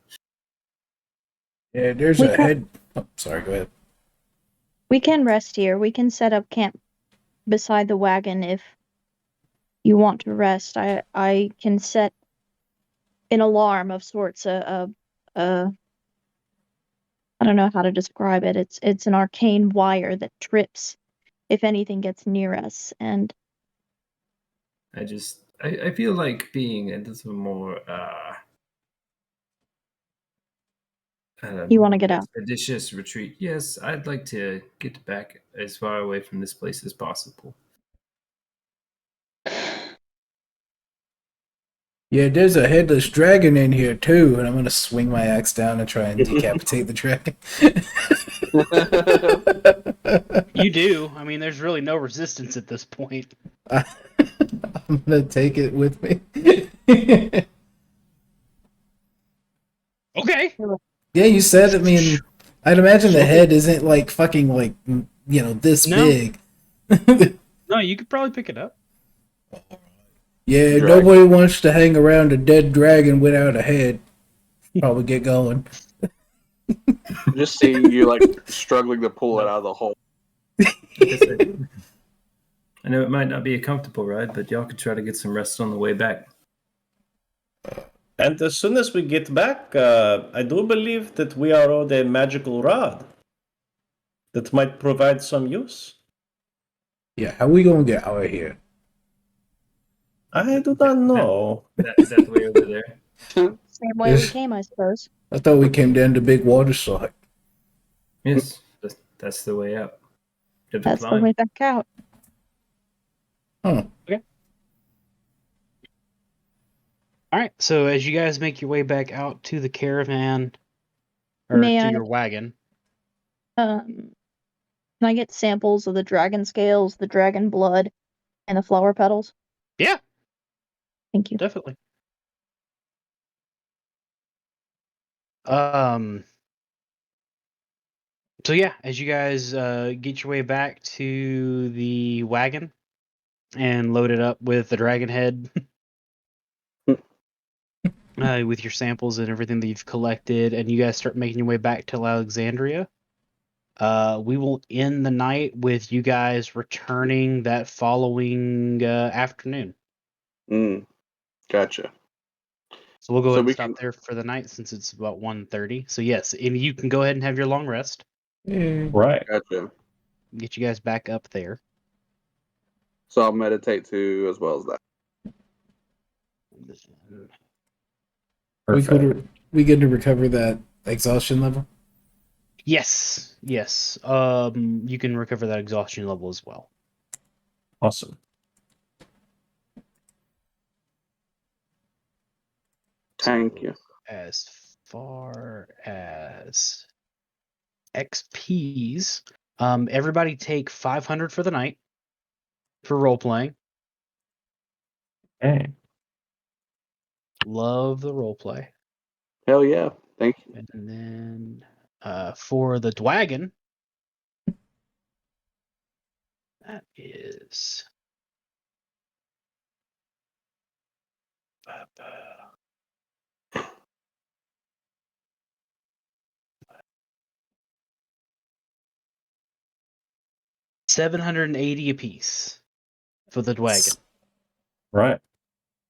Yeah, there's a head. Oh, sorry, go ahead. We can rest here. We can set up camp beside the wagon if you want to rest. I can set an alarm of sorts. I don't know how to describe it. It's an arcane wire that trips if anything gets near us. And I feel like being a little more you want to get out. Expeditious retreat. Yes, I'd like to get back as far away from this place as possible. Yeah, there's a headless dragon in here too, and I'm gonna swing my axe down and try and decapitate the dragon. You do. I mean, there's really no resistance at this point. I'm gonna take it with me. Okay. Yeah, you said. I mean, I'd imagine the head isn't like fucking like this big. No, you could probably pick it up. Yeah, Dragon. nobody wants to hang around a dead dragon without a head. Probably get going. Just seeing you like struggling to pull it out of the hole. I know it might not be a comfortable ride, but y'all could try to get some rest on the way back. And as soon as we get back, I do believe that we are owed a magical rod that might provide some use. Yeah, how we gonna get out of here? I do not know. That way over there. Same way we Yes. came, I suppose. I thought we came down the big water slide. Yes, that's the way up. To the That's the climb. way back out. Huh. All right. So as you guys make your way back out to the caravan, or May to I- your wagon, Can I get samples of the dragon scales, the dragon blood, and the flower petals? Yeah. Thank you. definitely. So yeah, as you guys get your way back to the wagon and load it up with the dragon head, with your samples and everything that you've collected, and you guys start making your way back to Alexandria, we will end the night with you guys returning that following afternoon. Gotcha. So we'll go So ahead and we stop can- there for the night since it's about 1:30. So yes, and you can go ahead and have your long rest. Yeah. Right. Gotcha. Get you guys back up there. So I'll meditate too, as well as that. Perfect. We get to recover that exhaustion level. Yes. You can recover that exhaustion level as well. Awesome. Thank you. As far as XPs, everybody take 500 for the night for role playing. Okay. Love the role play. Hell yeah. Thank you. And then for the Dwagon, that is $780 apiece for the Dwagon. Right.